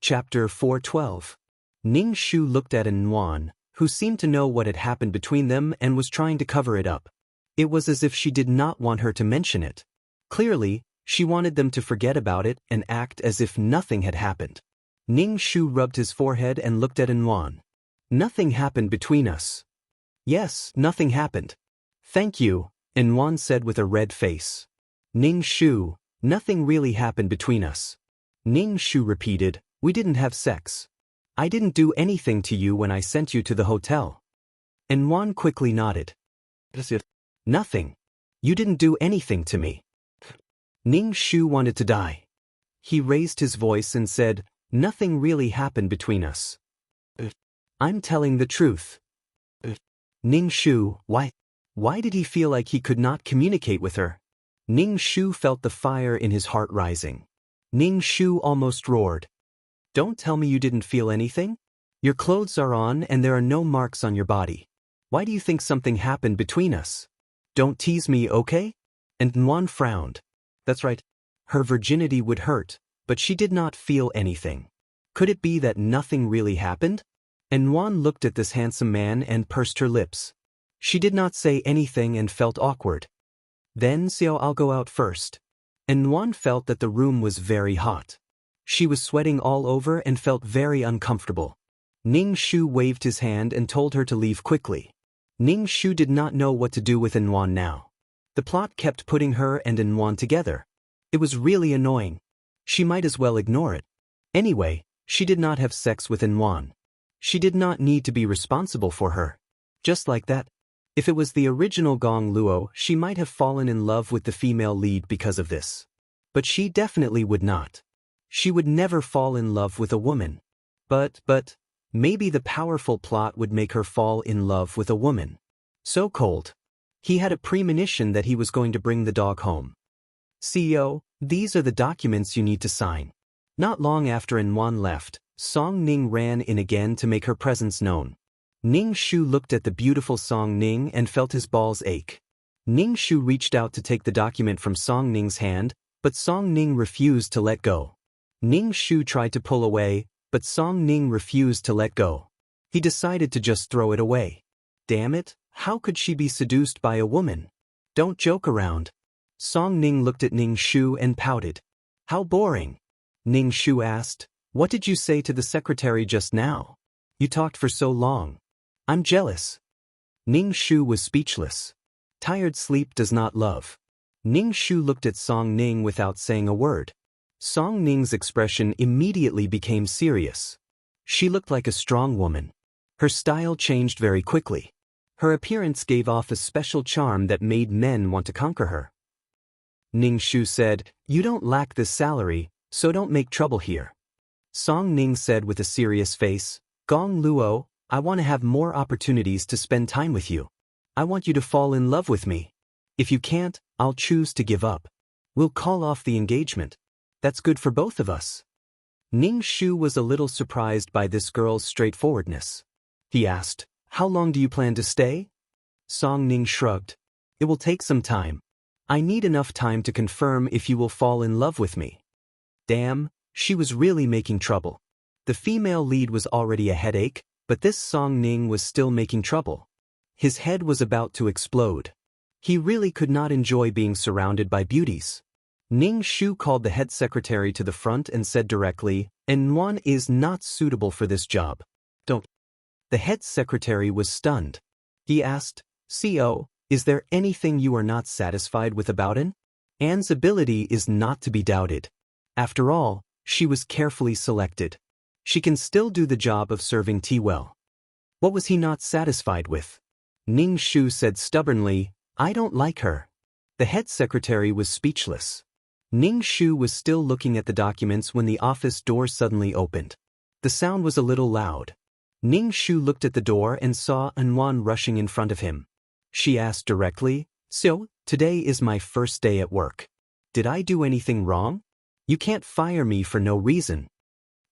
Chapter 412. Ning Shu looked at Yuan, who seemed to know what had happened between them and was trying to cover it up. It was as if she did not want her to mention it. Clearly, she wanted them to forget about it and act as if nothing had happened. Ning Shu rubbed his forehead and looked at Yuan. Nothing happened between us. Yes, nothing happened. Thank you, Yuan said with a red face. Ning Shu, nothing really happened between us. Ning Shu repeated, we didn't have sex. I didn't do anything to you when I sent you to the hotel. Yuan quickly nodded. Nothing. You didn't do anything to me. Ning Shu wanted to die. He raised his voice and said, nothing really happened between us. I'm telling the truth. Ning Shu, why? Why did he feel like he could not communicate with her? Ning Shu felt the fire in his heart rising. Ning Shu almost roared. Don't tell me you didn't feel anything? Your clothes are on and there are no marks on your body. Why do you think something happened between us? Don't tease me, okay? And Yuan frowned. That's right. Her virginity would hurt, but she did not feel anything. Could it be that nothing really happened? And Yuan looked at this handsome man and pursed her lips. She did not say anything and felt awkward. Then Xiao, I'll go out first. And Yuan felt that the room was very hot. She was sweating all over and felt very uncomfortable. Ning Shu waved his hand and told her to leave quickly. Ning Shu did not know what to do with Yuan now. The plot kept putting her and Yuan together. It was really annoying. She might as well ignore it. Anyway, she did not have sex with Yuan. She did not need to be responsible for her. Just like that. If it was the original Gong Luo, she might have fallen in love with the female lead because of this. But she definitely would not. She would never fall in love with a woman. But, maybe the powerful plot would make her fall in love with a woman. So cold. He had a premonition that he was going to bring the dog home. CEO, these are the documents you need to sign. Not long after Yuan left, Song Ning ran in again to make her presence known. Ning Shu looked at the beautiful Song Ning and felt his balls ache. Ning Shu reached out to take the document from Song Ning's hand, but Song Ning refused to let go. Ning Shu tried to pull away, but Song Ning refused to let go. He decided to just throw it away. Damn it, how could she be seduced by a woman? Don't joke around. Song Ning looked at Ning Shu and pouted. How boring. Ning Shu asked, what did you say to the secretary just now? You talked for so long. I'm jealous. Ning Shu was speechless. Tired sleep does not love. Ning Shu looked at Song Ning without saying a word. Song Ning's expression immediately became serious. She looked like a strong woman. Her style changed very quickly. Her appearance gave off a special charm that made men want to conquer her. Ning Shu said, you don't lack this salary, so don't make trouble here. Song Ning said with a serious face, Gong Luo, I want to have more opportunities to spend time with you. I want you to fall in love with me. If you can't, I'll choose to give up. We'll call off the engagement. That's good for both of us. Ning Shu was a little surprised by this girl's straightforwardness. He asked, how long do you plan to stay? Song Ning shrugged. It will take some time. I need enough time to confirm if you will fall in love with me. Damn, she was really making trouble. The female lead was already a headache, but this Song Ning was still making trouble. His head was about to explode. He really could not enjoy being surrounded by beauties. Ning Shu called the head secretary to the front and said directly, Yuan is not suitable for this job. Don't. The head secretary was stunned. He asked, CO, is there anything you are not satisfied with about Anne's ability is not to be doubted. After all, she was carefully selected. She can still do the job of serving tea well. What was he not satisfied with? Ning Shu said stubbornly, I don't like her. The head secretary was speechless. Ning Shu was still looking at the documents when the office door suddenly opened. The sound was a little loud. Ning Shu looked at the door and saw Yuan rushing in front of him. She asked directly, So, today is my first day at work. Did I do anything wrong? You can't fire me for no reason.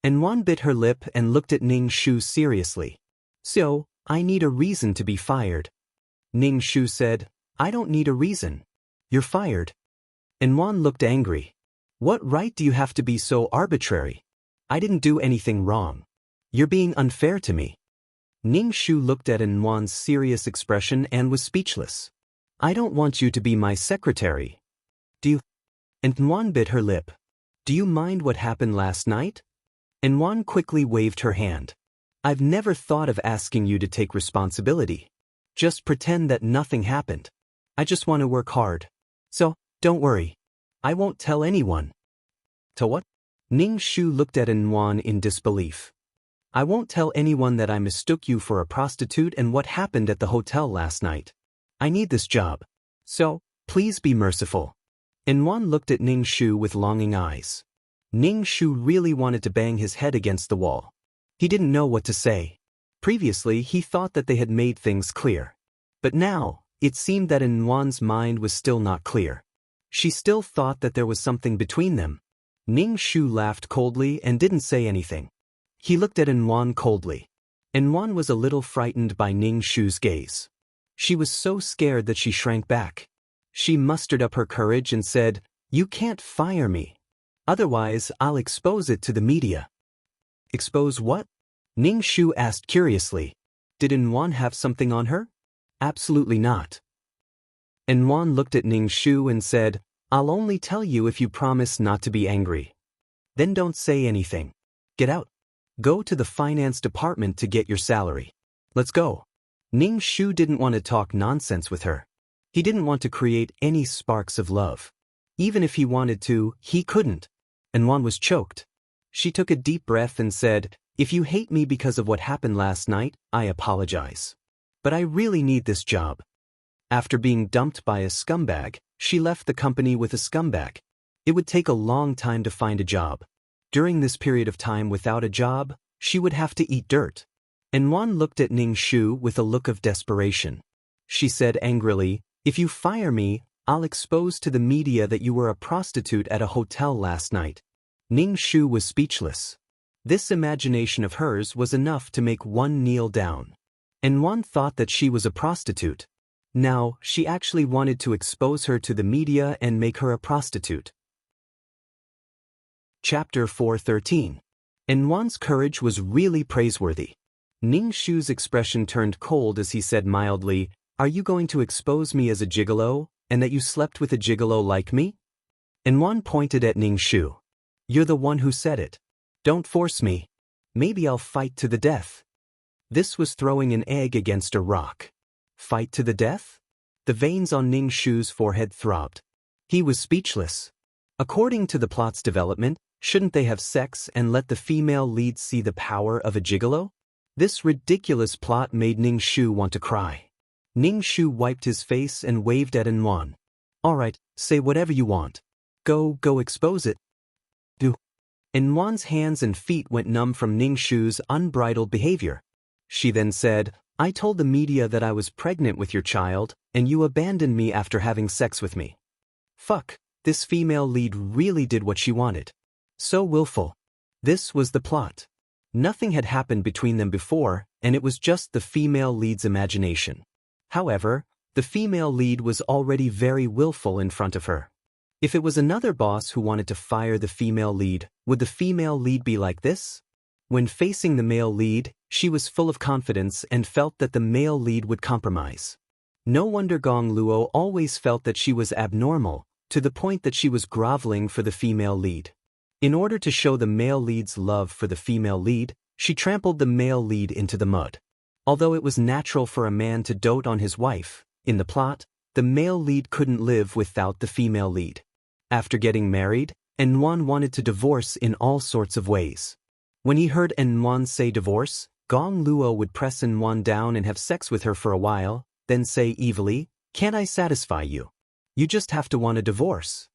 Yuan bit her lip and looked at Ning Shu seriously. So, I need a reason to be fired. Ning Shu said, I don't need a reason. You're fired. Yuan looked angry. What right do you have to be so arbitrary? I didn't do anything wrong. You're being unfair to me. Ning Shu looked at Nwan's serious expression and was speechless. I don't want you to be my secretary. Do you? And Nwan bit her lip. Do you mind what happened last night? Nwan quickly waved her hand. I've never thought of asking you to take responsibility. Just pretend that nothing happened. I just want to work hard. So, don't worry. I won't tell anyone. To what? Ning Shu looked at Nwan in disbelief. I won't tell anyone that I mistook you for a prostitute and what happened at the hotel last night. I need this job. So, please be merciful. Nwan looked at Ning Shu with longing eyes. Ning Shu really wanted to bang his head against the wall. He didn't know what to say. Previously, he thought that they had made things clear. But now, it seemed that Nwan's mind was still not clear. She still thought that there was something between them. Ning Shu laughed coldly and didn't say anything. He looked at Nwan coldly. Nwan was a little frightened by Ning Shu's gaze. She was so scared that she shrank back. She mustered up her courage and said, You can't fire me. Otherwise, I'll expose it to the media. Expose what? Ning Shu asked curiously. Did Nwan have something on her? Absolutely not. Nwan looked at Ning Shu and said, I'll only tell you if you promise not to be angry. Then don't say anything. Get out. Go to the finance department to get your salary. Let's go. Ning Shu didn't want to talk nonsense with her. He didn't want to create any sparks of love. Even if he wanted to, he couldn't. Nwan was choked. She took a deep breath and said, If you hate me because of what happened last night, I apologize. But I really need this job. After being dumped by a scumbag, she left the company with a scumbag. It would take a long time to find a job. During this period of time without a job, she would have to eat dirt. Nwan looked at Ning Shu with a look of desperation. She said angrily, If you fire me, I'll expose to the media that you were a prostitute at a hotel last night. Ning Shu was speechless. This imagination of hers was enough to make one kneel down. Nwan thought that she was a prostitute. Now, she actually wanted to expose her to the media and make her a prostitute. Chapter 413. Nwan's courage was really praiseworthy. Ning Shu's expression turned cold as he said mildly, Are you going to expose me as a gigolo, and that you slept with a gigolo like me? Nwan pointed at Ning Shu. You're the one who said it. Don't force me. Maybe I'll fight to the death. This was throwing an egg against a rock. Fight to the death? The veins on Ning Shu's forehead throbbed. He was speechless. According to the plot's development, shouldn't they have sex and let the female lead see the power of a gigolo? This ridiculous plot made Ning Shu want to cry. Ning Shu wiped his face and waved at Nwan. All right, say whatever you want. Go expose it. Do. Nwan's hands and feet went numb from Ning Shu's unbridled behavior. She then said, I told the media that I was pregnant with your child, and you abandoned me after having sex with me. Fuck, this female lead really did what she wanted. So willful. This was the plot. Nothing had happened between them before, and it was just the female lead's imagination. However, the female lead was already very willful in front of her. If it was another boss who wanted to fire the female lead, would the female lead be like this? When facing the male lead, she was full of confidence and felt that the male lead would compromise. No wonder Gong Luo always felt that she was abnormal, to the point that she was groveling for the female lead. In order to show the male lead's love for the female lead, she trampled the male lead into the mud. Although it was natural for a man to dote on his wife, in the plot, the male lead couldn't live without the female lead. After getting married, Nwan wanted to divorce in all sorts of ways. When he heard Nwan say divorce, Gong Luo would press Nwan down and have sex with her for a while, then say evilly, Can't I satisfy you? You just have to want a divorce.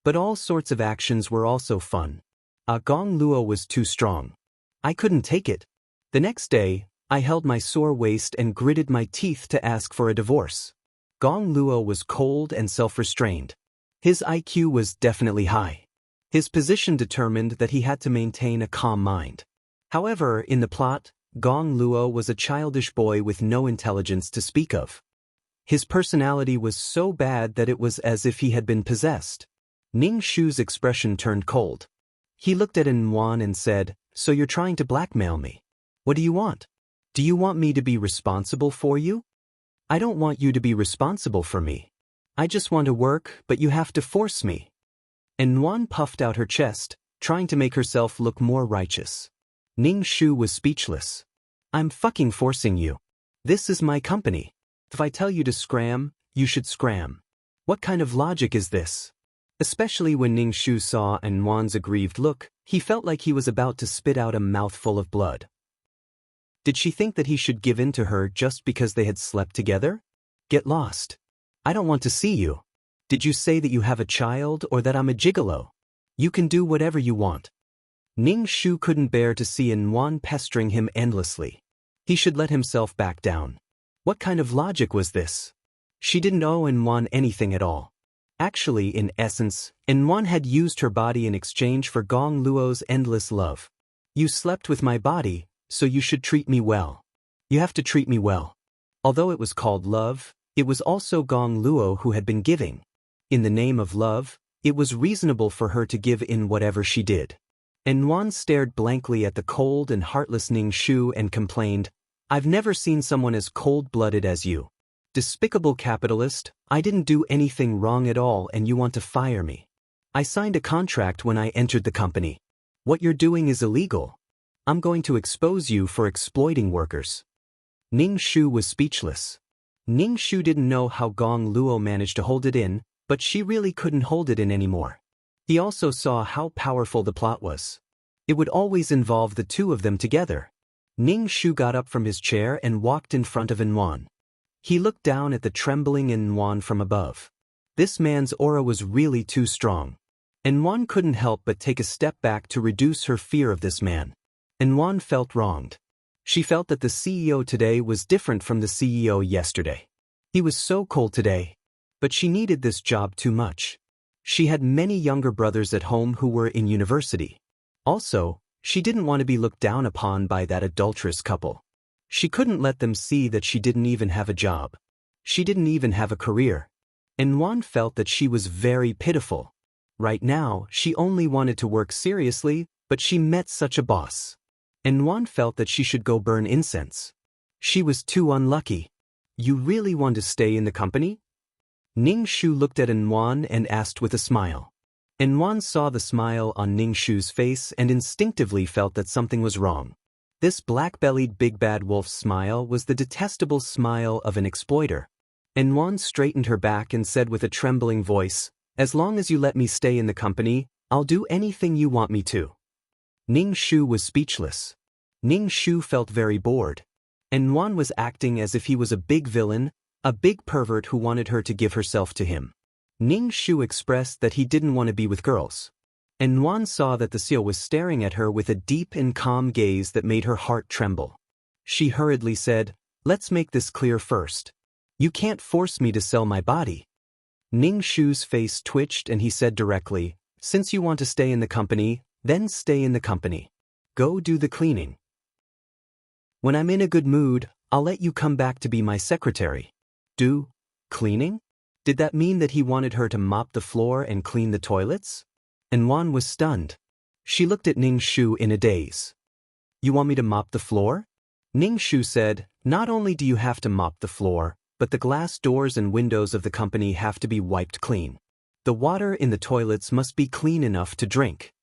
But all sorts of actions were also fun. Gong Luo was too strong. I couldn't take it. The next day, I held my sore waist and gritted my teeth to ask for a divorce. Gong Luo was cold and self-restrained. His IQ was definitely high. His position determined that he had to maintain a calm mind. However, in the plot, Gong Luo was a childish boy with no intelligence to speak of. His personality was so bad that it was as if he had been possessed. Ning Shu's expression turned cold. He looked at Wan and said, "So you're trying to blackmail me? What do you want? Do you want me to be responsible for you?" "I don't want you to be responsible for me. I just want to work, but you have to force me." And Wan puffed out her chest, trying to make herself look more righteous. Ning Shu was speechless. "I'm fucking forcing you. This is my company. If I tell you to scram, you should scram. What kind of logic is this?" Especially when Ning Shu saw Wan's aggrieved look, he felt like he was about to spit out a mouthful of blood. Did she think that he should give in to her just because they had slept together? Get lost. I don't want to see you. Did you say that you have a child or that I'm a gigolo? You can do whatever you want. Ning Shu couldn't bear to see Wan pestering him endlessly. He should let himself back down. What kind of logic was this? She didn't owe Wan anything at all. Actually, in essence, Wan had used her body in exchange for Gong Luo's endless love. "You slept with my body, so you should treat me well. You have to treat me well." Although it was called love, it was also Gong Luo who had been giving. In the name of love, it was reasonable for her to give in whatever she did. Wan stared blankly at the cold and heartless Ning Shu and complained, "I've never seen someone as cold-blooded as you. Despicable capitalist, I didn't do anything wrong at all and you want to fire me. I signed a contract when I entered the company. What you're doing is illegal. I'm going to expose you for exploiting workers." Ning Shu was speechless. Ning Shu didn't know how Gong Luo managed to hold it in, but she really couldn't hold it in anymore. He also saw how powerful the plot was. It would always involve the two of them together. Ning Shu got up from his chair and walked in front of Wan. He looked down at the trembling Wan from above. This man's aura was really too strong. Wan couldn't help but take a step back to reduce her fear of this man. Wan felt wronged. She felt that the CEO today was different from the CEO yesterday. He was so cold today. But she needed this job too much. She had many younger brothers at home who were in university. Also, she didn't want to be looked down upon by that adulterous couple. She couldn't let them see that she didn't even have a job. She didn't even have a career. Wan felt that she was very pitiful. Right now, she only wanted to work seriously, but she met such a boss. Wan felt that she should go burn incense. She was too unlucky. "You really want to stay in the company?" Ning Shu looked at Wan and asked with a smile. Wan saw the smile on Ning Shu's face and instinctively felt that something was wrong. This black-bellied big bad wolf's smile was the detestable smile of an exploiter. Wan straightened her back and said with a trembling voice, "As long as you let me stay in the company, I'll do anything you want me to." Ning Shu was speechless. Ning Shu felt very bored. Wan was acting as if he was a big villain, a big pervert who wanted her to give herself to him. Ning Shu expressed that he didn't want to be with girls. Wan saw that the seal was staring at her with a deep and calm gaze that made her heart tremble. She hurriedly said, "Let's make this clear first. You can't force me to sell my body." Ning Shu's face twitched and he said directly, "Since you want to stay in the company, then stay in the company. Go do the cleaning. When I'm in a good mood, I'll let you come back to be my secretary." Do cleaning? Did that mean that he wanted her to mop the floor and clean the toilets? Wan was stunned. She looked at Ning Shu in a daze. "You want me to mop the floor?" Ning Shu said, "Not only do you have to mop the floor, but the glass doors and windows of the company have to be wiped clean. The water in the toilets must be clean enough to drink."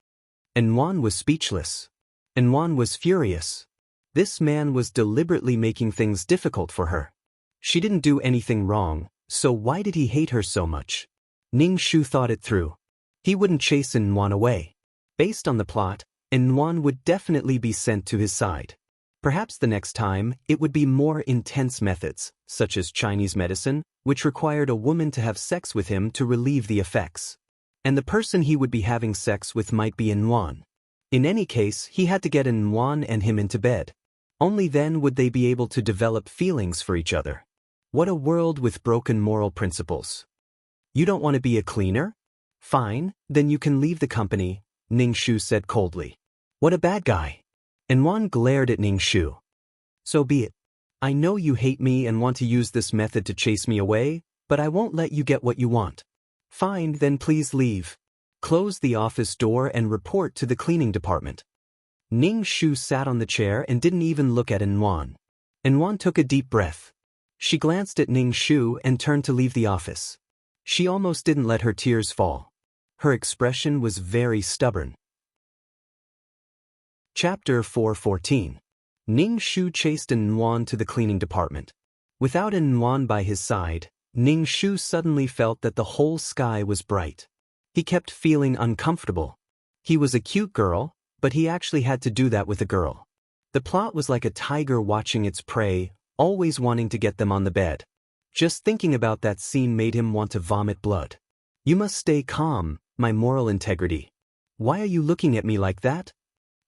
Wan was speechless. Wan was furious. This man was deliberately making things difficult for her. She didn't do anything wrong, so why did he hate her so much? Ning Shu thought it through. He wouldn't chase Wan away. Based on the plot, Wan would definitely be sent to his side. Perhaps the next time, it would be more intense methods, such as Chinese medicine, which required a woman to have sex with him to relieve the effects. And the person he would be having sex with might be Wan. In any case, he had to get Wan and him into bed. Only then would they be able to develop feelings for each other. What a world with broken moral principles. "You don't want to be a cleaner? Fine, then you can leave the company," Ning Shu said coldly. "What a bad guy." Wan glared at Ning Shu. "So be it. I know you hate me and want to use this method to chase me away, but I won't let you get what you want. Fine, then please leave. close the office door and report to the cleaning department. Ning Shu sat on the chair and didn't even look at Enwan. Enwan took a deep breath. She glanced at Ning Shu and turned to leave the office. She almost didn't let her tears fall. Her expression was very stubborn. Chapter 4:14. Ning Shu chased Enwan to the cleaning department. Without Enwan by his side, Ning Shu suddenly felt that the whole sky was bright. He kept feeling uncomfortable. He was a cute girl, but he actually had to do that with a girl. The plot was like a tiger watching its prey, always wanting to get them on the bed. Just thinking about that scene made him want to vomit blood. You must stay calm, my moral integrity. Why are you looking at me like that?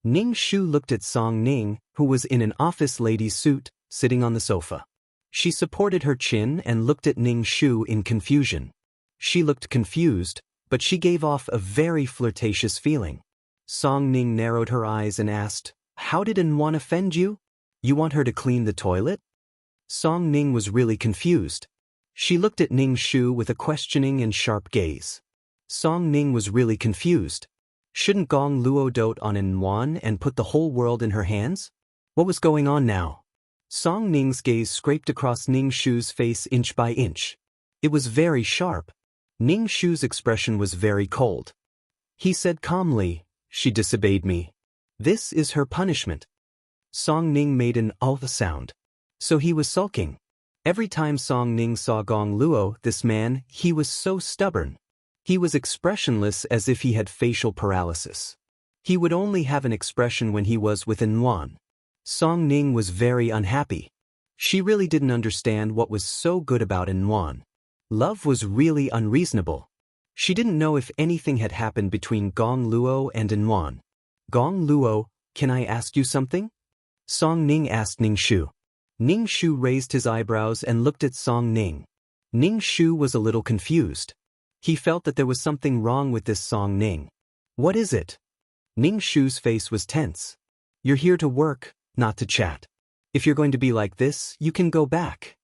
Ning Shu looked at Song Ning, who was in an office lady's suit, sitting on the sofa. She supported her chin and looked at Ning Shu in confusion. She looked confused, but she gave off a very flirtatious feeling. Song Ning narrowed her eyes and asked, "How did Enwan offend you? You want her to clean the toilet?" Song Ning was really confused. She looked at Ning Shu with a questioning and sharp gaze. Song Ning was really confused. Shouldn't Gong Luo dote on Enwan and put the whole world in her hands? What was going on now? Song Ning's gaze scraped across Ning Shu's face inch by inch. It was very sharp. Ning Shu's expression was very cold. He said calmly, "She disobeyed me. This is her punishment." Song Ning made an "oh" sound. So he was sulking. Every time Song Ning saw Gong Luo, this man, he was so stubborn. He was expressionless as if he had facial paralysis. He would only have an expression when he was with Enwan. Song Ning was very unhappy. She really didn't understand what was so good about Enwan. Love was really unreasonable. She didn't know if anything had happened between Gong Luo and Enwan. "Gong Luo, can I ask you something?" Song Ning asked Ning Shu. Ning Shu raised his eyebrows and looked at Song Ning. Ning Shu was a little confused. He felt that there was something wrong with this Song Ning. "What is it?" Ning Shu's face was tense. "You're here to work, not to chat. If you're going to be like this, you can go back."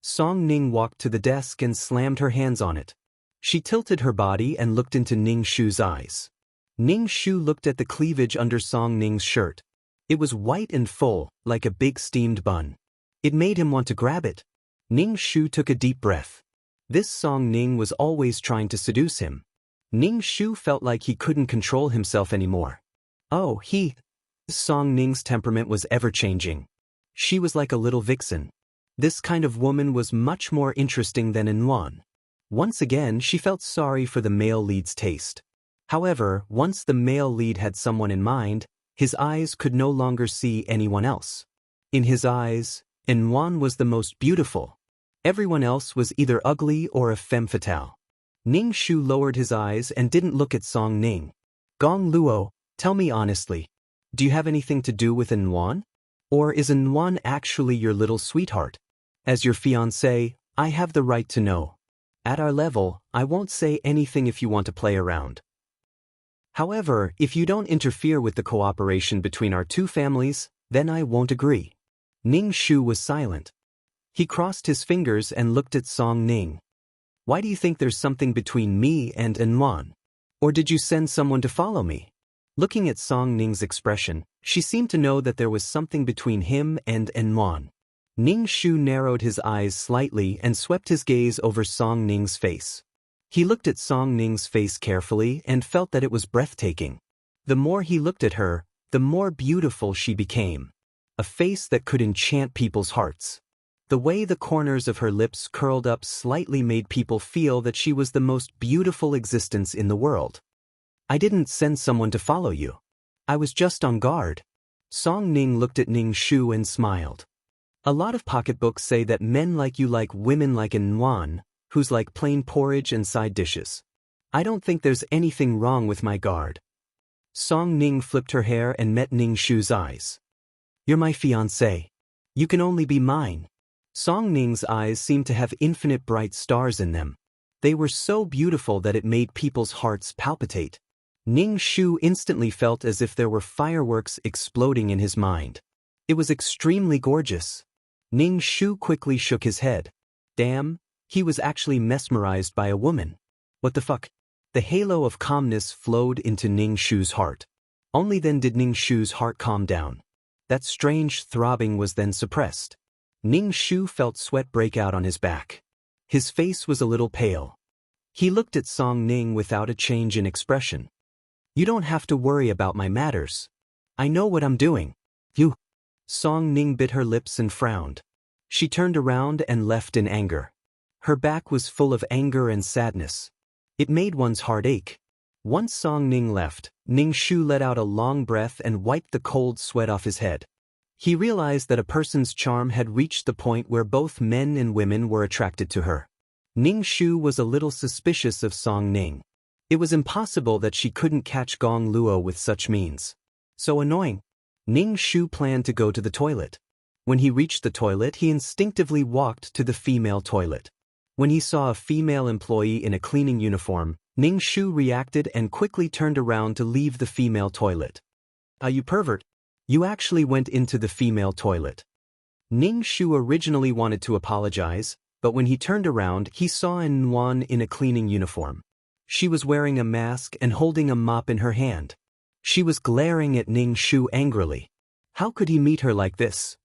Song Ning walked to the desk and slammed her hands on it. She tilted her body and looked into Ning Shu's eyes. Ning Shu looked at the cleavage under Song Ning's shirt. It was white and full, like a big steamed bun. It made him want to grab it. Ning Shu took a deep breath. This Song Ning was always trying to seduce him. Ning Shu felt like he couldn't control himself anymore. Song Ning's temperament was ever-changing. She was like a little vixen. This kind of woman was much more interesting than Enwan. Once again, she felt sorry for the male lead's taste. However, once the male lead had someone in mind, his eyes could no longer see anyone else. In his eyes, Enwan was the most beautiful. Everyone else was either ugly or a femme fatale. Ning Shu lowered his eyes and didn't look at Song Ning. "Gong Luo, tell me honestly, do you have anything to do with Enwan? Or is Enwan actually your little sweetheart? As your fiancé, I have the right to know. At our level, I won't say anything if you want to play around. However, if you don't interfere with the cooperation between our two families, then I won't agree." Ning Shu was silent. He crossed his fingers and looked at Song Ning. "Why do you think there's something between me and Enwan? Or did you send someone to follow me?" Looking at Song Ning's expression, she seemed to know that there was something between him and Enwan. Ning Shu narrowed his eyes slightly and swept his gaze over Song Ning's face. He looked at Song Ning's face carefully and felt that it was breathtaking. The more he looked at her, the more beautiful she became. A face that could enchant people's hearts. The way the corners of her lips curled up slightly made people feel that she was the most beautiful existence in the world. "I didn't send someone to follow you. I was just on guard." Song Ning looked at Ning Shu and smiled. "A lot of pocketbooks say that men like you like women like Enwan, who's like plain porridge and side dishes. I don't think there's anything wrong with my guard." Song Ning flipped her hair and met Ning Shu's eyes. "You're my fiancé. You can only be mine." Song Ning's eyes seemed to have infinite bright stars in them. They were so beautiful that it made people's hearts palpitate. Ning Shu instantly felt as if there were fireworks exploding in his mind. It was extremely gorgeous. Ning Shu quickly shook his head. Damn, he was actually mesmerized by a woman. What the fuck? The halo of calmness flowed into Ning Shu's heart. Only then did Ning Shu's heart calm down. That strange throbbing was then suppressed. Ning Shu felt sweat break out on his back. His face was a little pale. He looked at Song Ning without a change in expression. "You don't have to worry about my matters. I know what I'm doing." "You?" Song Ning bit her lips and frowned. She turned around and left in anger. Her back was full of anger and sadness. It made one's heart ache. Once Song Ning left, Ning Shu let out a long breath and wiped the cold sweat off his head. He realized that a person's charm had reached the point where both men and women were attracted to her. Ning Shu was a little suspicious of Song Ning. It was impossible that she couldn't catch Gong Luo with such means. So annoying. Ning Shu planned to go to the toilet. When he reached the toilet, he instinctively walked to the female toilet. When he saw a female employee in a cleaning uniform, Ning Shu reacted and quickly turned around to leave the female toilet. "You pervert. You actually went into the female toilet." Ning Shu originally wanted to apologize, but when he turned around, he saw An Wan in a cleaning uniform. She was wearing a mask and holding a mop in her hand. She was glaring at Ning Shu angrily. How could he meet her like this?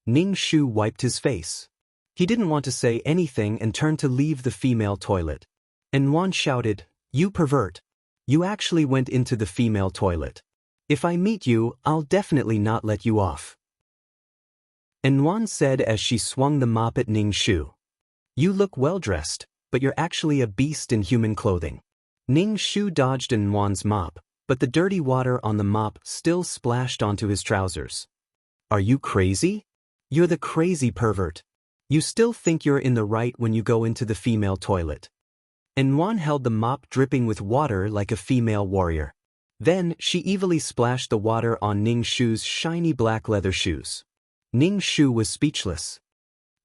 Ning Shu wiped his face. He didn't want to say anything and turned to leave the female toilet. An Wan shouted, "You pervert. You actually went into the female toilet. If I meet you, I'll definitely not let you off." An Wan said as she swung the mop at Ning Shu. "You look well-dressed, but you're actually a beast in human clothing." Ning Shu dodged An Wan's mop, but the dirty water on the mop still splashed onto his trousers. "Are you crazy? You're the crazy pervert. You still think you're in the right when you go into the female toilet." An Wan held the mop dripping with water like a female warrior. Then, she evilly splashed the water on Ning Shu's shiny black leather shoes. Ning Shu was speechless.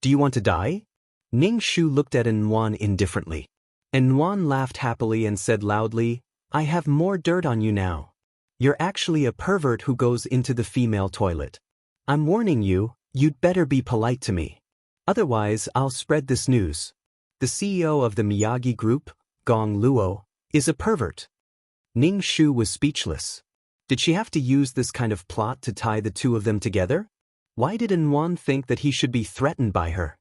"Do you want to die?" Ning Shu looked at An Wan indifferently. An Wan laughed happily and said loudly, "I have more dirt on you now. You're actually a pervert who goes into the female toilet. I'm warning you, you'd better be polite to me. Otherwise, I'll spread this news. The CEO of the Miyagi Group, Gong Luo, is a pervert." Ning Shu was speechless. Did she have to use this kind of plot to tie the two of them together? Why did An Wan think that he should be threatened by her?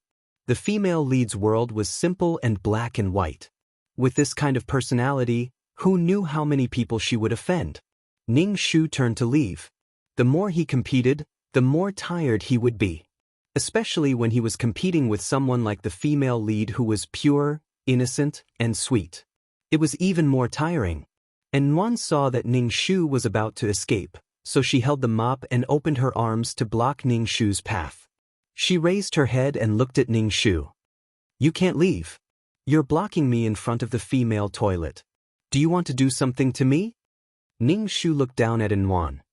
The female lead's world was simple and black and white. With this kind of personality, who knew how many people she would offend? Ning Shu turned to leave. The more he competed, the more tired he would be. Especially when he was competing with someone like the female lead who was pure, innocent, and sweet. It was even more tiring. An Wan saw that Ning Shu was about to escape, so she held the mop and opened her arms to block Ning Shu's path. She raised her head and looked at Ning Shu. "You can't leave. You're blocking me in front of the female toilet. Do you want to do something to me?" Ning Shu looked down at An Wan.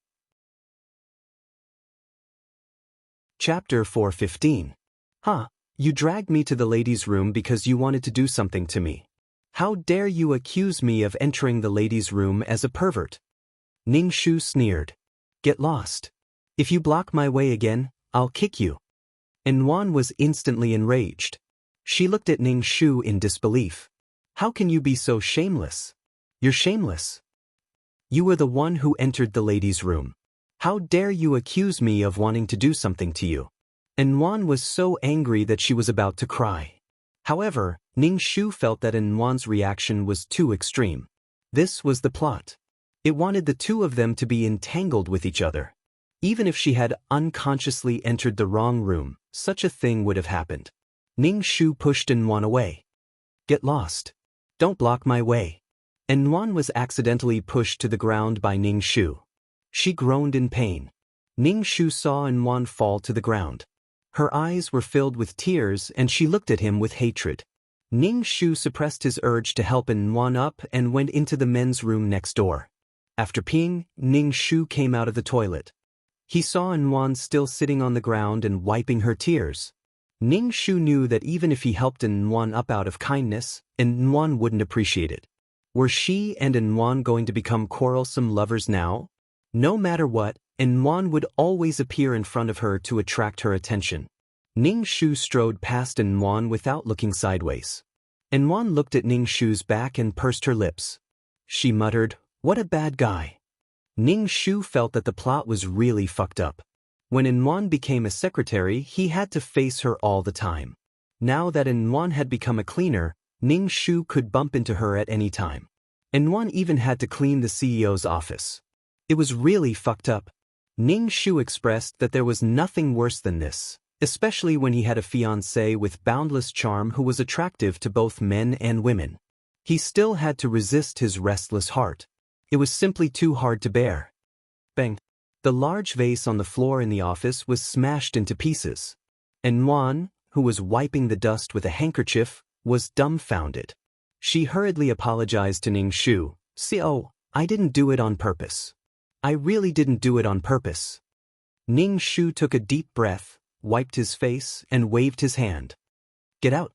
Chapter 415. You dragged me to the ladies' room because you wanted to do something to me. How dare you accuse me of entering the ladies' room as a pervert? Ning Shu sneered. "Get lost. If you block my way again, I'll kick you." An Wan was instantly enraged. She looked at Ning Shu in disbelief. "How can you be so shameless? You're shameless. You were the one who entered the ladies' room. How dare you accuse me of wanting to do something to you?" An Wan was so angry that she was about to cry. However, Ning Shu felt that An Wan's reaction was too extreme. This was the plot. It wanted the two of them to be entangled with each other. Even if she had unconsciously entered the wrong room, such a thing would have happened. Ning Shu pushed An Wan away. "Get lost. Don't block my way." An Wan was accidentally pushed to the ground by Ning Shu. She groaned in pain. Ning Shu saw An Wan fall to the ground. Her eyes were filled with tears and she looked at him with hatred. Ning Shu suppressed his urge to help An Wan up and went into the men's room next door. After peeing, Ning Shu came out of the toilet. He saw An Wan still sitting on the ground and wiping her tears. Ning Shu knew that even if he helped An Wan up out of kindness, An Wan wouldn't appreciate it. Were she and An Wan going to become quarrelsome lovers now? No matter what, An Wan would always appear in front of her to attract her attention. Ning Shu strode past An Wan without looking sideways. Enwan looked at Ning Shu's back and pursed her lips. She muttered, "What a bad guy." Ning Shu felt that the plot was really fucked up. When Enwan became a secretary, he had to face her all the time. Now that Enwan had become a cleaner, Ning Shu could bump into her at any time. Enwan even had to clean the CEO's office. It was really fucked up. Ning Shu expressed that there was nothing worse than this, especially when he had a fiancée with boundless charm who was attractive to both men and women. He still had to resist his restless heart. It was simply too hard to bear. Bang! The large vase on the floor in the office was smashed into pieces. Enwan, who was wiping the dust with a handkerchief, was dumbfounded. She hurriedly apologized to Ning Shu. "Oh, I didn't do it on purpose. I really didn't do it on purpose." Ning Shu took a deep breath, wiped his face, and waved his hand. "Get out."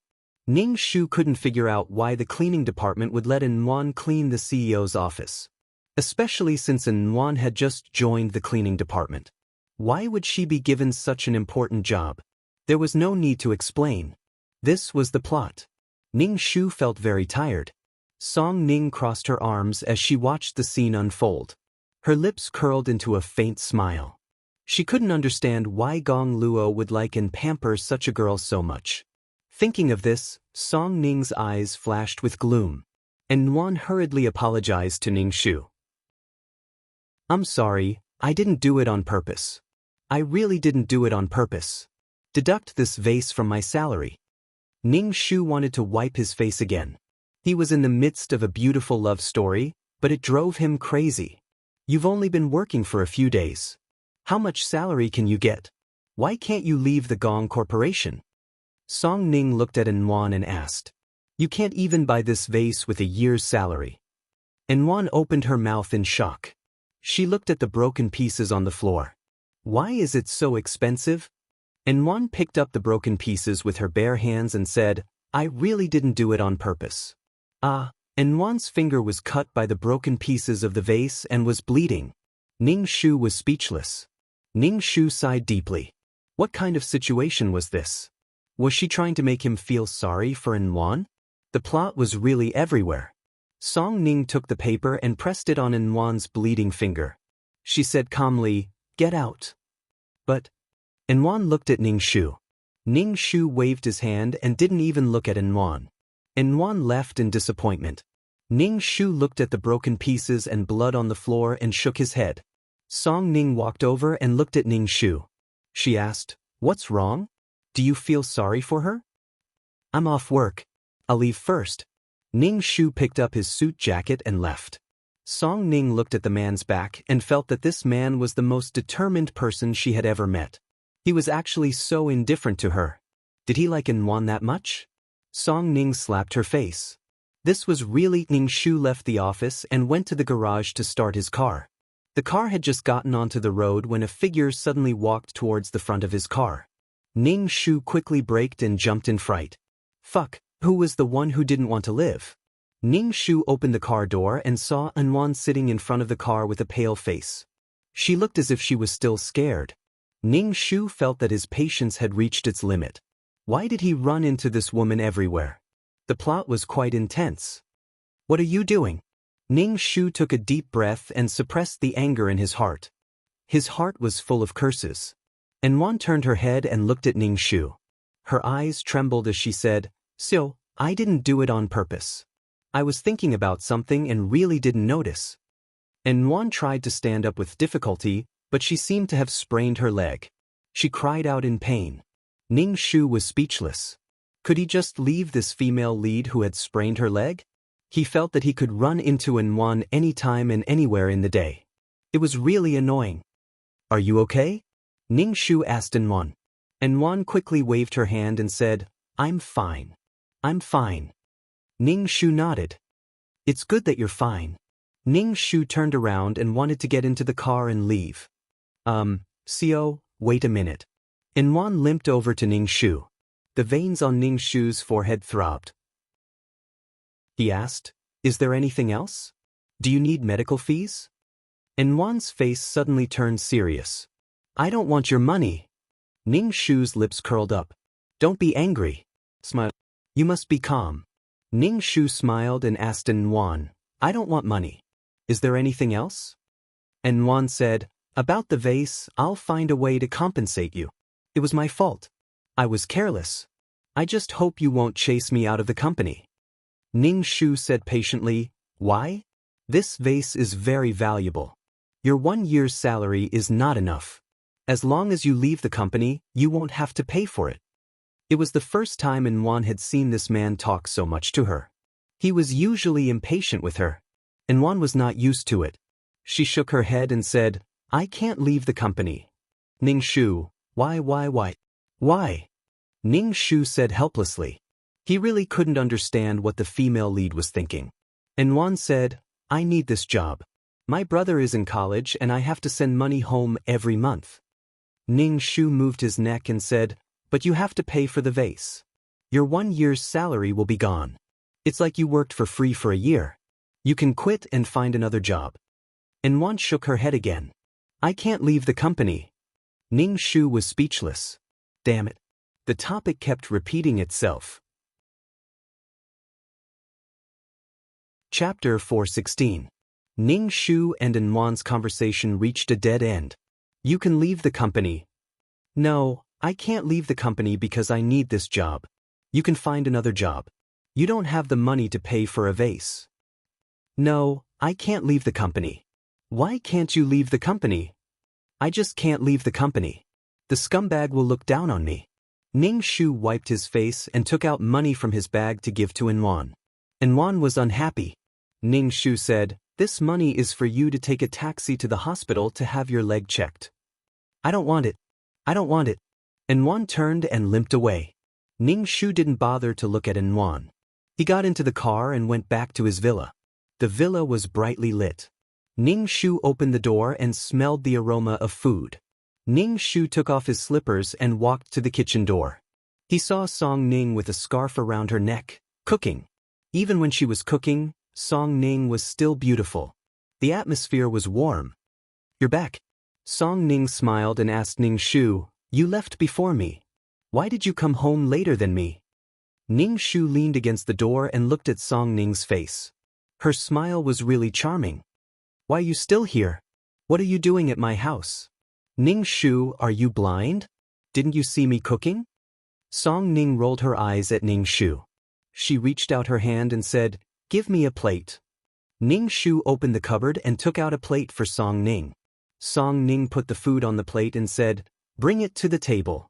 Ning Shu couldn't figure out why the cleaning department would let Enwan clean the CEO's office. Especially since Enwan had just joined the cleaning department. Why would she be given such an important job? There was no need to explain. This was the plot. Ning Shu felt very tired. Song Ning crossed her arms as she watched the scene unfold. Her lips curled into a faint smile. She couldn't understand why Gong Luo would like and pamper such a girl so much. Thinking of this, Song Ning's eyes flashed with gloom. Enwan hurriedly apologized to Ning Shu. "I'm sorry, I didn't do it on purpose. I really didn't do it on purpose. Deduct this vase from my salary." Ning Shu wanted to wipe his face again. He was in the midst of a beautiful love story, but it drove him crazy. "You've only been working for a few days. How much salary can you get? Why can't you leave the Gong Corporation?" Song Ning looked at Enwan and asked. "You can't even buy this vase with a year's salary." Enwan opened her mouth in shock. She looked at the broken pieces on the floor. "Why is it so expensive?" Enwan picked up the broken pieces with her bare hands and said, "I really didn't do it on purpose." Enwan's finger was cut by the broken pieces of the vase and was bleeding. Ning Shu was speechless. Ning Shu sighed deeply. What kind of situation was this? Was she trying to make him feel sorry for Enwan? The plot was really everywhere. Song Ning took the paper and pressed it on Enwan's bleeding finger. She said calmly, "Get out." But Enwan looked at Ning Shu. Ning Shu waved his hand and didn't even look at Enwan. Enwan left in disappointment. Ning Shu looked at the broken pieces and blood on the floor and shook his head. Song Ning walked over and looked at Ning Shu. She asked, "What's wrong? Do you feel sorry for her?" "I'm off work. I'll leave first." Ning Shu picked up his suit jacket and left. Song Ning looked at the man's back and felt that this man was the most determined person she had ever met. He was actually so indifferent to her. Did he like Enwan that much? Song Ning slapped her face. This was really. Ning Shu left the office and went to the garage to start his car. The car had just gotten onto the road when a figure suddenly walked towards the front of his car. Ning Shu quickly braked and jumped in fright. Fuck, who was the one who didn't want to live? Ning Shu opened the car door and saw Enwan sitting in front of the car with a pale face. She looked as if she was still scared. Ning Shu felt that his patience had reached its limit. Why did he run into this woman everywhere? The plot was quite intense. "What are you doing?" Ning Shu took a deep breath and suppressed the anger in his heart. His heart was full of curses. Enwan turned her head and looked at Ning Shu. Her eyes trembled as she said, "So, I didn't do it on purpose. I was thinking about something and really didn't notice." Enwan tried to stand up with difficulty, but she seemed to have sprained her leg. She cried out in pain. Ning Shu was speechless. Could he just leave this female lead who had sprained her leg? He felt that he could run into Enwan any time and anywhere in the day. It was really annoying. "Are you okay?" Ning Shu asked Enwan. Enwan quickly waved her hand and said, "I'm fine. I'm fine." Ning Shu nodded. "It's good that you're fine." Ning Shu turned around and wanted to get into the car and leave. CO, wait a minute." Enwan limped over to Ning Shu. The veins on Ning Shu's forehead throbbed. He asked, "Is there anything else? Do you need medical fees?" Enwan's face suddenly turned serious. "I don't want your money." Ning Shu's lips curled up. "Don't be angry." Smile. "You must be calm." Ning Shu smiled and asked Nuan, I don't want money. Is there anything else? And Nuan said, about the vase, I'll find a way to compensate you. It was my fault. I was careless. I just hope you won't chase me out of the company. Ning Shu said patiently, why? This vase is very valuable. Your 1 year's salary is not enough. As long as you leave the company, you won't have to pay for it. It was the first time Nuan had seen this man talk so much to her. He was usually impatient with her. Nuan was not used to it. She shook her head and said, I can't leave the company. Ning Shu, why? Why? Ning Shu said helplessly. He really couldn't understand what the female lead was thinking. Nuan said, I need this job. My brother is in college and I have to send money home every month. Ning Shu moved his neck and said, but you have to pay for the vase. Your 1 year's salary will be gone. It's like you worked for free for a year. You can quit and find another job. Nuan shook her head again. I can't leave the company. Ning Shu was speechless. Damn it. The topic kept repeating itself. Chapter 416. Ning Shu and Nuan's conversation reached a dead end. You can leave the company. No, I can't leave the company because I need this job. You can find another job. You don't have the money to pay for a vase. No, I can't leave the company. Why can't you leave the company? I just can't leave the company. The scumbag will look down on me. Ning Shu wiped his face and took out money from his bag to give to Nuan. Nuan was unhappy. Ning Shu said, this money is for you to take a taxi to the hospital to have your leg checked. I don't want it. I don't want it. Nuan turned and limped away. Ning Shu didn't bother to look at Nuan. He got into the car and went back to his villa. The villa was brightly lit. Ning Shu opened the door and smelled the aroma of food. Ning Shu took off his slippers and walked to the kitchen door. He saw Song Ning with a scarf around her neck, cooking. Even when she was cooking, Song Ning was still beautiful. The atmosphere was warm. You're back. Song Ning smiled and asked Ning Shu, you left before me. Why did you come home later than me? Ning Shu leaned against the door and looked at Song Ning's face. Her smile was really charming. Why are you still here? What are you doing at my house? Ning Shu, are you blind? Didn't you see me cooking? Song Ning rolled her eyes at Ning Shu. She reached out her hand and said, give me a plate. Ning Shu opened the cupboard and took out a plate for Song Ning. Song Ning put the food on the plate and said, bring it to the table.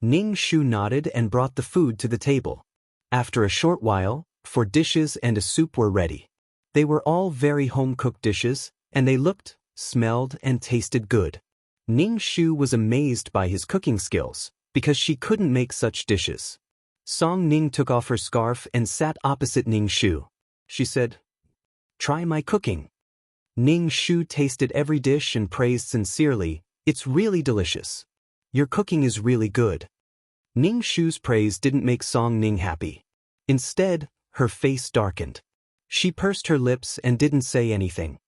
Ning Shu nodded and brought the food to the table. After a short while, 4 dishes and a soup were ready. They were all very home-cooked dishes, and they looked, smelled, and tasted good. Ning Shu was amazed by his cooking skills, because she couldn't make such dishes. Song Ning took off her scarf and sat opposite Ning Shu. She said, try my cooking. Ning Shu tasted every dish and praised sincerely, it's really delicious. Your cooking is really good. Ning Shu's praise didn't make Song Ning happy. Instead, her face darkened. She pursed her lips and didn't say anything.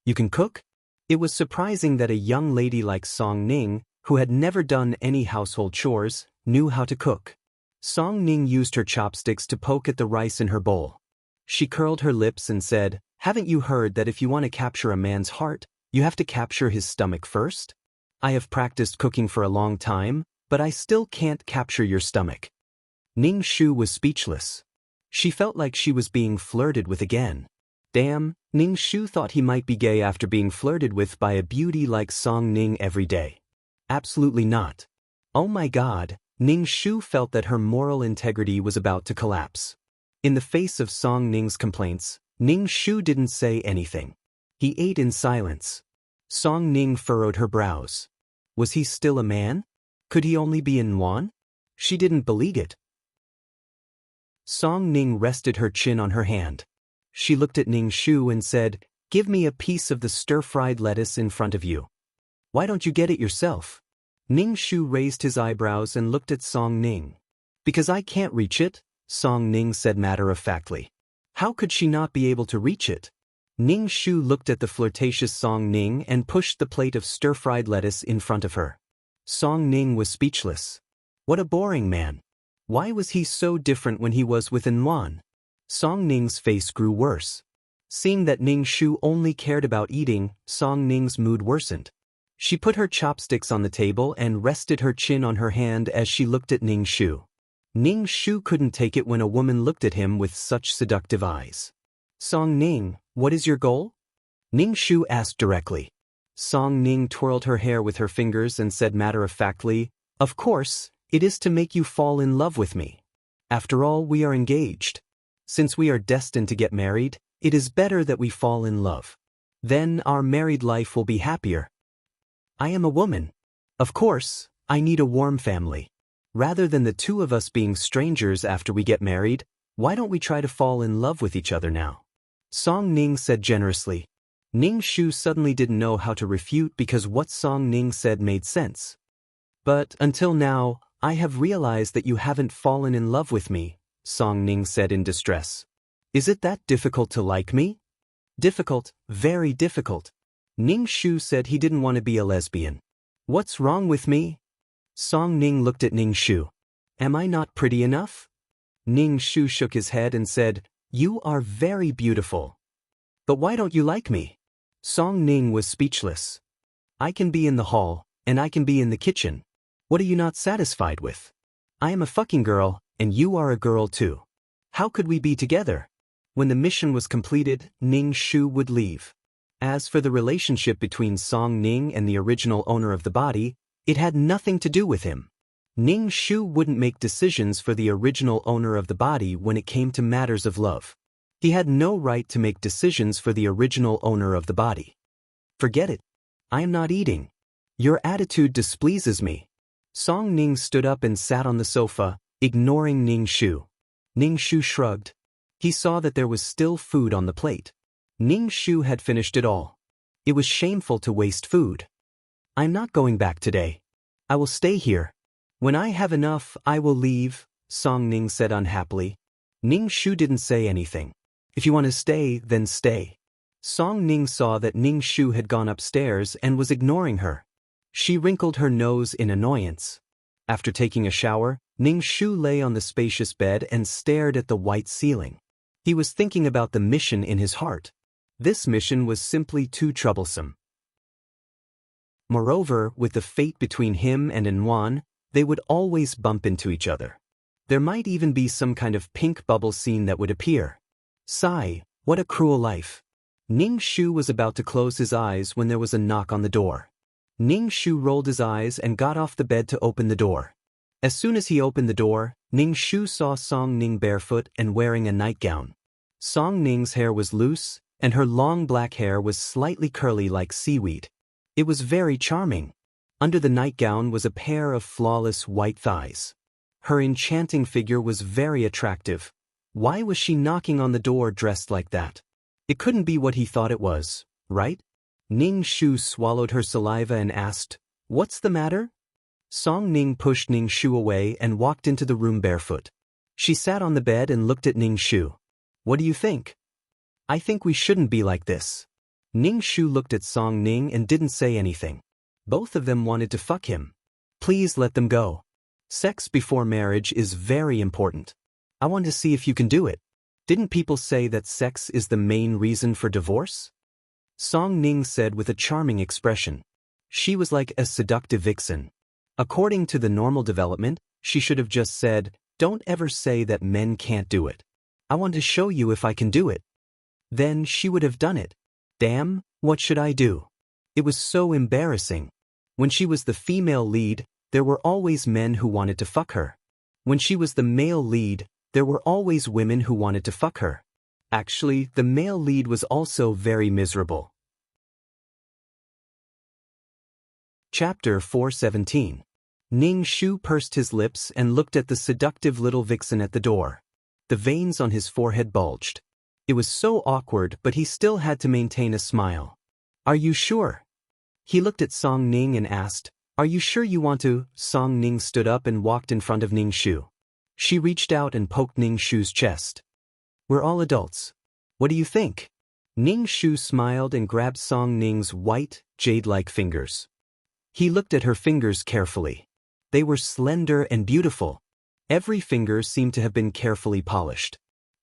You can cook? It was surprising that a young lady like Song Ning, who had never done any household chores, knew how to cook. Song Ning used her chopsticks to poke at the rice in her bowl. She curled her lips and said, haven't you heard that if you want to capture a man's heart, you have to capture his stomach first? I have practiced cooking for a long time, but I still can't capture your stomach. Ning Shu was speechless. She felt like she was being flirted with again. Damn, Ning Shu thought he might be gay after being flirted with by a beauty like Song Ning every day. Absolutely not. Oh my God, Ning Shu felt that her moral integrity was about to collapse. In the face of Song Ning's complaints, Ning Shu didn't say anything. He ate in silence. Song Ning furrowed her brows. Was he still a man? Could he only be in Nuan? She didn't believe it. Song Ning rested her chin on her hand. She looked at Ning Shu and said, give me a piece of the stir-fried lettuce in front of you. Why don't you get it yourself? Ning Shu raised his eyebrows and looked at Song Ning. Because I can't reach it, Song Ning said matter-of-factly. How could she not be able to reach it? Ning Shu looked at the flirtatious Song Ning and pushed the plate of stir-fried lettuce in front of her. Song Ning was speechless. What a boring man. Why was he so different when he was with Nuan? Song Ning's face grew worse. Seeing that Ning Shu only cared about eating, Song Ning's mood worsened. She put her chopsticks on the table and rested her chin on her hand as she looked at Ning Shu. Ning Shu couldn't take it when a woman looked at him with such seductive eyes. Song Ning, what is your goal? Ning Shu asked directly. Song Ning twirled her hair with her fingers and said matter-of-factly, of course, it is to make you fall in love with me. After all, we are engaged. Since we are destined to get married, it is better that we fall in love. Then our married life will be happier. I am a woman. Of course, I need a warm family. Rather than the two of us being strangers after we get married, why don't we try to fall in love with each other now? Song Ning said generously. Ning Shu suddenly didn't know how to refute because what Song Ning said made sense. But until now, I have realized that you haven't fallen in love with me, Song Ning said in distress. Is it that difficult to like me? Difficult, very difficult. Ning Shu said he didn't want to be a lesbian. What's wrong with me? Song Ning looked at Ning Shu. Am I not pretty enough? Ning Shu shook his head and said, you are very beautiful. But why don't you like me? Song Ning was speechless. I can be in the hall, and I can be in the kitchen. What are you not satisfied with? I am a fucking girl, and you are a girl too. How could we be together? When the mission was completed, Ning Shu would leave. As for the relationship between Song Ning and the original owner of the body, it had nothing to do with him. Ning Shu wouldn't make decisions for the original owner of the body when it came to matters of love. He had no right to make decisions for the original owner of the body. Forget it. I am not eating. Your attitude displeases me. Song Ning stood up and sat on the sofa, ignoring Ning Shu. Ning Shu shrugged. He saw that there was still food on the plate. Ning Shu had finished it all. It was shameful to waste food. I'm not going back today. I will stay here. When I have enough, I will leave, Song Ning said unhappily. Ning Shu didn't say anything. If you want to stay, then stay. Song Ning saw that Ning Shu had gone upstairs and was ignoring her. She wrinkled her nose in annoyance. After taking a shower, Ning Shu lay on the spacious bed and stared at the white ceiling. He was thinking about the mission in his heart. This mission was simply too troublesome. Moreover, with the fate between him and Enwan, they would always bump into each other. There might even be some kind of pink bubble scene that would appear. Sigh, what a cruel life. Ning Shu was about to close his eyes when there was a knock on the door. Ning Shu rolled his eyes and got off the bed to open the door. As soon as he opened the door, Ning Shu saw Song Ning barefoot and wearing a nightgown. Song Ning's hair was loose, and her long black hair was slightly curly like seaweed. It was very charming. Under the nightgown was a pair of flawless white thighs. Her enchanting figure was very attractive. Why was she knocking on the door dressed like that? It couldn't be what he thought it was, right? Ning Shu swallowed her saliva and asked, what's the matter? Song Ning pushed Ning Shu away and walked into the room barefoot. She sat on the bed and looked at Ning Shu. What do you think? I think we shouldn't be like this. Ning Shu looked at Song Ning and didn't say anything. Both of them wanted to fuck him. Please let them go. Sex before marriage is very important. I want to see if you can do it. Didn't people say that sex is the main reason for divorce? Song Ning said with a charming expression. She was like a seductive vixen. According to the normal development, she should have just said, don't ever say that men can't do it. I want to show you if I can do it. Then she would have done it. Damn, what should I do? It was so embarrassing. When she was the female lead, there were always men who wanted to fuck her. When she was the male lead, there were always women who wanted to fuck her. Actually, the male lead was also very miserable. Chapter 417. Ning Shu pursed his lips and looked at the seductive little vixen at the door. The veins on his forehead bulged. It was so awkward, but he still had to maintain a smile. Are you sure? He looked at Song Ning and asked, are you sure you want to? Song Ning stood up and walked in front of Ning Shu. She reached out and poked Ning Shu's chest. We're all adults. What do you think? Ning Shu smiled and grabbed Song Ning's white, jade-like fingers. He looked at her fingers carefully. They were slender and beautiful. Every finger seemed to have been carefully polished.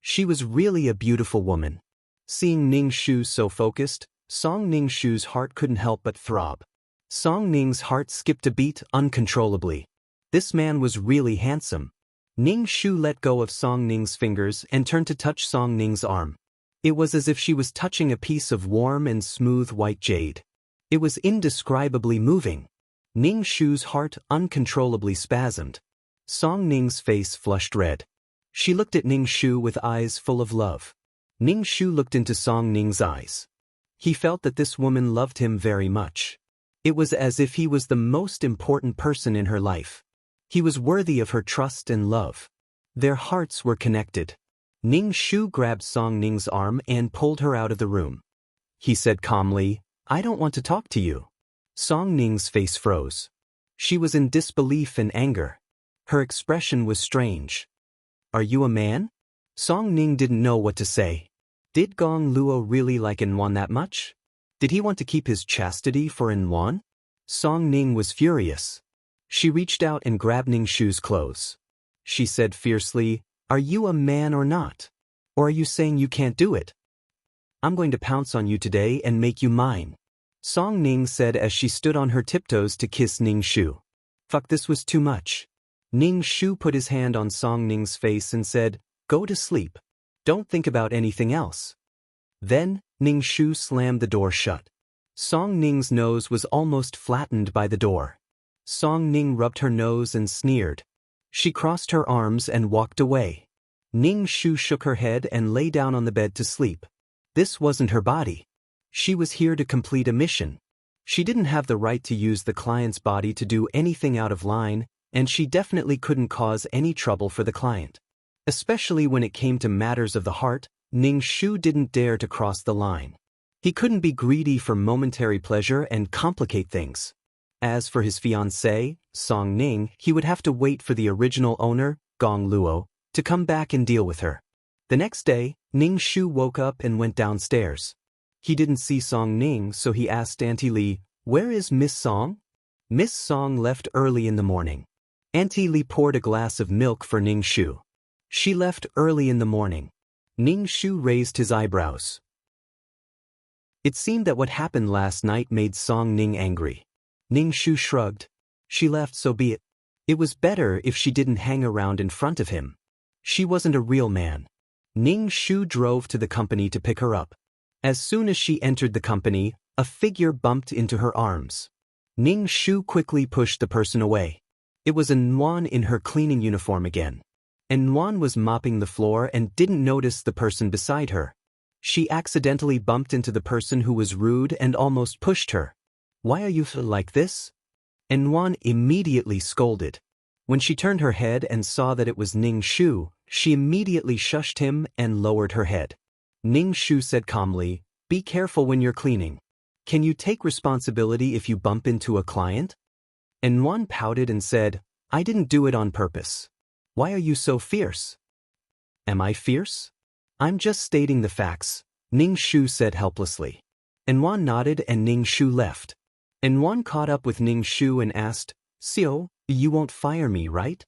She was really a beautiful woman. Seeing Ning Shu so focused, Song Ning Shu's heart couldn't help but throb. Song Ning's heart skipped a beat uncontrollably. This man was really handsome. Ning Shu let go of Song Ning's fingers and turned to touch Song Ning's arm. It was as if she was touching a piece of warm and smooth white jade. It was indescribably moving. Ning Shu's heart uncontrollably spasmed. Song Ning's face flushed red. She looked at Ning Shu with eyes full of love. Ning Shu looked into Song Ning's eyes. He felt that this woman loved him very much. It was as if he was the most important person in her life. He was worthy of her trust and love. Their hearts were connected. Ning Shu grabbed Song Ning's arm and pulled her out of the room. He said calmly, "I don't want to talk to you." Song Ning's face froze. She was in disbelief and anger. Her expression was strange. "Are you a man?" Song Ning didn't know what to say. Did Gong Luo really like Inwan that much? Did he want to keep his chastity for Inwan? Song Ning was furious. She reached out and grabbed Ning Shu's clothes. She said fiercely, "Are you a man or not? Or are you saying you can't do it? I'm going to pounce on you today and make you mine." Song Ning said as she stood on her tiptoes to kiss Ning Shu. Fuck, this was too much. Ning Shu put his hand on Song Ning's face and said, "Go to sleep. Don't think about anything else." Then, Ning Shu slammed the door shut. Song Ning's nose was almost flattened by the door. Song Ning rubbed her nose and sneered. She crossed her arms and walked away. Ning Shu shook her head and lay down on the bed to sleep. This wasn't her body. She was here to complete a mission. She didn't have the right to use the client's body to do anything out of line, and she definitely couldn't cause any trouble for the client. Especially when it came to matters of the heart, Ning Shu didn't dare to cross the line. He couldn't be greedy for momentary pleasure and complicate things. As for his fiancée, Song Ning, he would have to wait for the original owner, Gong Luo, to come back and deal with her. The next day, Ning Shu woke up and went downstairs. He didn't see Song Ning, so he asked Auntie Li, "Where is Miss Song?" Miss Song left early in the morning. Auntie Li poured a glass of milk for Ning Shu. She left early in the morning. Ning Shu raised his eyebrows. It seemed that what happened last night made Song Ning angry. Ning Shu shrugged. She left, so be it. It was better if she didn't hang around in front of him. She wasn't a real man. Ning Shu drove to the company to pick her up. As soon as she entered the company, a figure bumped into her arms. Ning Shu quickly pushed the person away. It was Nwan in her cleaning uniform again. Nwan was mopping the floor and didn't notice the person beside her. She accidentally bumped into the person who was rude and almost pushed her. "Why are you like this?" Nwan immediately scolded. When she turned her head and saw that it was Ning Shu, she immediately shushed him and lowered her head. Ning Shu said calmly, "Be careful when you're cleaning. Can you take responsibility if you bump into a client?" Nwan pouted and said, "I didn't do it on purpose. Why are you so fierce?" "Am I fierce? I'm just stating the facts," Ning Shu said helplessly. Nwan nodded and Ning Shu left. Nwan caught up with Ning Shu and asked, "Sio, you won't fire me, right?"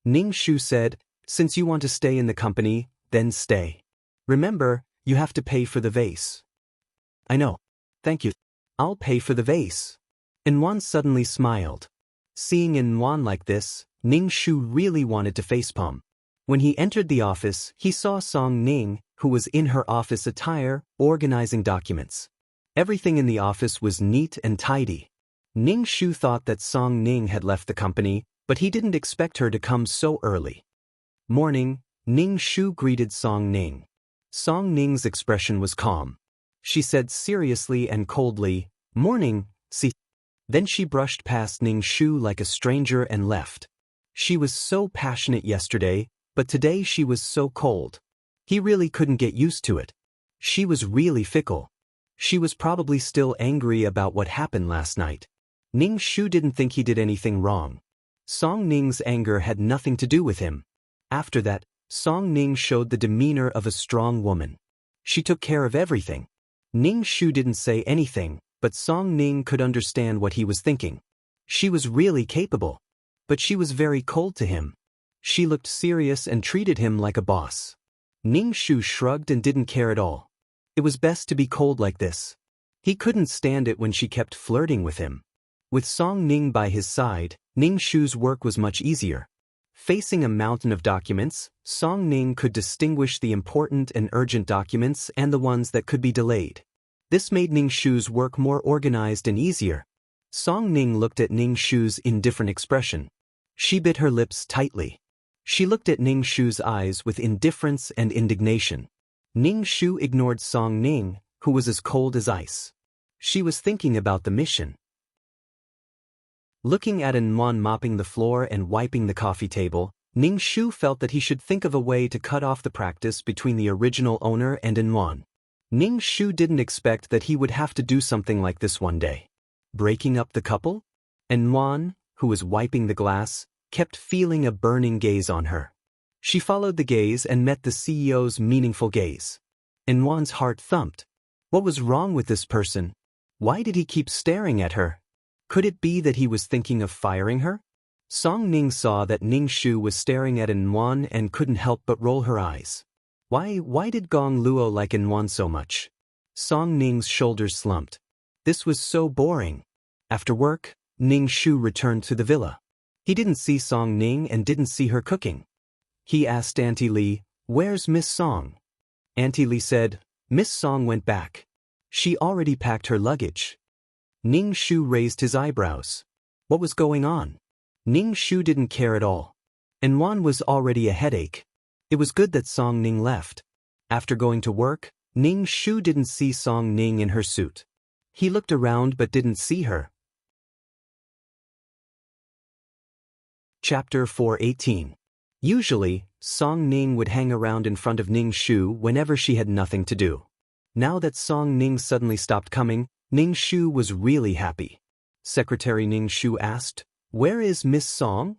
Ning Shu said, "Since you want to stay in the company, then stay. Remember, you have to pay for the vase." "I know. Thank you. I'll pay for the vase." Nwan suddenly smiled. Seeing Nwan like this, Ning Shu really wanted to facepalm. When he entered the office, he saw Song Ning, who was in her office attire, organizing documents. Everything in the office was neat and tidy. Ning Shu thought that Song Ning had left the company, but he didn't expect her to come so early. Morning, Ning Shu greeted Song Ning. Song Ning's expression was calm. She said seriously and coldly, "Morning, see." Then she brushed past Ning Shu like a stranger and left. She was so passionate yesterday, but today she was so cold. He really couldn't get used to it. She was really fickle. She was probably still angry about what happened last night. Ning Shu didn't think he did anything wrong. Song Ning's anger had nothing to do with him. After that, Song Ning showed the demeanor of a strong woman. She took care of everything. Ning Shu didn't say anything, but Song Ning could understand what he was thinking. She was really capable. But she was very cold to him. She looked serious and treated him like a boss. Ning Shu shrugged and didn't care at all. It was best to be cold like this. He couldn't stand it when she kept flirting with him. With Song Ning by his side, Ning Shu's work was much easier. Facing a mountain of documents, Song Ning could distinguish the important and urgent documents and the ones that could be delayed. This made Ning Shu's work more organized and easier. Song Ning looked at Ning Shu's indifferent expression. She bit her lips tightly. She looked at Ning Shu's eyes with indifference and indignation. Ning Shu ignored Song Ning, who was as cold as ice. She was thinking about the mission. Looking at An mopping the floor and wiping the coffee table, Ning Shu felt that he should think of a way to cut off the practice between the original owner and An. Ning Shu didn't expect that he would have to do something like this one day. Breaking up the couple? An, who was wiping the glass, kept feeling a burning gaze on her. She followed the gaze and met the CEO's meaningful gaze. An's heart thumped. What was wrong with this person? Why did he keep staring at her? Could it be that he was thinking of firing her? Song Ning saw that Ning Shu was staring at An and couldn't help but roll her eyes. Why did Gong Luo like An so much? Song Ning's shoulders slumped. This was so boring. After work, Ning Shu returned to the villa. He didn't see Song Ning and didn't see her cooking. He asked Auntie Li, "Where's Miss Song?" Auntie Li said, "Miss Song went back. She already packed her luggage." Ning Shu raised his eyebrows. What was going on? Ning Shu didn't care at all. An was already a headache. It was good that Song Ning left. After going to work, Ning Shu didn't see Song Ning in her suit. He looked around but didn't see her. Chapter 418. Usually, Song Ning would hang around in front of Ning Shu whenever she had nothing to do. Now that Song Ning suddenly stopped coming, Ning Shu was really happy. Secretary Ning Shu asked, "Where is Miss Song?"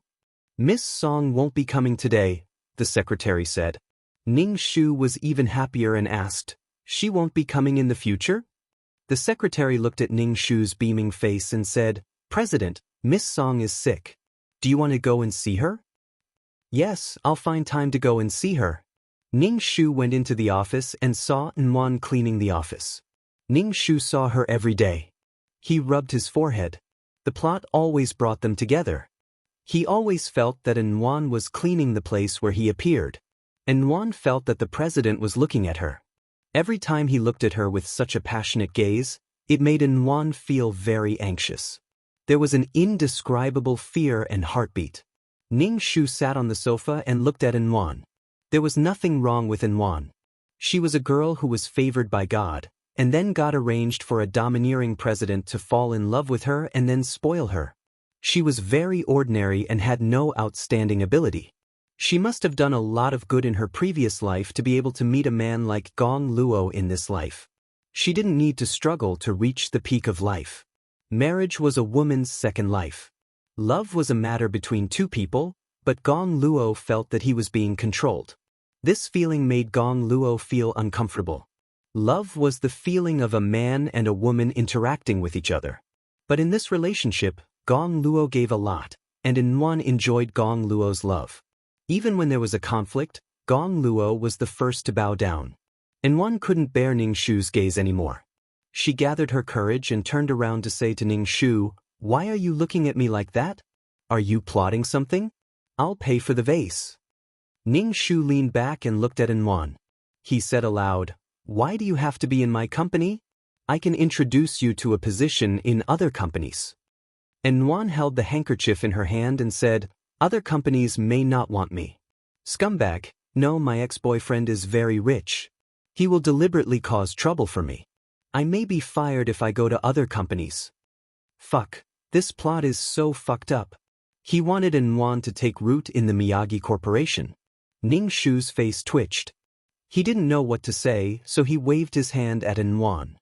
"Miss Song won't be coming today," the secretary said. Ning Shu was even happier and asked, "She won't be coming in the future?" The secretary looked at Ning Shu's beaming face and said, "President, Miss Song is sick. Do you want to go and see her?" "Yes, I'll find time to go and see her." Ning Shu went into the office and saw An cleaning the office. Ning Shu saw her every day. He rubbed his forehead. The plot always brought them together. He always felt that An was cleaning the place where he appeared. An felt that the president was looking at her. Every time he looked at her with such a passionate gaze, it made An feel very anxious. There was an indescribable fear and heartbeat. Ning Shu sat on the sofa and looked at An. There was nothing wrong with An. She was a girl who was favored by God, and then God arranged for a domineering president to fall in love with her and then spoil her. She was very ordinary and had no outstanding ability. She must have done a lot of good in her previous life to be able to meet a man like Gong Luo in this life. She didn't need to struggle to reach the peak of life. Marriage was a woman's second life. Love was a matter between two people, but Gong Luo felt that he was being controlled. This feeling made Gong Luo feel uncomfortable. Love was the feeling of a man and a woman interacting with each other. But in this relationship, Gong Luo gave a lot, and An enjoyed Gong Luo's love. Even when there was a conflict, Gong Luo was the first to bow down. An couldn't bear Ning Shu's gaze anymore. She gathered her courage and turned around to say to Ning Shu, "Why are you looking at me like that? Are you plotting something? I'll pay for the vase." Ning Shu leaned back and looked at An. He said aloud, "Why do you have to be in my company? I can introduce you to a position in other companies." An held the handkerchief in her hand and said, "Other companies may not want me. Scumbag, no, my ex-boyfriend is very rich. He will deliberately cause trouble for me. I may be fired if I go to other companies." Fuck, this plot is so fucked up. He wanted An to take root in the Miyagi Corporation. Ning Shu's face twitched. He didn't know what to say, so he waved his hand at An.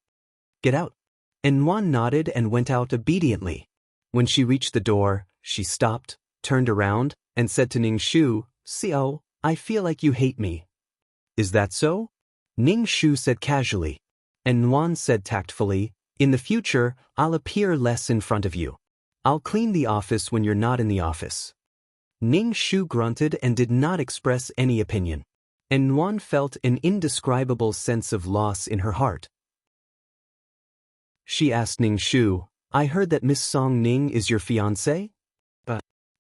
"Get out." An nodded and went out obediently. When she reached the door, she stopped, turned around, and said to Ning Shu, "Co, I feel like you hate me." "Is that so?" Ning Shu said casually. An said tactfully, "In the future, I'll appear less in front of you. I'll clean the office when you're not in the office." Ning Shu grunted and did not express any opinion. and Nuan felt an indescribable sense of loss in her heart. She asked Ning Shu, "I heard that Miss Song Ning is your fiancé?"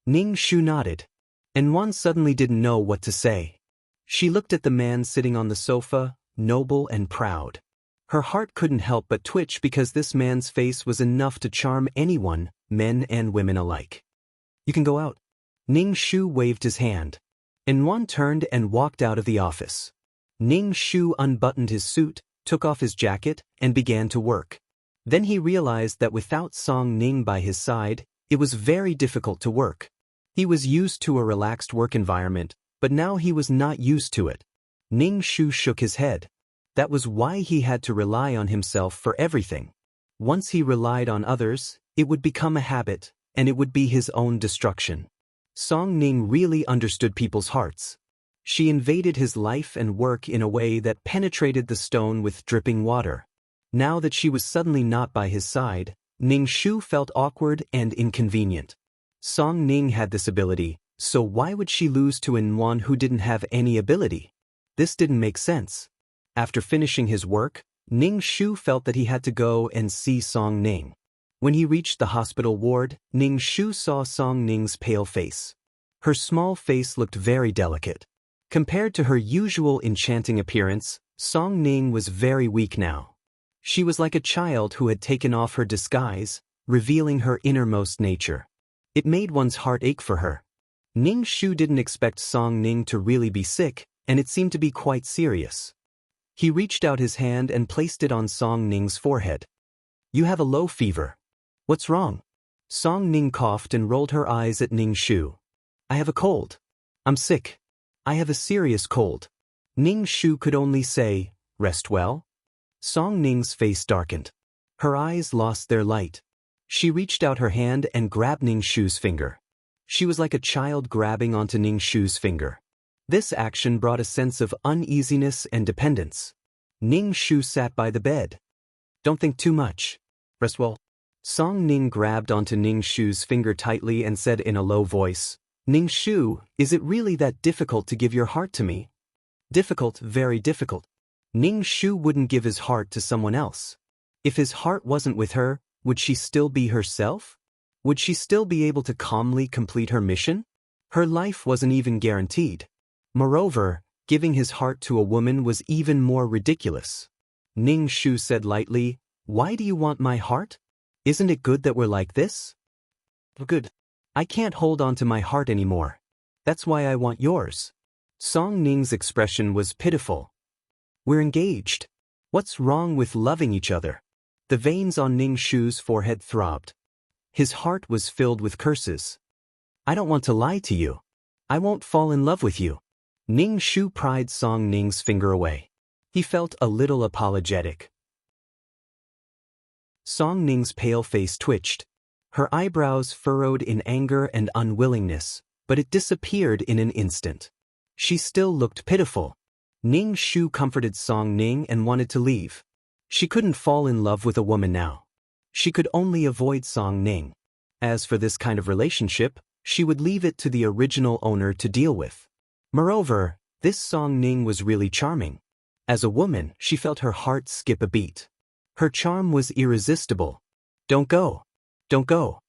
Ning Shu nodded, and Nuan suddenly didn't know what to say. She looked at the man sitting on the sofa, noble and proud. Her heart couldn't help but twitch because this man's face was enough to charm anyone, men and women alike. "You can go out." Ning Shu waved his hand, and Nuan turned and walked out of the office. Ning Shu unbuttoned his suit, took off his jacket, and began to work. Then he realized that without Song Ning by his side, it was very difficult to work. He was used to a relaxed work environment, but now he was not used to it. Ning Shu shook his head. That was why he had to rely on himself for everything. Once he relied on others, it would become a habit, and it would be his own destruction. Song Ning really understood people's hearts. She invaded his life and work in a way that penetrated the stone with dripping water. Now that she was suddenly not by his side, Ning Shu felt awkward and inconvenient. Song Ning had this ability, so why would she lose to Nuan who didn't have any ability? This didn't make sense. After finishing his work, Ning Shu felt that he had to go and see Song Ning. When he reached the hospital ward, Ning Shu saw Song Ning's pale face. Her small face looked very delicate. Compared to her usual enchanting appearance, Song Ning was very weak now. She was like a child who had taken off her disguise, revealing her innermost nature. It made one's heart ache for her. Ning Shu didn't expect Song Ning to really be sick, and it seemed to be quite serious. He reached out his hand and placed it on Song Ning's forehead. "You have a low fever. What's wrong?" Song Ning coughed and rolled her eyes at Ning Shu. "I have a cold. I'm sick. I have a serious cold." Ning Shu could only say, "Rest well?" Song Ning's face darkened. Her eyes lost their light. She reached out her hand and grabbed Ning Shu's finger. She was like a child grabbing onto Ning Shu's finger. This action brought a sense of uneasiness and dependence. Ning Shu sat by the bed. "Don't think too much. Rest well." Song Ning grabbed onto Ning Shu's finger tightly and said in a low voice, "Ning Shu, is it really that difficult to give your heart to me?" "Difficult, very difficult." Ning Shu wouldn't give his heart to someone else. If his heart wasn't with her, would she still be herself? Would she still be able to calmly complete her mission? Her life wasn't even guaranteed. Moreover, giving his heart to a woman was even more ridiculous. Ning Shu said lightly, "Why do you want my heart? Isn't it good that we're like this?" "Good. I can't hold on to my heart anymore. That's why I want yours." Song Ning's expression was pitiful. "We're engaged. What's wrong with loving each other?" The veins on Ning Shu's forehead throbbed. His heart was filled with curses. "I don't want to lie to you. I won't fall in love with you." Ning Shu pried Song Ning's finger away. He felt a little apologetic. Song Ning's pale face twitched. Her eyebrows furrowed in anger and unwillingness, but it disappeared in an instant. She still looked pitiful. Ning Shu comforted Song Ning and wanted to leave. She couldn't fall in love with a woman now. She could only avoid Song Ning. As for this kind of relationship, she would leave it to the original owner to deal with. Moreover, this Song Ning was really charming. As a woman, she felt her heart skip a beat. Her charm was irresistible. "Don't go. Don't go."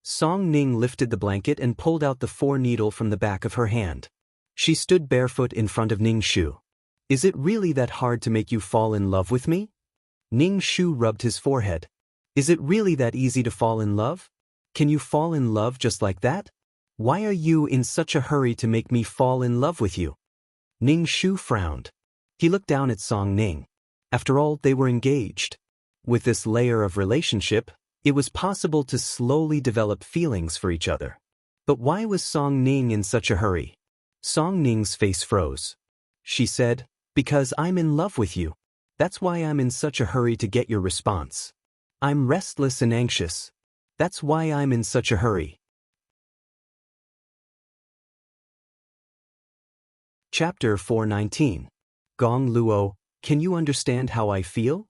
Song Ning lifted the blanket and pulled out the 4-needle from the back of her hand. She stood barefoot in front of Ning Shu. "Is it really that hard to make you fall in love with me?" Ning Shu rubbed his forehead. "Is it really that easy to fall in love? Can you fall in love just like that? Why are you in such a hurry to make me fall in love with you?" Ning Shu frowned. He looked down at Song Ning. After all, they were engaged. With this layer of relationship, it was possible to slowly develop feelings for each other. But why was Song Ning in such a hurry? Song Ning's face froze. She said, "Because I'm in love with you. That's why I'm in such a hurry to get your response. I'm restless and anxious. That's why I'm in such a hurry." Chapter 419. Gong Luo, can you understand how I feel?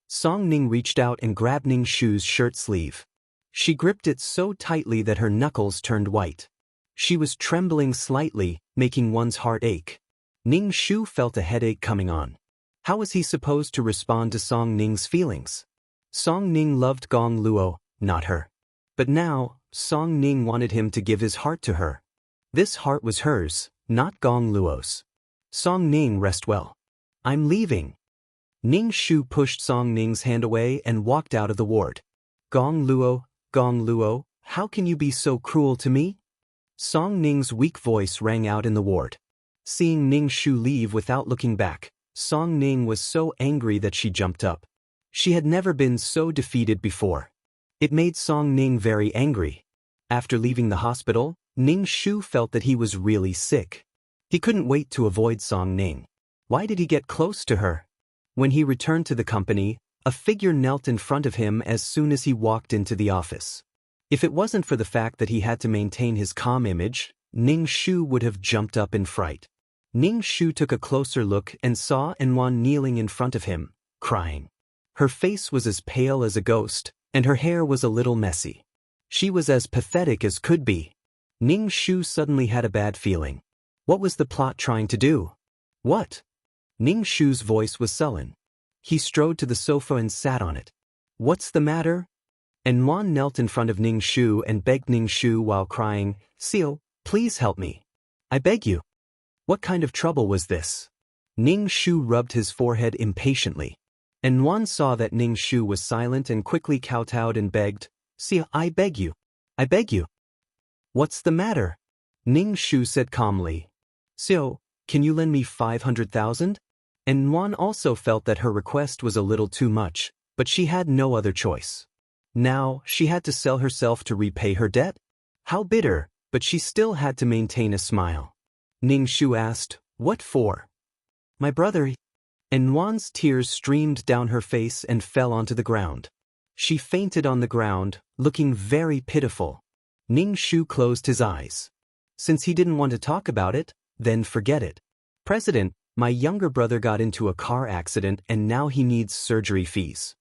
Song Ning reached out and grabbed Ning Shu's shirt sleeve. She gripped it so tightly that her knuckles turned white. She was trembling slightly, making one's heart ache. Ning Shu felt a headache coming on. How was he supposed to respond to Song Ning's feelings? Song Ning loved Gong Luo, not her. But now, Song Ning wanted him to give his heart to her. This heart was hers, not Gong Luo's. Song Ning, rest well. I'm leaving. Ning Shu pushed Song Ning's hand away and walked out of the ward. Gong Luo, how can you be so cruel to me? Song Ning's weak voice rang out in the ward. Seeing Ning Shu leave without looking back, Song Ning was so angry that she jumped up. She had never been so defeated before. It made Song Ning very angry. After leaving the hospital, Ning Shu felt that he was really sick. He couldn't wait to avoid Song Ning. Why did he get close to her? When he returned to the company, a figure knelt in front of him as soon as he walked into the office. If it wasn't for the fact that he had to maintain his calm image, Ning Shu would have jumped up in fright. Ning Shu took a closer look and saw Enwan kneeling in front of him, crying. Her face was as pale as a ghost, and her hair was a little messy. She was as pathetic as could be. Ning Shu suddenly had a bad feeling. What was the plot trying to do? What? Ning Shu's voice was sullen. He strode to the sofa and sat on it. What's the matter? Enwan knelt in front of Ning Shu and begged Ning Shu while crying, Seal, please help me. I beg you. What kind of trouble was this? Ning Shu rubbed his forehead impatiently. Enwan saw that Ning Shu was silent and quickly kowtowed and begged, Seal, I beg you. I beg you. What's the matter? Ning Shu said calmly. Seal, can you lend me 500,000? Enwan also felt that her request was a little too much, but she had no other choice. Now, she had to sell herself to repay her debt? How bitter, but she still had to maintain a smile. Ning Shu asked, What for? My brother. Enwan's tears streamed down her face and fell onto the ground. She fainted on the ground, looking very pitiful. Ning Shu closed his eyes. Since he didn't want to talk about it, then forget it. President, my younger brother got into a car accident and now he needs surgery fees.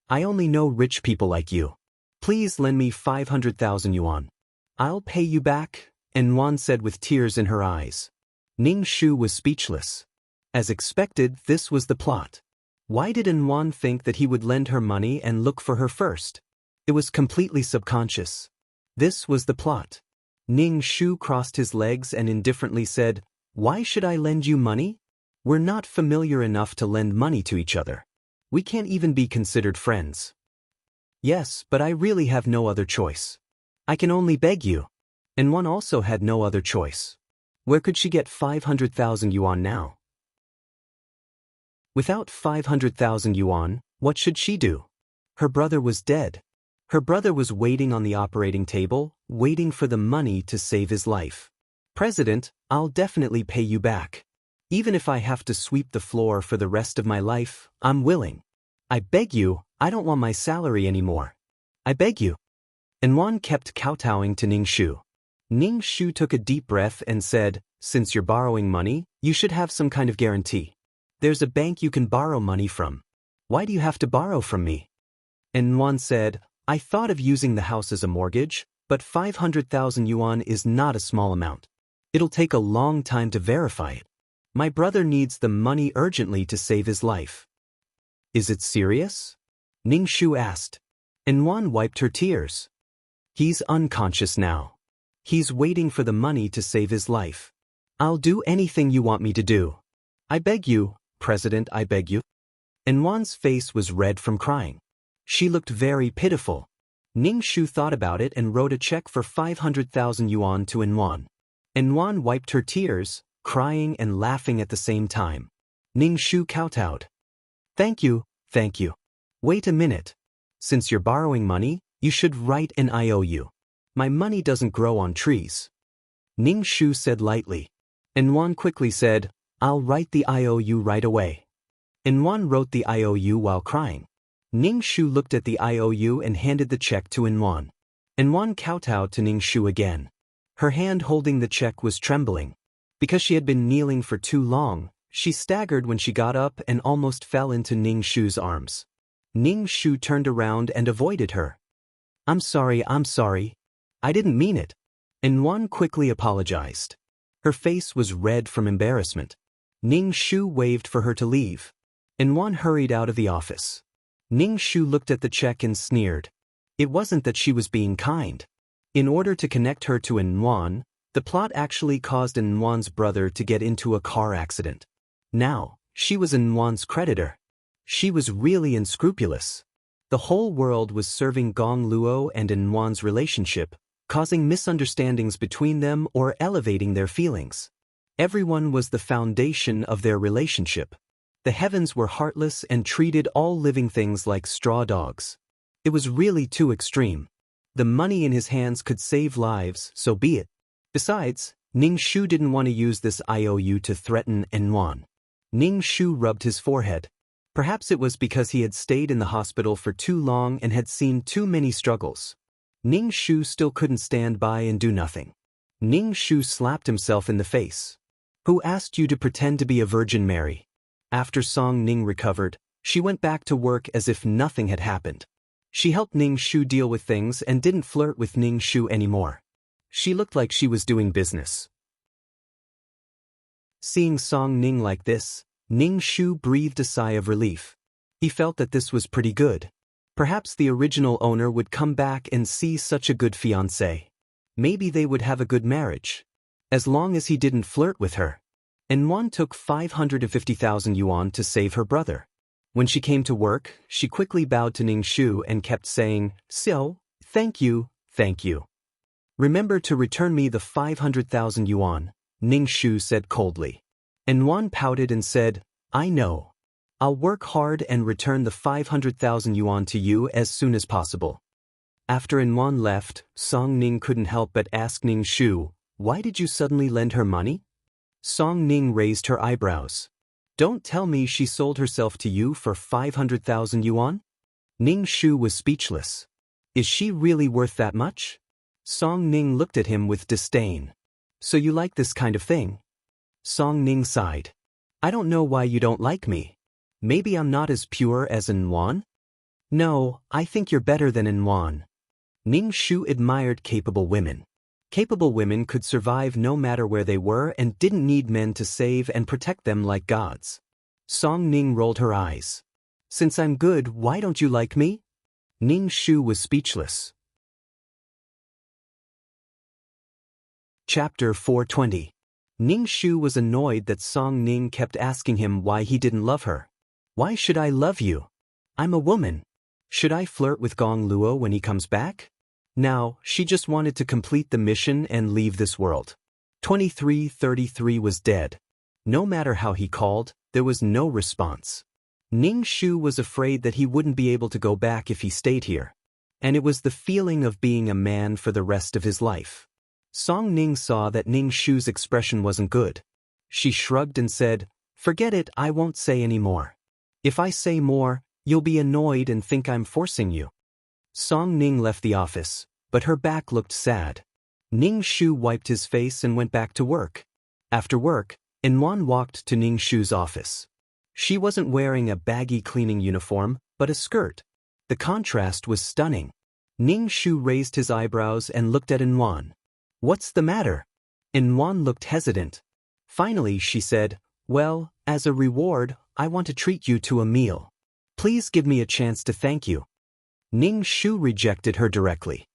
I only know rich people like you. Please lend me 500,000 yuan. I'll pay you back, Enwan said with tears in her eyes. Ning Shu was speechless. As expected, this was the plot. Why did Enwan think that he would lend her money and look for her first? It was completely subconscious. This was the plot. Ning Shu crossed his legs and indifferently said, Why should I lend you money? We're not familiar enough to lend money to each other. We can't even be considered friends. Yes, but I really have no other choice. I can only beg you. And one also had no other choice. Where could she get 500,000 yuan now? Without 500,000 yuan, what should she do? Her brother was dead. Her brother was waiting on the operating table, waiting for the money to save his life. President, I'll definitely pay you back. Even if I have to sweep the floor for the rest of my life, I'm willing. I beg you, I don't want my salary anymore. I beg you. Enwan kept kowtowing to Ning Shu. Ning Shu took a deep breath and said, Since you're borrowing money, you should have some kind of guarantee. There's a bank you can borrow money from. Why do you have to borrow from me? Enwan said, I thought of using the house as a mortgage, but 500,000 yuan is not a small amount. It'll take a long time to verify it. My brother needs the money urgently to save his life. Is it serious? Ning Shu asked. Enwan wiped her tears. He's unconscious now. He's waiting for the money to save his life. I'll do anything you want me to do. I beg you, President, I beg you. Enwan's face was red from crying. She looked very pitiful. Ning Shu thought about it and wrote a check for 500,000 yuan to Enwan. Enwan wiped her tears, crying and laughing at the same time. Ning Shu kowtowed. Thank you, thank you. Wait a minute. Since you're borrowing money, you should write an IOU. My money doesn't grow on trees. Ning Shu said lightly. Enwan quickly said, I'll write the IOU right away. Enwan wrote the IOU while crying. Ning Shu looked at the IOU and handed the check to Enwan. Enwan kowtowed to Ning Shu again. Her hand holding the check was trembling. Because she had been kneeling for too long, she staggered when she got up and almost fell into Ning Shu's arms. Ning Shu turned around and avoided her. I'm sorry. I didn't mean it. Enwan quickly apologized. Her face was red from embarrassment. Ning Shu waved for her to leave. Enwan hurried out of the office. Ning Shu looked at the check and sneered. It wasn't that she was being kind. In order to connect her to Enwan, the plot actually caused Enwan's brother to get into a car accident. Now, she was Enwan's creditor. She was really unscrupulous. The whole world was serving Gong Luo and Enwan's relationship, causing misunderstandings between them or elevating their feelings. Everyone was the foundation of their relationship. The heavens were heartless and treated all living things like straw dogs. It was really too extreme. The money in his hands could save lives, so be it. Besides, Ning Shu didn't want to use this IOU to threaten Enwan. Ning Shu rubbed his forehead. Perhaps it was because he had stayed in the hospital for too long and had seen too many struggles. Ning Shu still couldn't stand by and do nothing. Ning Shu slapped himself in the face. Who asked you to pretend to be a Virgin Mary? After Song Ning recovered, she went back to work as if nothing had happened. She helped Ning Shu deal with things and didn't flirt with Ning Shu anymore. She looked like she was doing business. Seeing Song Ning like this, Ning Shu breathed a sigh of relief. He felt that this was pretty good. Perhaps the original owner would come back and see such a good fiancé. Maybe they would have a good marriage. As long as he didn't flirt with her. Enwan took 550,000 yuan to save her brother. When she came to work, she quickly bowed to Ning Shu and kept saying, "So, thank you, thank you. Remember to return me the 500,000 yuan, Ning Shu said coldly. Enwan pouted and said, I know. I'll work hard and return the 500,000 yuan to you as soon as possible. After Enwan left, Song Ning couldn't help but ask Ning Shu, why did you suddenly lend her money? Song Ning raised her eyebrows. Don't tell me she sold herself to you for 500,000 yuan? Ning Shu was speechless. Is she really worth that much? Song Ning looked at him with disdain. So you like this kind of thing? Song Ning sighed. I don't know why you don't like me. Maybe I'm not as pure as Enwan? No, I think you're better than Enwan. Ning Shu admired capable women. Capable women could survive no matter where they were and didn't need men to save and protect them like gods. Song Ning rolled her eyes. Since I'm good, why don't you like me? Ning Shu was speechless. Chapter 420. Ning Shu was annoyed that Song Ning kept asking him why he didn't love her. Why should I love you? I'm a woman. Should I flirt with Gong Luo when he comes back? Now, she just wanted to complete the mission and leave this world. 2333 was dead. No matter how he called, there was no response. Ning Shu was afraid that he wouldn't be able to go back if he stayed here. And it was the feeling of being a man for the rest of his life. Song Ning saw that Ning Shu's expression wasn't good. She shrugged and said, Forget it, I won't say any more. If I say more, you'll be annoyed and think I'm forcing you. Song Ning left the office, but her back looked sad. Ning Shu wiped his face and went back to work. After work, Enwan walked to Ning Shu's office. She wasn't wearing a baggy cleaning uniform, but a skirt. The contrast was stunning. Ning Shu raised his eyebrows and looked at Enwan. What's the matter? Enwan looked hesitant. Finally, she said, Well, as a reward, I want to treat you to a meal. Please give me a chance to thank you. Ning Shu rejected her directly.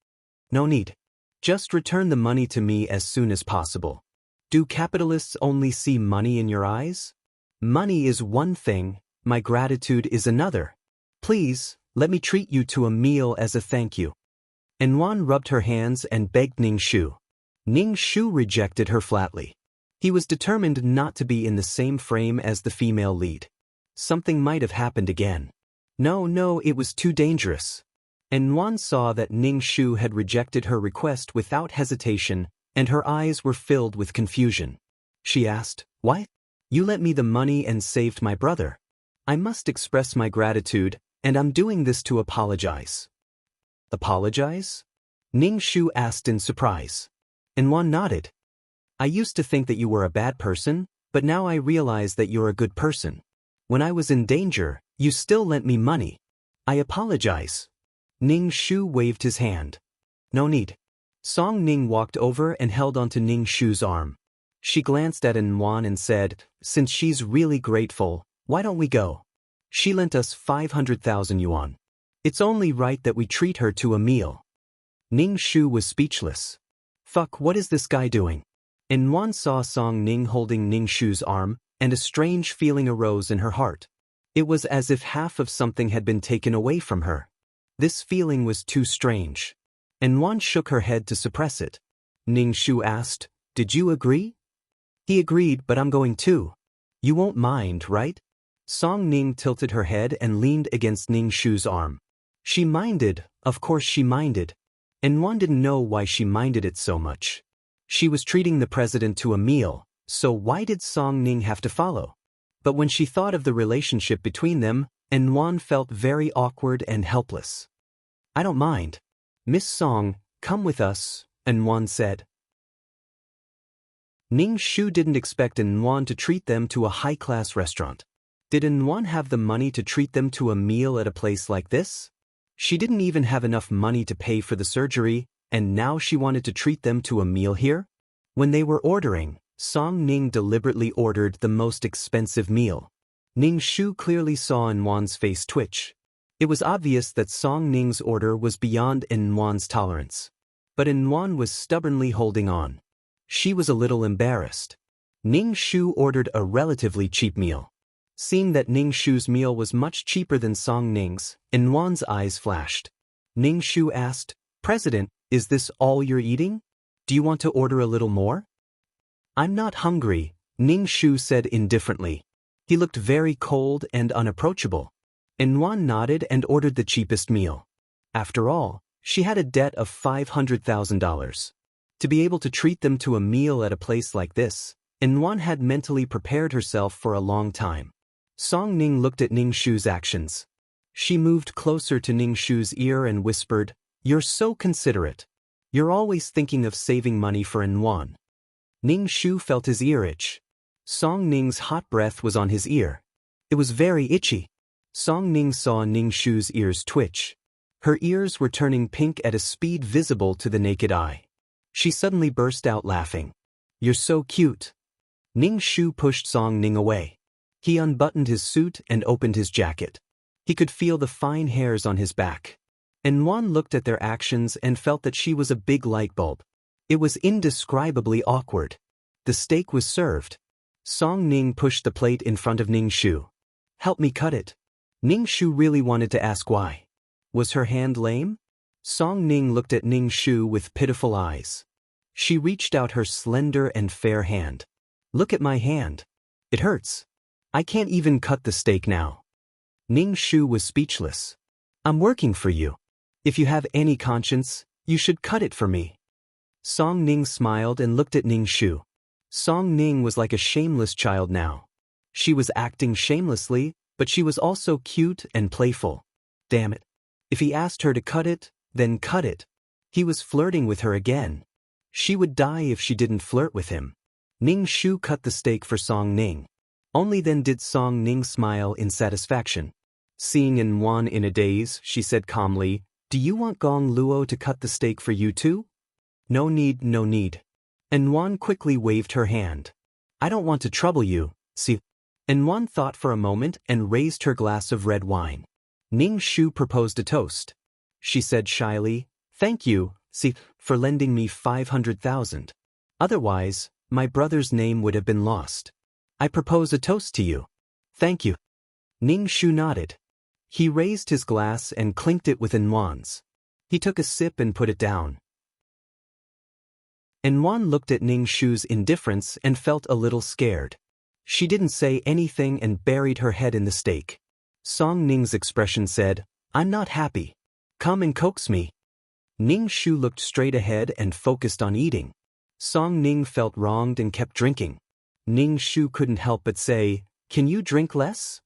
No need. Just return the money to me as soon as possible. Do capitalists only see money in your eyes? Money is one thing, my gratitude is another. Please, let me treat you to a meal as a thank you. Enwan rubbed her hands and begged Ning Shu. Ning Shu rejected her flatly. He was determined not to be in the same frame as the female lead. Something might have happened again. No, it was too dangerous. Enwan saw that Ning Shu had rejected her request without hesitation, and her eyes were filled with confusion. She asked, Why? You lent me the money and saved my brother. I must express my gratitude, and I'm doing this to apologize. Apologize? Ning Shu asked in surprise. Enwan nodded. I used to think that you were a bad person, but now I realize that you're a good person. When I was in danger, you still lent me money. I apologize. Ning Shu waved his hand. No need. Song Ning walked over and held onto Ning Shu's arm. She glanced at Nwan and said, since she's really grateful, why don't we go? She lent us 500,000 yuan. It's only right that we treat her to a meal. Ning Shu was speechless. Fuck, what is this guy doing? Nwan saw Song Ning holding Ning Shu's arm, and a strange feeling arose in her heart. It was as if half of something had been taken away from her. This feeling was too strange. Nwan shook her head to suppress it. Ning Shu asked, did you agree? He agreed, but I'm going too. You won't mind, right? Song Ning tilted her head and leaned against Ning Shu's arm. She minded, of course she minded. Nwan didn't know why she minded it so much. She was treating the president to a meal, so why did Song Ning have to follow? But when she thought of the relationship between them, Nwan felt very awkward and helpless. I don't mind. Miss Song, come with us, Nwan said. Ning Shu didn't expect Nwan to treat them to a high-class restaurant. Did Nwan have the money to treat them to a meal at a place like this? She didn't even have enough money to pay for the surgery, and now she wanted to treat them to a meal here? When they were ordering, Song Ning deliberately ordered the most expensive meal. Ning Shu clearly saw Nwan's face twitch. It was obvious that Song Ning's order was beyond Nwan's tolerance. But Nwan was stubbornly holding on. She was a little embarrassed. Ning Shu ordered a relatively cheap meal. Seeing that Ning Shu's meal was much cheaper than Song Ning's, Nwan's eyes flashed. Ning Shu asked, President, is this all you're eating? Do you want to order a little more? I'm not hungry, Ning Shu said indifferently. He looked very cold and unapproachable. Nwan nodded and ordered the cheapest meal. After all, she had a debt of $500,000. To be able to treat them to a meal at a place like this, Nwan had mentally prepared herself for a long time. Song Ning looked at Ning Shu's actions. She moved closer to Ning Shu's ear and whispered, You're so considerate. You're always thinking of saving money for Nwan. Ning Shu felt his ear itch. Song Ning's hot breath was on his ear. It was very itchy. Song Ning saw Ning Shu's ears twitch. Her ears were turning pink at a speed visible to the naked eye. She suddenly burst out laughing. You're so cute. Ning Shu pushed Song Ning away. He unbuttoned his suit and opened his jacket. He could feel the fine hairs on his back. Nwan looked at their actions and felt that she was a big light bulb. It was indescribably awkward. The steak was served. Song Ning pushed the plate in front of Ning Shu. Help me cut it. Ning Shu really wanted to ask why. Was her hand lame? Song Ning looked at Ning Shu with pitiful eyes. She reached out her slender and fair hand. Look at my hand. It hurts. I can't even cut the steak now. Ning Shu was speechless. I'm working for you. If you have any conscience, you should cut it for me. Song Ning smiled and looked at Ning Shu. Song Ning was like a shameless child now. She was acting shamelessly, but she was also cute and playful. Damn it. If he asked her to cut it, then cut it. He was flirting with her again. She would die if she didn't flirt with him. Ning Shu cut the steak for Song Ning. Only then did Song Ning smile in satisfaction. Seeing Nwan in a daze, she said calmly, Do you want Gong Luo to cut the steak for you too? No need, no need. Nwan quickly waved her hand. I don't want to trouble you, see. Nwan thought for a moment and raised her glass of red wine. Ning Shu proposed a toast. She said shyly, Thank you, see, for lending me 500,000. Otherwise, my brother's name would have been lost. I propose a toast to you. Thank you. Ning Shu nodded. He raised his glass and clinked it with Nwan's. He took a sip and put it down. Nwan looked at Ning Shu's indifference and felt a little scared. She didn't say anything and buried her head in the steak. Song Ning's expression said, I'm not happy. Come and coax me. Ning Shu looked straight ahead and focused on eating. Song Ning felt wronged and kept drinking. Ning Shu couldn't help but say, Can you drink less?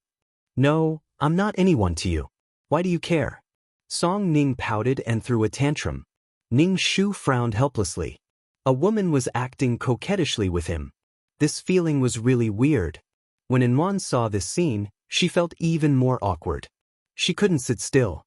No, I'm not anyone to you. Why do you care? Song Ning pouted and threw a tantrum. Ning Shu frowned helplessly. A woman was acting coquettishly with him. This feeling was really weird. When Nwan saw this scene, she felt even more awkward. She couldn't sit still.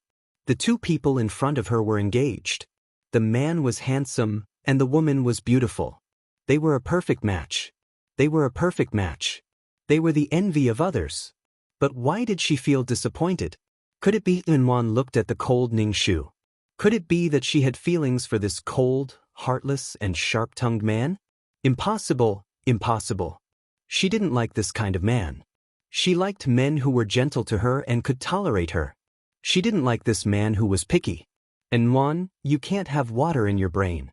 The two people in front of her were engaged. The man was handsome, and the woman was beautiful. They were a perfect match. They were a perfect match. They were the envy of others. But why did she feel disappointed? Could it be Inwan looked at the cold Ningshu? Could it be that she had feelings for this cold, heartless, and sharp-tongued man? Impossible, impossible. She didn't like this kind of man. She liked men who were gentle to her and could tolerate her. She didn't like this man who was picky. Inwan, you can't have water in your brain.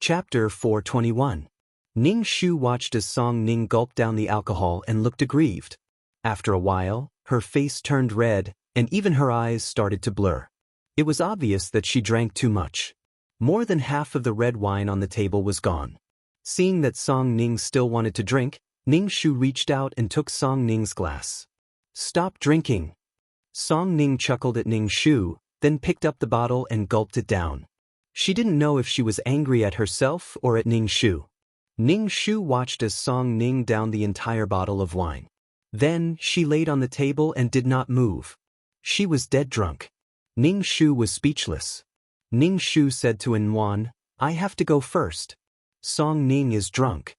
Chapter 421. Ning Shu watched as Song Ning gulped down the alcohol and looked aggrieved. After a while, her face turned red, and even her eyes started to blur. It was obvious that she drank too much. More than half of the red wine on the table was gone. Seeing that Song Ning still wanted to drink, Ning Shu reached out and took Song Ning's glass. "Stop drinking." Song Ning chuckled at Ning Shu, then picked up the bottle and gulped it down. She didn't know if she was angry at herself or at Ning Shu. Ning Shu watched as Song Ning downed the entire bottle of wine. Then, she laid on the table and did not move. She was dead drunk. Ning Shu was speechless. Ning Shu said to Inwan, "I have to go first. Song Ning is drunk."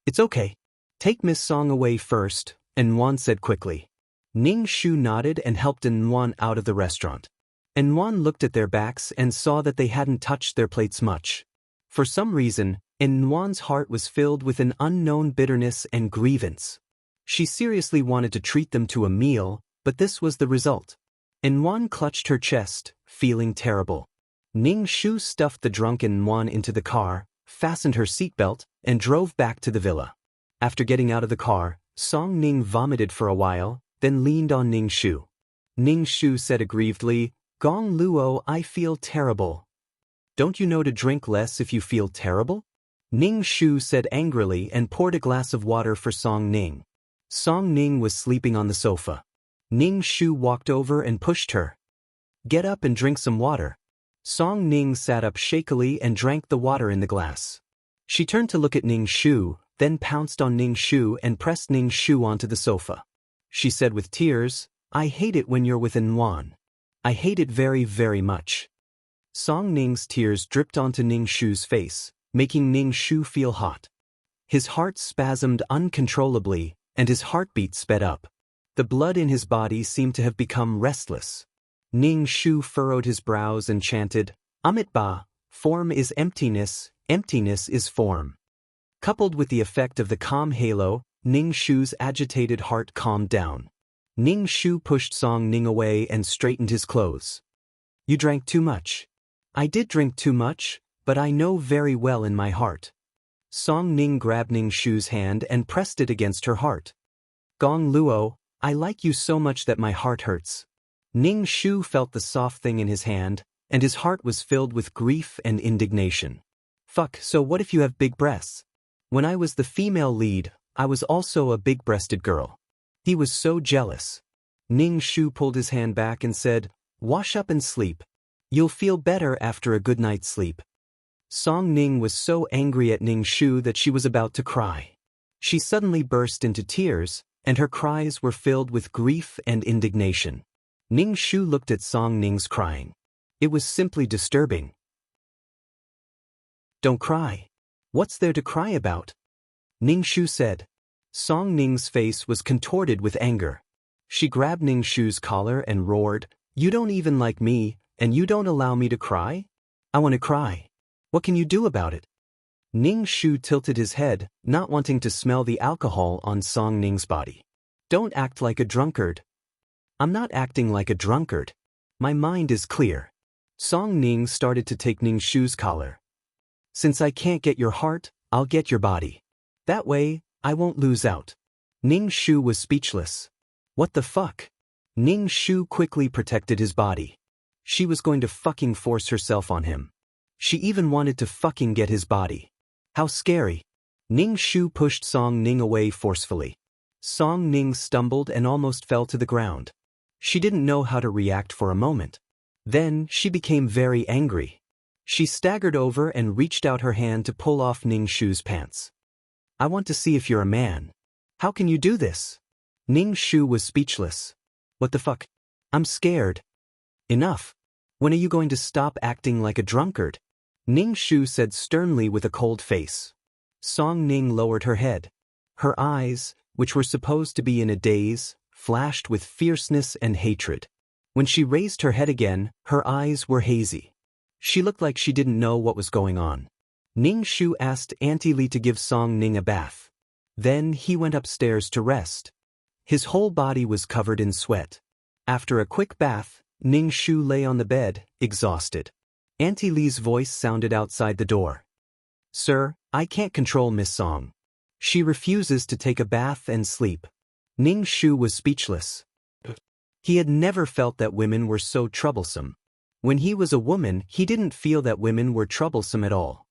"It's okay. Take Miss Song away first," Inwan said quickly. Ning Shu nodded and helped Inwan out of the restaurant. Inwan looked at their backs and saw that they hadn't touched their plates much. For some reason, Inwan's heart was filled with an unknown bitterness and grievance. She seriously wanted to treat them to a meal, but this was the result. Inwan clutched her chest, feeling terrible. Ning Shu stuffed the drunk Inwan into the car, fastened her seatbelt, and drove back to the villa. After getting out of the car, Song Ning vomited for a while, then leaned on Ning Shu. Ning Shu said aggrievedly, "Gong Luo, I feel terrible." "Don't you know to drink less if you feel terrible?" Ning Shu said angrily and poured a glass of water for Song Ning. Song Ning was sleeping on the sofa. Ning Shu walked over and pushed her. "Get up and drink some water." Song Ning sat up shakily and drank the water in the glass. She turned to look at Ning Shu, then pounced on Ning Shu and pressed Ning Shu onto the sofa. She said with tears, "I hate it when you're with Inwan. I hate it very, very much." Song Ning's tears dripped onto Ning Shu's face, making Ning Shu feel hot. His heart spasmed uncontrollably, and his heartbeat sped up. The blood in his body seemed to have become restless. Ning Shu furrowed his brows and chanted, "Amit-ba, form is emptiness, emptiness is form." Coupled with the effect of the calm halo, Ning Shu's agitated heart calmed down. Ning Shu pushed Song Ning away and straightened his clothes. "You drank too much." "I did drink too much, but I know very well in my heart." Song Ning grabbed Ning Shu's hand and pressed it against her heart. "Gong Luo, I like you so much that my heart hurts." Ning Shu felt the soft thing in his hand, and his heart was filled with grief and indignation. "Fuck, so what if you have big breasts?" "When I was the female lead, I was also a big-breasted girl." He was so jealous. Ning Shu pulled his hand back and said, "Wash up and sleep. You'll feel better after a good night's sleep." Song Ning was so angry at Ning Shu that she was about to cry. She suddenly burst into tears, and her cries were filled with grief and indignation. Ning Shu looked at Song Ning's crying. It was simply disturbing. "Don't cry. What's there to cry about?" Ning Shu said. Song Ning's face was contorted with anger. She grabbed Ning Shu's collar and roared, "You don't even like me, and you don't allow me to cry? I want to cry. What can you do about it?" Ning Shu tilted his head, not wanting to smell the alcohol on Song Ning's body. "Don't act like a drunkard." "I'm not acting like a drunkard. My mind is clear." Song Ning started to take Ning Shu's collar. "Since I can't get your heart, I'll get your body. That way, I won't lose out." Ning Shu was speechless. What the fuck? Ning Shu quickly protected his body. She was going to fucking force herself on him. She even wanted to fucking get his body. How scary. Ning Shu pushed Song Ning away forcefully. Song Ning stumbled and almost fell to the ground. She didn't know how to react for a moment. Then, she became very angry. She staggered over and reached out her hand to pull off Ning Shu's pants. "I want to see if you're a man. How can you do this?" Ning Shu was speechless. "What the fuck? I'm scared." "Enough. When are you going to stop acting like a drunkard?" Ning Shu said sternly with a cold face. Song Ning lowered her head. Her eyes, which were supposed to be in a daze, flashed with fierceness and hatred. When she raised her head again, her eyes were hazy. She looked like she didn't know what was going on. Ning Shu asked Auntie Li to give Song Ning a bath. Then he went upstairs to rest. His whole body was covered in sweat. After a quick bath, Ning Shu lay on the bed, exhausted. Auntie Li's voice sounded outside the door. Sir, I can't control Miss Song. She refuses to take a bath and sleep. Ning Shu was speechless. He had never felt that women were so troublesome. When he was a woman, he didn't feel that women were troublesome at all.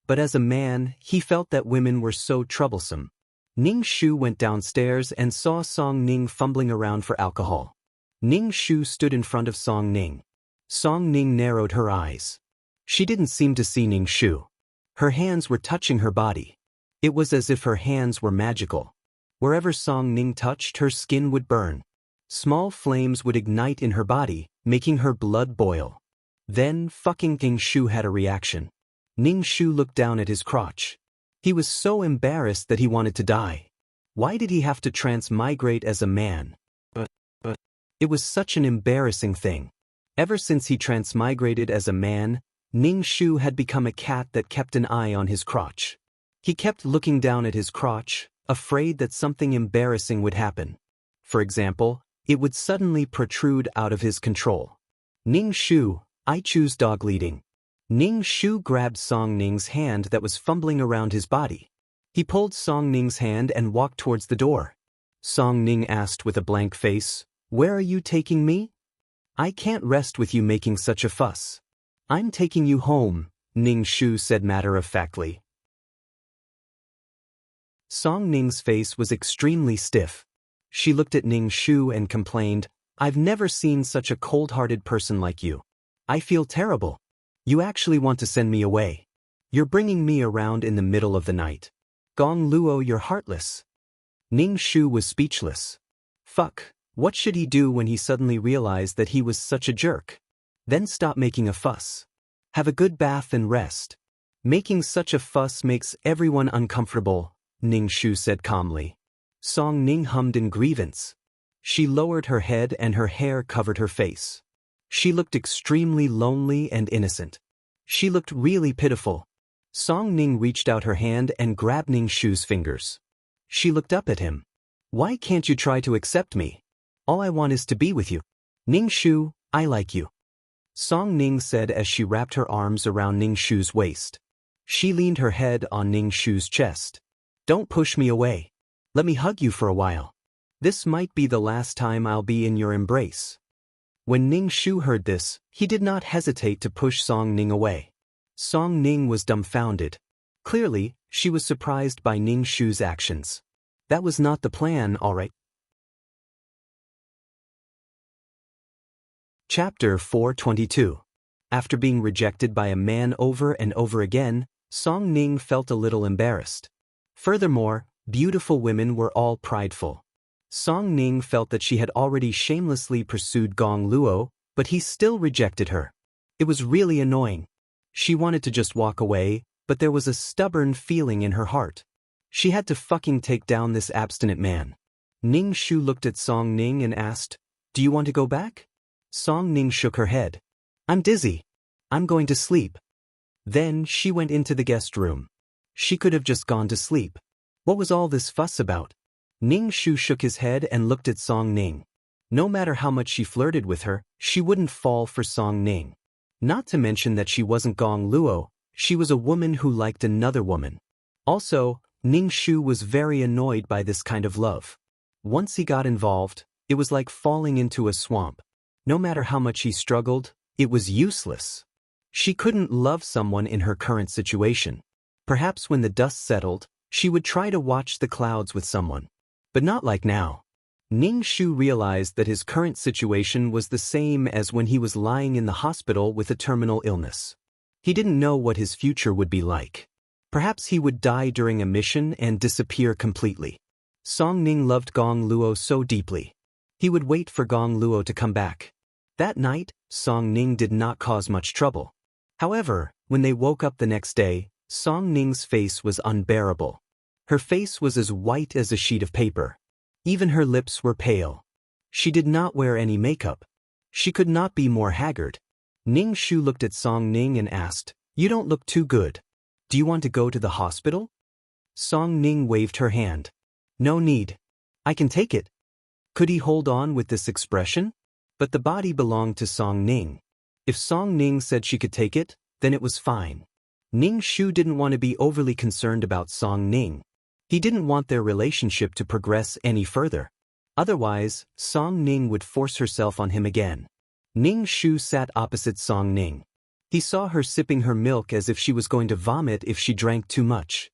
But as a man, he felt that women were so troublesome. Ning Shu went downstairs and saw Song Ning fumbling around for alcohol. Ning Shu stood in front of Song Ning. Song Ning narrowed her eyes. She didn't seem to see Ning Shu. Her hands were touching her body. It was as if her hands were magical. Wherever Song Ning touched, her skin would burn. Small flames would ignite in her body, making her blood boil. Then fucking Ning Shu had a reaction. Ning Shu looked down at his crotch. He was so embarrassed that he wanted to die. Why did he have to transmigrate as a man? But it was such an embarrassing thing. Ever since he transmigrated as a man, Ning Shu had become a cat that kept an eye on his crotch. He kept looking down at his crotch, afraid that something embarrassing would happen. For example, it would suddenly protrude out of his control. Ning Shu, I choose dog leading. Ning Shu grabbed Song Ning's hand that was fumbling around his body. He pulled Song Ning's hand and walked towards the door. Song Ning asked with a blank face, "Where are you taking me?" "I can't rest with you making such a fuss." "I'm taking you home," Ning Shu said matter-of-factly. Song Ning's face was extremely stiff. She looked at Ning Shu and complained, "I've never seen such a cold-hearted person like you. I feel terrible. You actually want to send me away. You're bringing me around in the middle of the night. Gong Luo, you're heartless." Ning Shu was speechless. Fuck, what should he do when he suddenly realized that he was such a jerk? Then stop making a fuss. Have a good bath and rest. Making such a fuss makes everyone uncomfortable, Ning Shu said calmly. Song Ning hummed in grievance. She lowered her head and her hair covered her face. She looked extremely lonely and innocent. She looked really pitiful. Song Ning reached out her hand and grabbed Ning Shu's fingers. She looked up at him. "Why can't you try to accept me? All I want is to be with you. Ning Shu, I like you." Song Ning said as she wrapped her arms around Ning Shu's waist. She leaned her head on Ning Shu's chest. "Don't push me away. Let me hug you for a while. This might be the last time I'll be in your embrace." When Ning Shu heard this, he did not hesitate to push Song Ning away. Song Ning was dumbfounded. Clearly, she was surprised by Ning Shu's actions. That was not the plan, all right. Chapter 422. After being rejected by a man over and over again, Song Ning felt a little embarrassed. Furthermore, beautiful women were all prideful. Song Ning felt that she had already shamelessly pursued Gong Luo, but he still rejected her. It was really annoying. She wanted to just walk away, but there was a stubborn feeling in her heart. She had to fucking take down this abstinent man. Ning Shu looked at Song Ning and asked, "Do you want to go back?" Song Ning shook her head. "I'm dizzy. I'm going to sleep." Then she went into the guest room. She could have just gone to sleep. What was all this fuss about? Ning Shu shook his head and looked at Song Ning. No matter how much she flirted with her, she wouldn't fall for Song Ning. Not to mention that she wasn't Gong Luo, she was a woman who liked another woman. Also, Ning Shu was very annoyed by this kind of love. Once he got involved, it was like falling into a swamp. No matter how much he struggled, it was useless. She couldn't love someone in her current situation. Perhaps when the dust settled, she would try to watch the clouds with someone. But not like now. Ning Shu realized that his current situation was the same as when he was lying in the hospital with a terminal illness. He didn't know what his future would be like. Perhaps he would die during a mission and disappear completely. Song Ning loved Gong Luo so deeply. He would wait for Gong Luo to come back. That night, Song Ning did not cause much trouble. However, When they woke up the next day, Song Ning's face was unbearable. Her face was as white as a sheet of paper. Even her lips were pale. She did not wear any makeup. She could not be more haggard. Ning Shu looked at Song Ning and asked, "You don't look too good. Do you want to go to the hospital?" Song Ning waved her hand. "No need. I can take it." Could he hold on with this expression? But the body belonged to Song Ning. If Song Ning said she could take it, then it was fine. Ning Shu didn't want to be overly concerned about Song Ning. He didn't want their relationship to progress any further. Otherwise, Song Ning would force herself on him again. Ning Shu sat opposite Song Ning. He saw her sipping her milk as if she was going to vomit if she drank too much.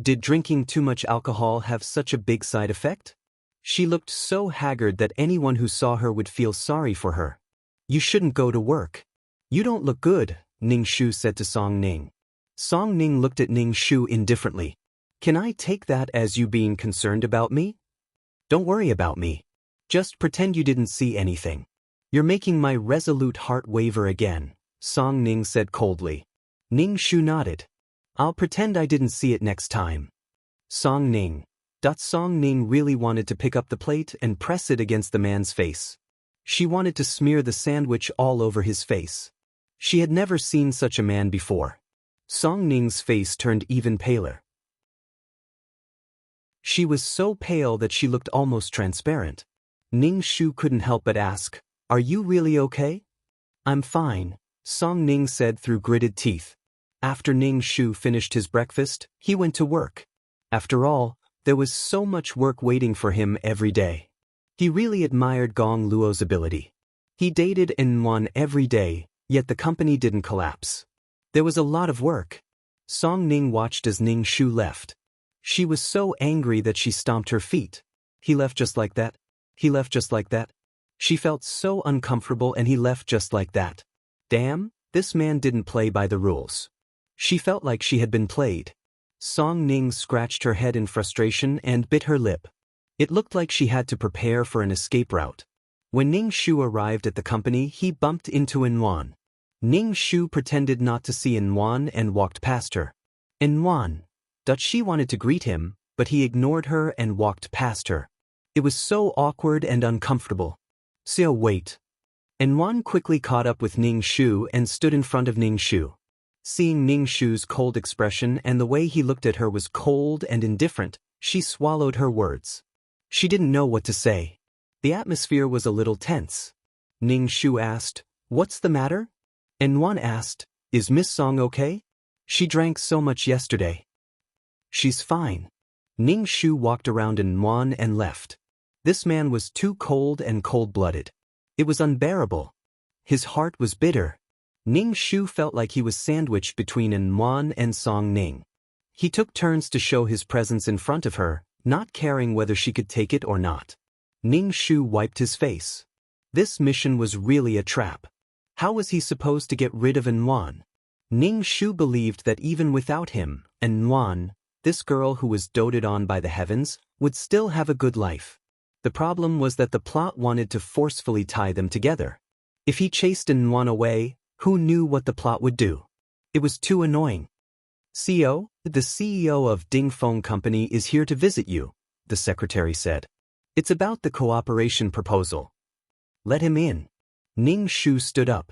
Did drinking too much alcohol have such a big side effect? She looked so haggard that anyone who saw her would feel sorry for her. "You shouldn't go to work. You don't look good," Ning Shu said to Song Ning. Song Ning looked at Ning Shu indifferently. "Can I take that as you being concerned about me? Don't worry about me. Just pretend you didn't see anything." "You're making my resolute heart waver again," Song Ning said coldly. Ning Shu nodded. "I'll pretend I didn't see it next time." Song Ning. Song Ning really wanted to pick up the plate and press it against the man's face. She wanted to smear the sandwich all over his face. She had never seen such a man before. Song Ning's face turned even paler. She was so pale that she looked almost transparent. Ning Shu couldn't help but ask, "Are you really okay?" "I'm fine," Song Ning said through gritted teeth. After Ning Shu finished his breakfast, he went to work. After all, there was so much work waiting for him every day. He really admired Gong Luo's ability. He dated N1 every day, yet the company didn't collapse. There was a lot of work. Song Ning watched as Ning Shu left. She was so angry that she stomped her feet. He left just like that. He left just like that. She felt so uncomfortable and he left just like that. Damn, this man didn't play by the rules. She felt like she had been played. Song Ning scratched her head in frustration and bit her lip. It looked like she had to prepare for an escape route. When Ning Shu arrived at the company, he bumped into N1. Ning Shu pretended not to see N1 and walked past her. N1. She wanted to greet him, but he ignored her and walked past her. It was so awkward and uncomfortable. "So wait." N1 quickly caught up with Ning Shu and stood in front of Ning Shu. Seeing Ning Shu's cold expression and the way he looked at her was cold and indifferent, she swallowed her words. She didn't know what to say. The atmosphere was a little tense. Ning Shu asked, "What's the matter?" N1 asked, "Is Miss Song okay? She drank so much yesterday." "She's fine." Ning Shu walked around N1 and left. This man was too cold and cold-blooded. It was unbearable. His heart was bitter. Ning Shu felt like he was sandwiched between N1 and Song Ning. He took turns to show his presence in front of her, not caring whether she could take it or not. Ning Shu wiped his face. This mission was really a trap. How was he supposed to get rid of N1? Ning Shu believed that even without him, N1, this girl who was doted on by the heavens, would still have a good life. The problem was that the plot wanted to forcefully tie them together. If he chased N1 away, who knew what the plot would do? It was too annoying. "CEO, the CEO of Ding Phone Company is here to visit you," the secretary said. "It's about the cooperation proposal." "Let him in." Ning Shu stood up.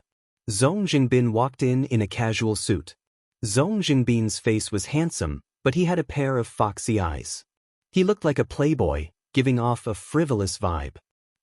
Zhong Jingbin walked in a casual suit. Zhong Jingbin's face was handsome, but he had a pair of foxy eyes. He looked like a playboy, giving off a frivolous vibe.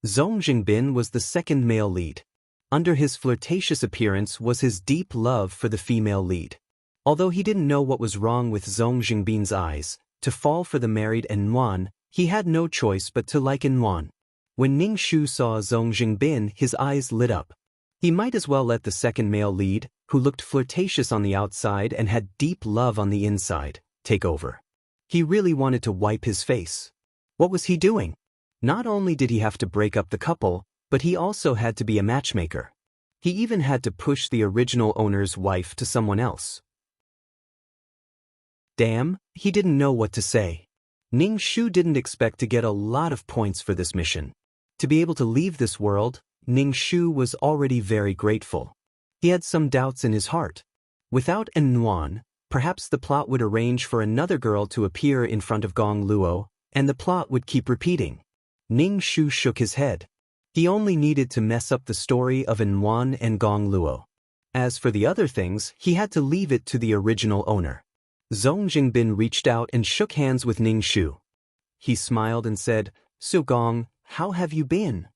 Zhong Jingbin was the second male lead. Under his flirtatious appearance was his deep love for the female lead. Although he didn't know what was wrong with Zhong Jingbin's eyes, to fall for the married N1, he had no choice but to like N1. When Ning Shu saw Zhong Jingbin, his eyes lit up. He might as well let the second male lead, who looked flirtatious on the outside and had deep love on the inside, take over. He really wanted to wipe his face. What was he doing? Not only did he have to break up the couple, but he also had to be a matchmaker. He even had to push the original owner's wife to someone else. Damn, he didn't know what to say. Ning Shu didn't expect to get a lot of points for this mission. To be able to leave this world, Ning Shu was already very grateful. He had some doubts in his heart. Without Nuan, perhaps the plot would arrange for another girl to appear in front of Gong Luo, and the plot would keep repeating. Ning Shu shook his head. He only needed to mess up the story of Nuan and Gong Luo. As for the other things, he had to leave it to the original owner. Zhong Jingbin reached out and shook hands with Ning Shu. He smiled and said, "So Gong, how have you been?"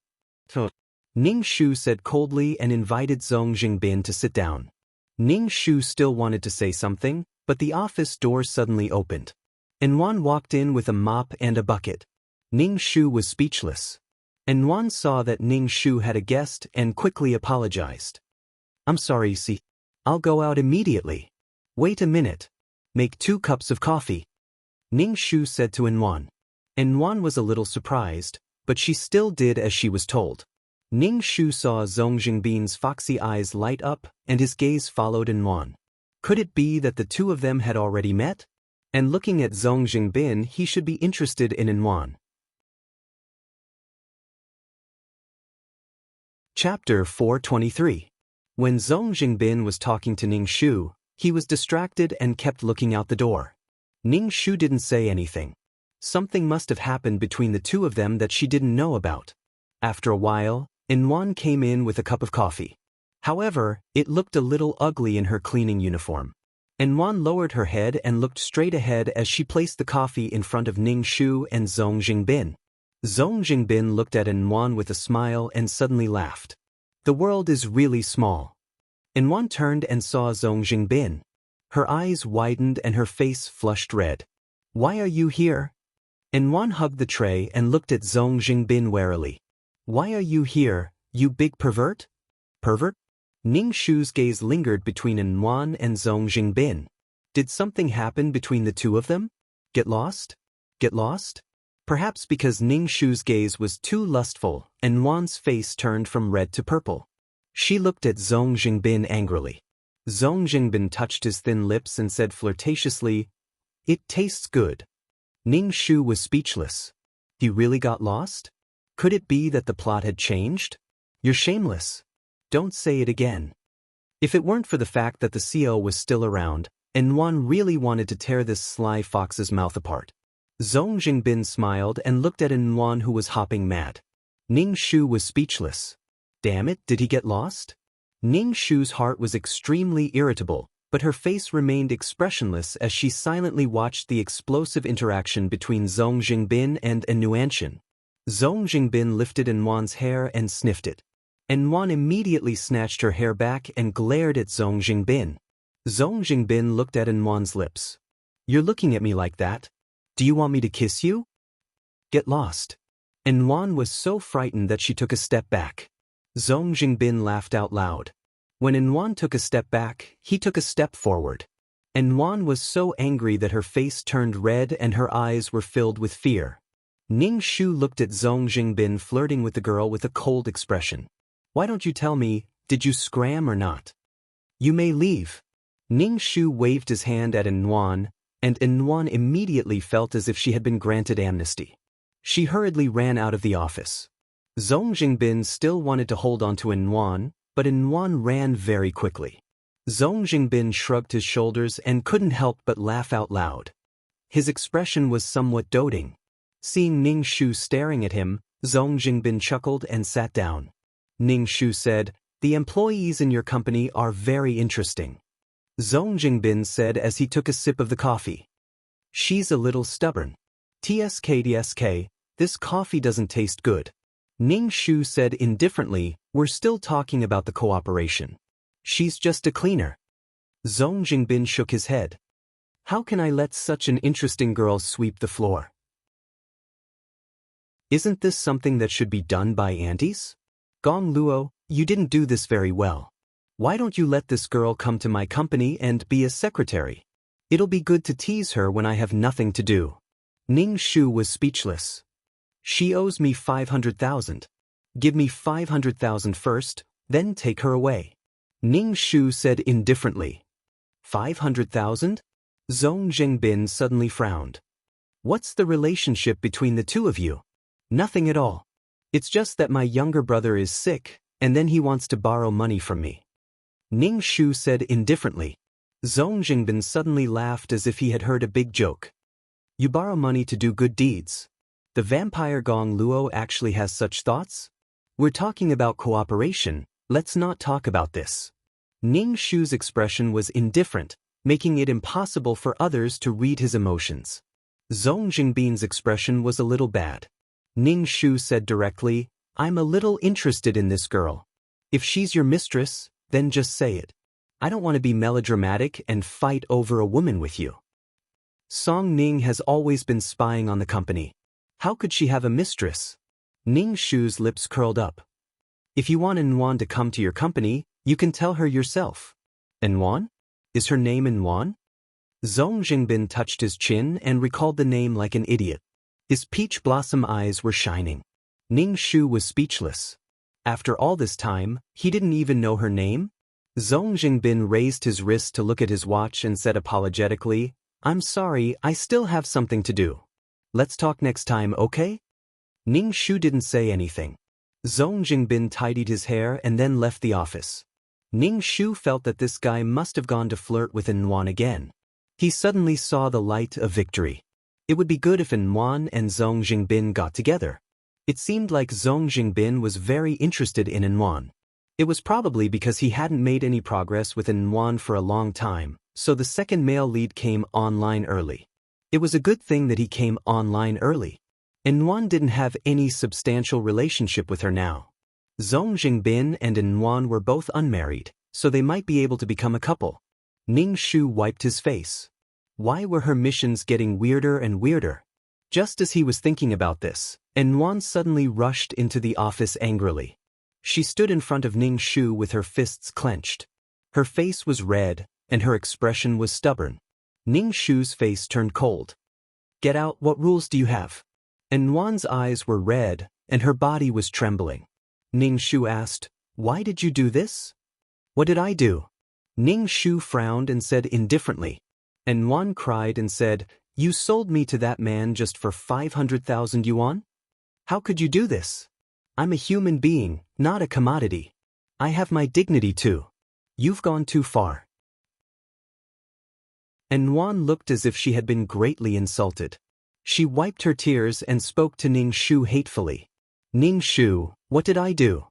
Ning Shu said coldly and invited Zhong Jingbin to sit down. Ning Shu still wanted to say something, but the office door suddenly opened. Nuan walked in with a mop and a bucket. Ning Shu was speechless. Nuan saw that Ning Shu had a guest and quickly apologized. "I'm sorry, see. I'll go out immediately. Wait a minute. Make 2 cups of coffee," Ning Shu said to Nuan. Nuan was a little surprised, but she still did as she was told. Ning Shu saw Zhong Jingbin's foxy eyes light up, and his gaze followed Nuan. Could it be that the two of them had already met? And looking at Zhong Jingbin, he should be interested in Nuan. Chapter 423. When Zhong Jingbin was talking to Ning Shu, he was distracted and kept looking out the door. Ning Shu didn't say anything. Something must have happened between the two of them that she didn't know about. After a while, Nuan came in with a cup of coffee. However, it looked a little ugly in her cleaning uniform. Nuan lowered her head and looked straight ahead as she placed the coffee in front of Ning Shu and Zhong Jingbin. Zhong Jingbin looked at Nuan with a smile and suddenly laughed. The world is really small. Nuan turned and saw Zhong Jingbin. Her eyes widened and her face flushed red. "Why are you here?" Nuan hugged the tray and looked at Zhong Jingbin warily. "Why are you here, you big pervert?" "Pervert?" Ning Shu's gaze lingered between Nuan and Zhong Jingbin. Did something happen between the two of them? Get lost? Get lost? Perhaps because Ning Shu's gaze was too lustful, and Nuan's face turned from red to purple. She looked at Zhong Jingbin angrily. Zhong Jingbin touched his thin lips and said flirtatiously, "It tastes good." Ning Shu was speechless. He really got lost? Could it be that the plot had changed? "You're shameless. Don't say it again." If it weren't for the fact that the CO was still around, Nuan really wanted to tear this sly fox's mouth apart. Zhong Jingbin smiled and looked at Nuan, who was hopping mad. Ning Shu was speechless. Damn it, did he get lost? Ning Shu's heart was extremely irritable, but her face remained expressionless as she silently watched the explosive interaction between Zhong Jingbin and Nuanshan. Zhong Jingbin lifted Nuan's hair and sniffed it. Nuan immediately snatched her hair back and glared at Zhong Jingbin. Zhong Jingbin looked at Nuan's lips. "You're looking at me like that? Do you want me to kiss you?" "Get lost." Nuan was so frightened that she took a step back. Zhong Jingbin laughed out loud. When Nuan took a step back, he took a step forward. Nuan was so angry that her face turned red and her eyes were filled with fear. Ning Shu looked at Zhong Jingbin flirting with the girl with a cold expression. "Why don't you tell me, did you scram or not? You may leave." Ning Shu waved his hand at Nuan, and Nuan immediately felt as if she had been granted amnesty. She hurriedly ran out of the office. Zhong Jingbin still wanted to hold on to Nuan, but Nuan ran very quickly. Zhong Jingbin shrugged his shoulders and couldn't help but laugh out loud. His expression was somewhat doting. Seeing Ning Shu staring at him, Zhong Jingbin chuckled and sat down. Ning Shu said, "The employees in your company are very interesting," Zhong Jingbin said as he took a sip of the coffee. "She's a little stubborn. TSK, this coffee doesn't taste good," Ning Shu said indifferently. "We're still talking about the cooperation. She's just a cleaner." Zhong Jingbin shook his head. "How can I let such an interesting girl sweep the floor? Isn't this something that should be done by aunties? Gong Luo, you didn't do this very well. Why don't you let this girl come to my company and be a secretary? It'll be good to tease her when I have nothing to do." Ning Shu was speechless. "She owes me 500,000. Give me 500,000 first, then take her away," Ning Shu said indifferently. 500,000? Zhong Jingbin suddenly frowned. "What's the relationship between the two of you?" "Nothing at all. It's just that my younger brother is sick, and then he wants to borrow money from me," Ning Shu said indifferently. Zhong Jingbin suddenly laughed as if he had heard a big joke. You borrow money to do good deeds. The vampire Gong Luo actually has such thoughts? We're talking about cooperation, let's not talk about this. Ning Shu's expression was indifferent, making it impossible for others to read his emotions. Zhong Jingbin's expression was a little bad. Ning Shu said directly, I'm a little interested in this girl. If she's your mistress, then just say it. I don't want to be melodramatic and fight over a woman with you. Song Ning has always been spying on the company. How could she have a mistress? Ning Shu's lips curled up. If you want Enwan to come to your company, you can tell her yourself. Enwan? Is her name Enwan? Zhong Jingbin touched his chin and recalled the name like an idiot. His peach blossom eyes were shining. Ning Shu was speechless. After all this time, he didn't even know her name? Zhong Jingbin raised his wrist to look at his watch and said apologetically, I'm sorry, I still have something to do. Let's talk next time, okay? Ning Shu didn't say anything. Zhong Jingbin tidied his hair and then left the office. Ning Shu felt that this guy must have gone to flirt with Enwan again. He suddenly saw the light of victory. It would be good if Enwan and Zhong Jingbin got together. It seemed like Zhong Jingbin was very interested in Enwan. It was probably because he hadn't made any progress with Enwan for a long time, so the second male lead came online early. It was a good thing that he came online early. Enwan didn't have any substantial relationship with her now. Zhong Jingbin and Enwan were both unmarried, so they might be able to become a couple. Ning Shu wiped his face. Why were her missions getting weirder and weirder? Just as he was thinking about this, Enwan suddenly rushed into the office angrily. She stood in front of Ning Shu with her fists clenched. Her face was red, and her expression was stubborn. Ning Shu's face turned cold. Get out, what rules do you have? Enwan's eyes were red, and her body was trembling. Ning Shu asked, why did you do this? What did I do? Ning Shu frowned and said indifferently. Enwan cried and said, you sold me to that man just for 500,000 yuan? How could you do this? I'm a human being, not a commodity. I have my dignity too. You've gone too far. Enwan looked as if she had been greatly insulted. She wiped her tears and spoke to Ning Shu hatefully. Ning Shu, what did I do?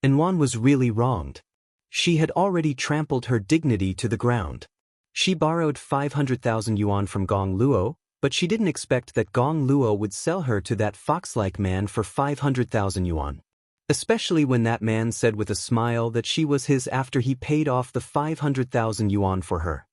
Enwan was really wronged. She had already trampled her dignity to the ground. She borrowed 500,000 yuan from Gong Luo, but she didn't expect that Gong Luo would sell her to that fox-like man for 500,000 yuan. Especially when that man said with a smile that she was his after he paid off the 500,000 yuan for her.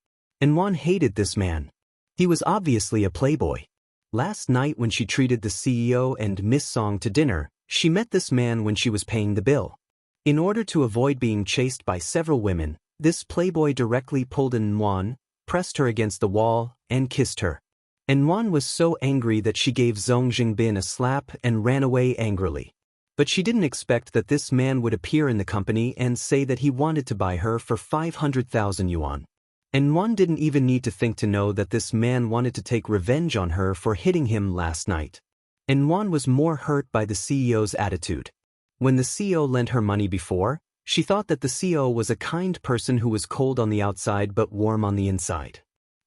Enwan hated this man. He was obviously a playboy. Last night when she treated the CEO and Miss Song to dinner, she met this man when she was paying the bill. In order to avoid being chased by several women, this playboy directly pulled Enwan, pressed her against the wall, and kissed her. Enwan was so angry that she gave Zhong Jingbin a slap and ran away angrily. But she didn't expect that this man would appear in the company and say that he wanted to buy her for 500,000 yuan. Enwan didn't even need to think to know that this man wanted to take revenge on her for hitting him last night. Enwan was more hurt by the CEO's attitude. When the CEO lent her money before, she thought that the CEO was a kind person who was cold on the outside but warm on the inside.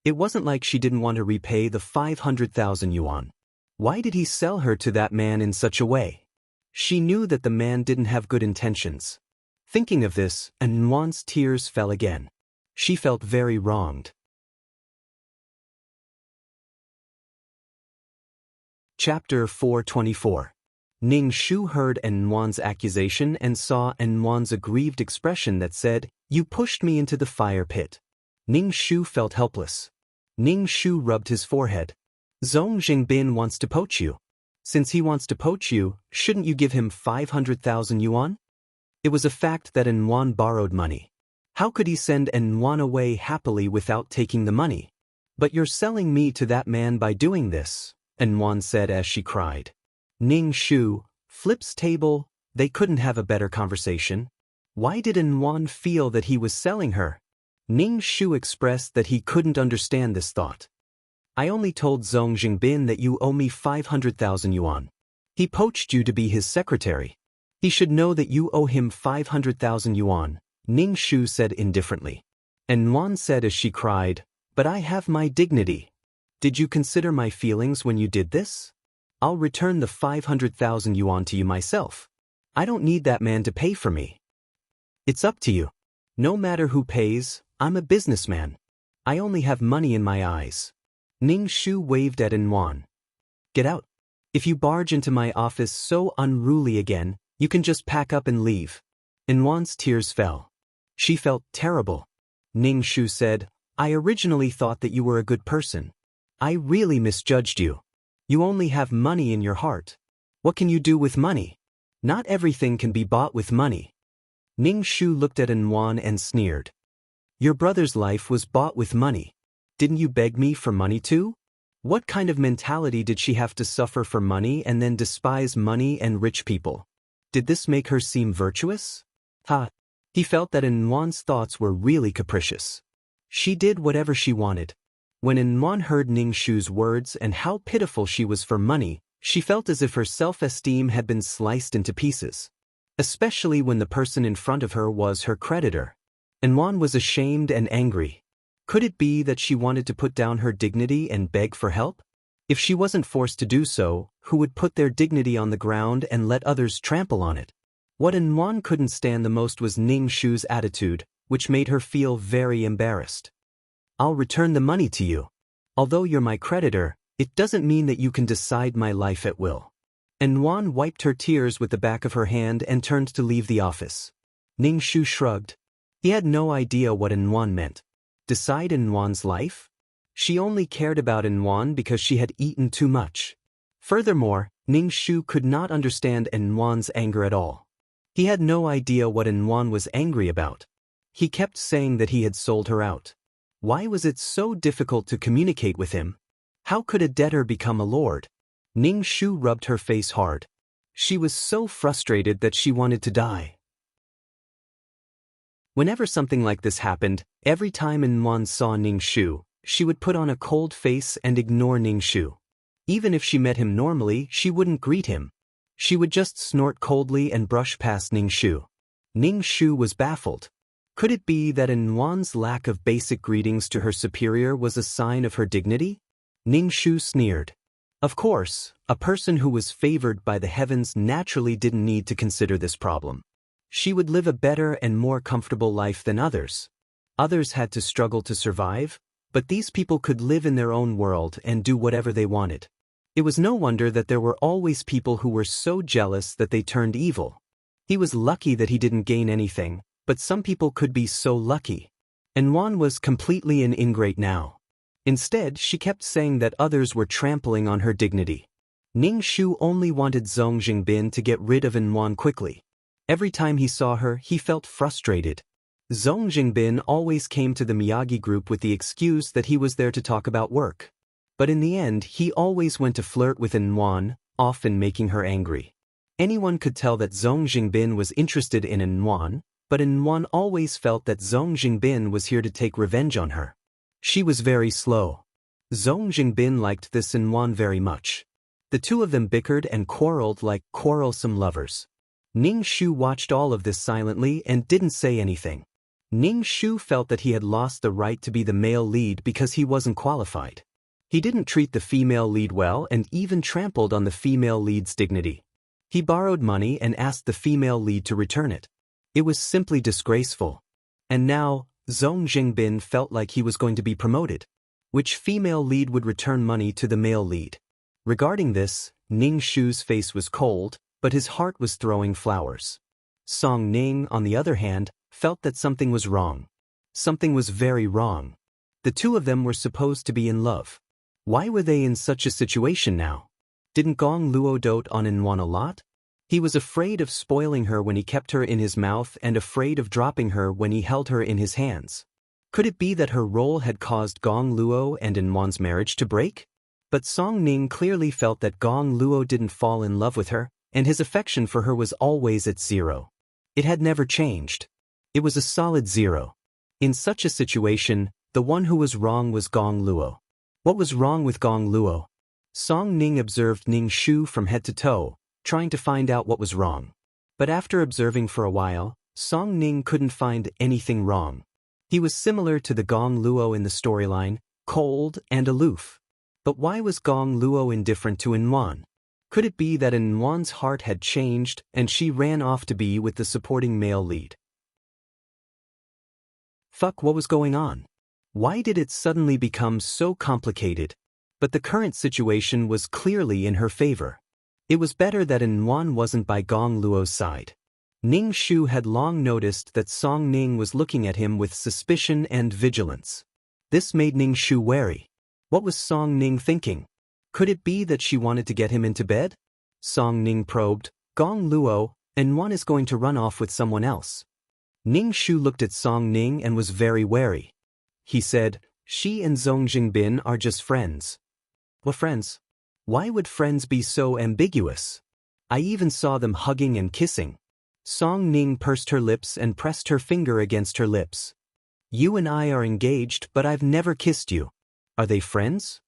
It wasn't like she didn't want to repay the 500,000 yuan. Why did he sell her to that man in such a way? She knew that the man didn't have good intentions. Thinking of this, Enwan's tears fell again. She felt very wronged. Chapter 424. Ning Shu heard Enwan's accusation and saw Enwan's aggrieved expression that said, you pushed me into the fire pit. Ning Shu felt helpless. Ning Shu rubbed his forehead. Zhong Jingbin wants to poach you. Since he wants to poach you, shouldn't you give him 500,000 yuan? It was a fact that Enwan borrowed money. How could he send Enwan away happily without taking the money? But you're selling me to that man by doing this, Enwan said as she cried. Ning Shu, Flip's table, they couldn't have a better conversation. Why did Enwan feel that he was selling her? Ning Shu expressed that he couldn't understand this thought. I only told Zhong Jingbin that you owe me 500,000 yuan. He poached you to be his secretary. He should know that you owe him 500,000 yuan, Ning Shu said indifferently. And Nuan said as she cried, "But I have my dignity. Did you consider my feelings when you did this? I'll return the 500,000 yuan to you myself. I don't need that man to pay for me. It's up to you. No matter who pays, I'm a businessman. I only have money in my eyes." Ning Shu waved at Nuan. "Get out. If you barge into my office so unruly again, you can just pack up and leave." Nuan's tears fell. She felt terrible. Ning Shu said, "I originally thought that you were a good person. I really misjudged you. You only have money in your heart. What can you do with money? Not everything can be bought with money." Ning Shu looked at Nuan and sneered. "Your brother's life was bought with money. Didn't you beg me for money too? What kind of mentality did she have to suffer for money and then despise money and rich people? Did this make her seem virtuous?" Ha! He felt that Nuan's thoughts were really capricious. She did whatever she wanted. When Nuan heard Ning Shu's words and how pitiful she was for money, she felt as if her self-esteem had been sliced into pieces. Especially when the person in front of her was her creditor. Nuan was ashamed and angry. Could it be that she wanted to put down her dignity and beg for help? If she wasn't forced to do so, who would put their dignity on the ground and let others trample on it? What Nuan couldn't stand the most was Ning Shu's attitude, which made her feel very embarrassed. "I'll return the money to you. Although you're my creditor, it doesn't mean that you can decide my life at will." Nuan wiped her tears with the back of her hand and turned to leave the office. Ning Shu shrugged. He had no idea what Nuan meant. Decide Nuan's life? She only cared about Nuan because she had eaten too much. Furthermore, Ning Shu could not understand Nuan's anger at all. He had no idea what Nuan was angry about. He kept saying that he had sold her out. Why was it so difficult to communicate with him? How could a debtor become a lord? Ning Shu rubbed her face hard. She was so frustrated that she wanted to die. Whenever something like this happened, every time Nuan saw Ning Shu, she would put on a cold face and ignore Ning Shu. Even if she met him normally, she wouldn't greet him. She would just snort coldly and brush past Ning Shu. Ning Shu was baffled. Could it be that Nuan's lack of basic greetings to her superior was a sign of her dignity? Ning Shu sneered. Of course, a person who was favored by the heavens naturally didn't need to consider this problem. She would live a better and more comfortable life than others. Others had to struggle to survive, but these people could live in their own world and do whatever they wanted. It was no wonder that there were always people who were so jealous that they turned evil. He was lucky that he didn't gain anything, but some people could be so lucky. Nuan was completely an ingrate now. Instead, she kept saying that others were trampling on her dignity. Ning Shu only wanted Zhong Jingbin to get rid of Nuan quickly. Every time he saw her, he felt frustrated. Zhong Jingbin always came to the Miyagi group with the excuse that he was there to talk about work. But in the end, he always went to flirt with Nuan, often making her angry. Anyone could tell that Zhong Jingbin was interested in Nuan, but Nuan always felt that Zhong Jingbin was here to take revenge on her. She was very slow. Zhong Jingbin liked this Nuan very much. The two of them bickered and quarreled like quarrelsome lovers. Ning Shu watched all of this silently and didn't say anything. Ning Shu felt that he had lost the right to be the male lead because he wasn't qualified. He didn't treat the female lead well and even trampled on the female lead's dignity. He borrowed money and asked the female lead to return it. It was simply disgraceful. And now, Zhong Jingbin felt like he was going to be promoted. Which female lead would return money to the male lead? Regarding this, Ning Shu's face was cold, but his heart was throwing flowers. Song Ning, on the other hand, felt that something was wrong. Something was very wrong. The two of them were supposed to be in love. Why were they in such a situation now? Didn't Gong Luo dote on Nuan a lot? He was afraid of spoiling her when he kept her in his mouth and afraid of dropping her when he held her in his hands. Could it be that her role had caused Gong Luo and Nuan's marriage to break? But Song Ning clearly felt that Gong Luo didn't fall in love with her, and his affection for her was always at 0. It had never changed. It was a solid 0. In such a situation, the one who was wrong was Gong Luo. What was wrong with Gong Luo? Song Ning observed Ning Shu from head to toe, trying to find out what was wrong. But after observing for a while, Song Ning couldn't find anything wrong. He was similar to the Gong Luo in the storyline, cold and aloof. But why was Gong Luo indifferent to Inwan? Could it be that Inwan's heart had changed and she ran off to be with the supporting male lead? Fuck, what was going on? Why did it suddenly become so complicated? But the current situation was clearly in her favor. It was better that Inwan wasn't by Gong Luo's side. Ning Shu had long noticed that Song Ning was looking at him with suspicion and vigilance. This made Ning Shu wary. What was Song Ning thinking? Could it be that she wanted to get him into bed? Song Ning probed, Gong Luo, Inwan is going to run off with someone else. Ning Shu looked at Song Ning and was very wary. He said, she and Zhong Jingbin are just friends. What friends? Why would friends be so ambiguous? I even saw them hugging and kissing. Song Ning pursed her lips and pressed her finger against her lips. You and I are engaged, but I've never kissed you. Are they friends?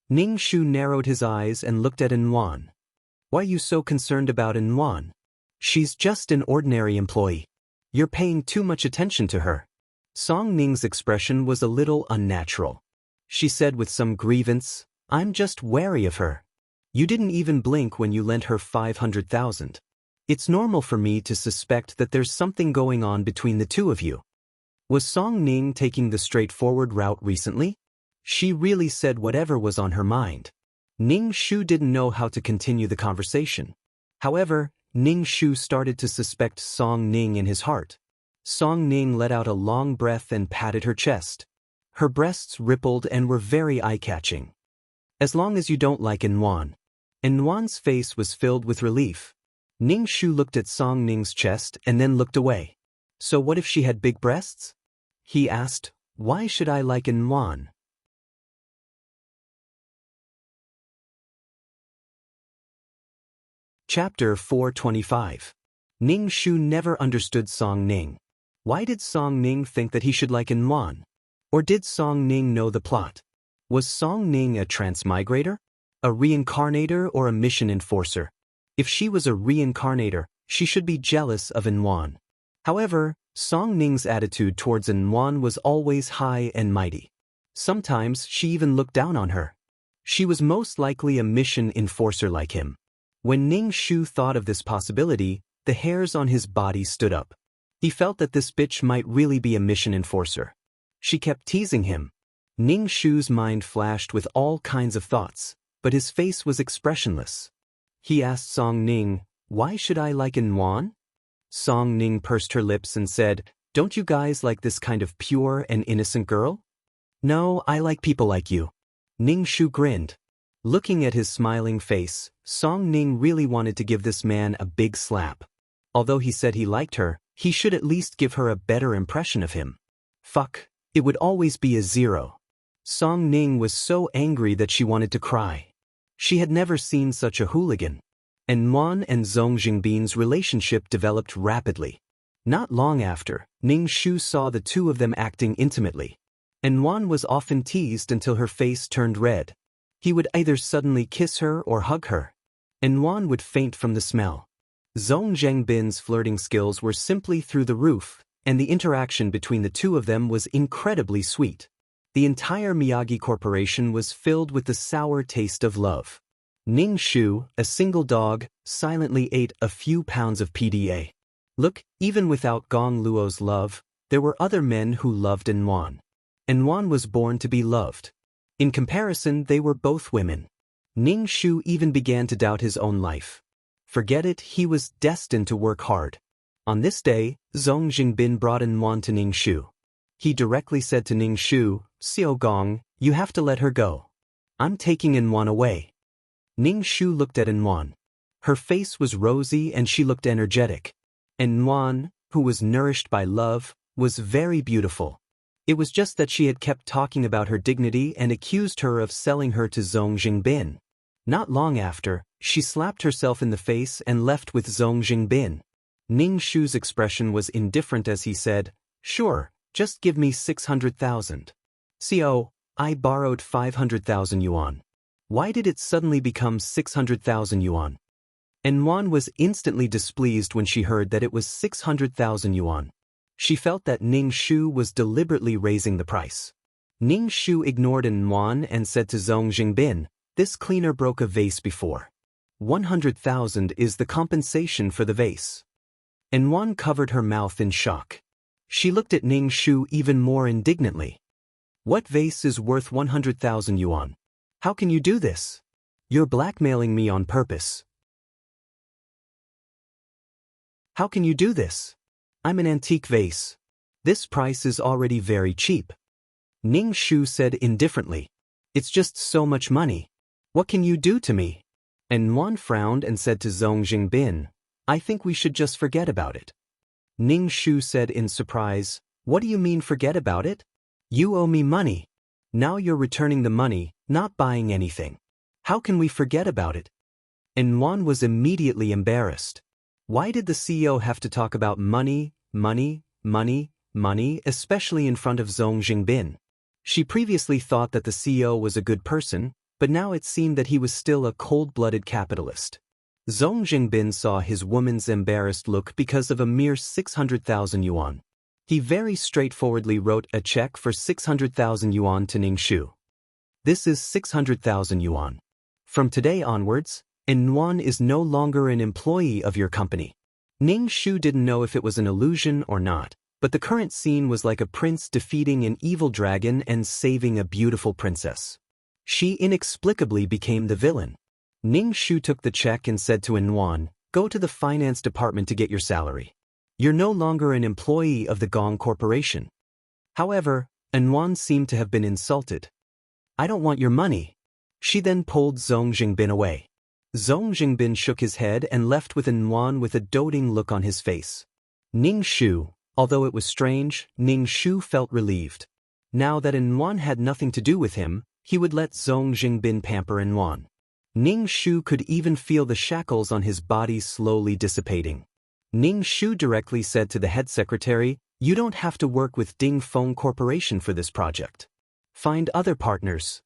Ning Shu narrowed his eyes and looked at Inwan. Why are you so concerned about Inwan? She's just an ordinary employee. You're paying too much attention to her. Song Ning's expression was a little unnatural. She said with some grievance, I'm just wary of her. You didn't even blink when you lent her 500,000. It's normal for me to suspect that there's something going on between the two of you. Was Song Ning taking the straightforward route recently? She really said whatever was on her mind. Ning Shu didn't know how to continue the conversation. However, Ning Shu started to suspect Song Ning in his heart. Song Ning let out a long breath and patted her chest. Her breasts rippled and were very eye-catching. As long as you don't like Inwan. Inwan's face was filled with relief. Ning Shu looked at Song Ning's chest and then looked away. So what if she had big breasts? He asked, why should I like Inwan? Chapter 425. Ning Shu never understood Song Ning. Why did Song Ning think that he should like Inwan? Or did Song Ning know the plot? Was Song Ning a transmigrator? A reincarnator or a mission enforcer? If she was a reincarnator, she should be jealous of Inwan. However, Song Ning's attitude towards Inwan was always high and mighty. Sometimes she even looked down on her. She was most likely a mission enforcer like him. When Ning Shu thought of this possibility, the hairs on his body stood up. He felt that this bitch might really be a mission enforcer. She kept teasing him. Ning Shu's mind flashed with all kinds of thoughts, but his face was expressionless. He asked Song Ning, why should I like Inwan? Song Ning pursed her lips and said, don't you guys like this kind of pure and innocent girl? No, I like people like you. Ning Shu grinned. Looking at his smiling face, Song Ning really wanted to give this man a big slap. Although he said he liked her, he should at least give her a better impression of him. Fuck, it would always be a 0. Song Ning was so angry that she wanted to cry. She had never seen such a hooligan. Inwan and Zhong Jingbin's relationship developed rapidly. Not long after, Ning Shu saw the two of them acting intimately. Inwan was often teased until her face turned red. He would either suddenly kiss her or hug her. Inwan would faint from the smell. Zhong Jingbin's flirting skills were simply through the roof, and the interaction between the two of them was incredibly sweet. The entire Miyagi Corporation was filled with the sour taste of love. Ning Shu, a single dog, silently ate a few pounds of PDA. Look, even without Gong Luo's love, there were other men who loved Inwan. Inwan was born to be loved. In comparison, they were both women. Ning Shu even began to doubt his own life. Forget it, he was destined to work hard. On this day, Zhong Jingbin brought Inwan to Ning Shu. He directly said to Ning Shu, Xiao Gong, you have to let her go. I'm taking Inwan away. Ning Shu looked at Inwan. Her face was rosy and she looked energetic. Inwan, who was nourished by love, was very beautiful. It was just that she had kept talking about her dignity and accused her of selling her to Zhong Jingbin. Not long after, she slapped herself in the face and left with Zhong Jingbin. Ning Shu's expression was indifferent as he said, sure, just give me 600,000. CO, I borrowed 500,000 yuan. Why did it suddenly become 600,000 yuan? Inwan was instantly displeased when she heard that it was 600,000 yuan. She felt that Ning Shu was deliberately raising the price. Ning Shu ignored Yuan and said to Zhong Jingbin, "This cleaner broke a vase before. 100,000 is the compensation for the vase." Yuan covered her mouth in shock. She looked at Ning Shu even more indignantly. "What vase is worth 100,000 yuan? How can you do this? You're blackmailing me on purpose. How can you do this? I'm an antique vase. This price is already very cheap." Ning Shu said indifferently, "It's just so much money. What can you do to me?" And Yuan frowned and said to Zhong Jingbin, "I think we should just forget about it." Ning Shu said in surprise, "What do you mean forget about it? You owe me money. Now you're returning the money, not buying anything. How can we forget about it?" And Yuan was immediately embarrassed. Why did the CEO have to talk about money, especially in front of Zhong Jingbin? She previously thought that the CEO was a good person, but now it seemed that he was still a cold-blooded capitalist. Zhong Jingbin saw his woman's embarrassed look because of a mere 600,000 yuan. He very straightforwardly wrote a check for 600,000 yuan to Ning Shu. "This is 600,000 yuan. From today onwards, Yuan is no longer an employee of your company." Ning Shu didn't know if it was an illusion or not, but the current scene was like a prince defeating an evil dragon and saving a beautiful princess. She inexplicably became the villain. Ning Shu took the check and said to Yuan, "Go to the finance department to get your salary. You're no longer an employee of the Gong Corporation." However, Yuan seemed to have been insulted. "I don't want your money." She then pulled Zhong Jingbin away. Zhong Jingbin shook his head and left with Yuan with a doting look on his face. Ning Shu, although it was strange, Ning Shu felt relieved. Now that Yuan had nothing to do with him, he would let Zhong Jingbin pamper Yuan. Ning Shu could even feel the shackles on his body slowly dissipating. Ning Shu directly said to the head secretary, "You don't have to work with Ding Feng Corporation for this project. Find other partners."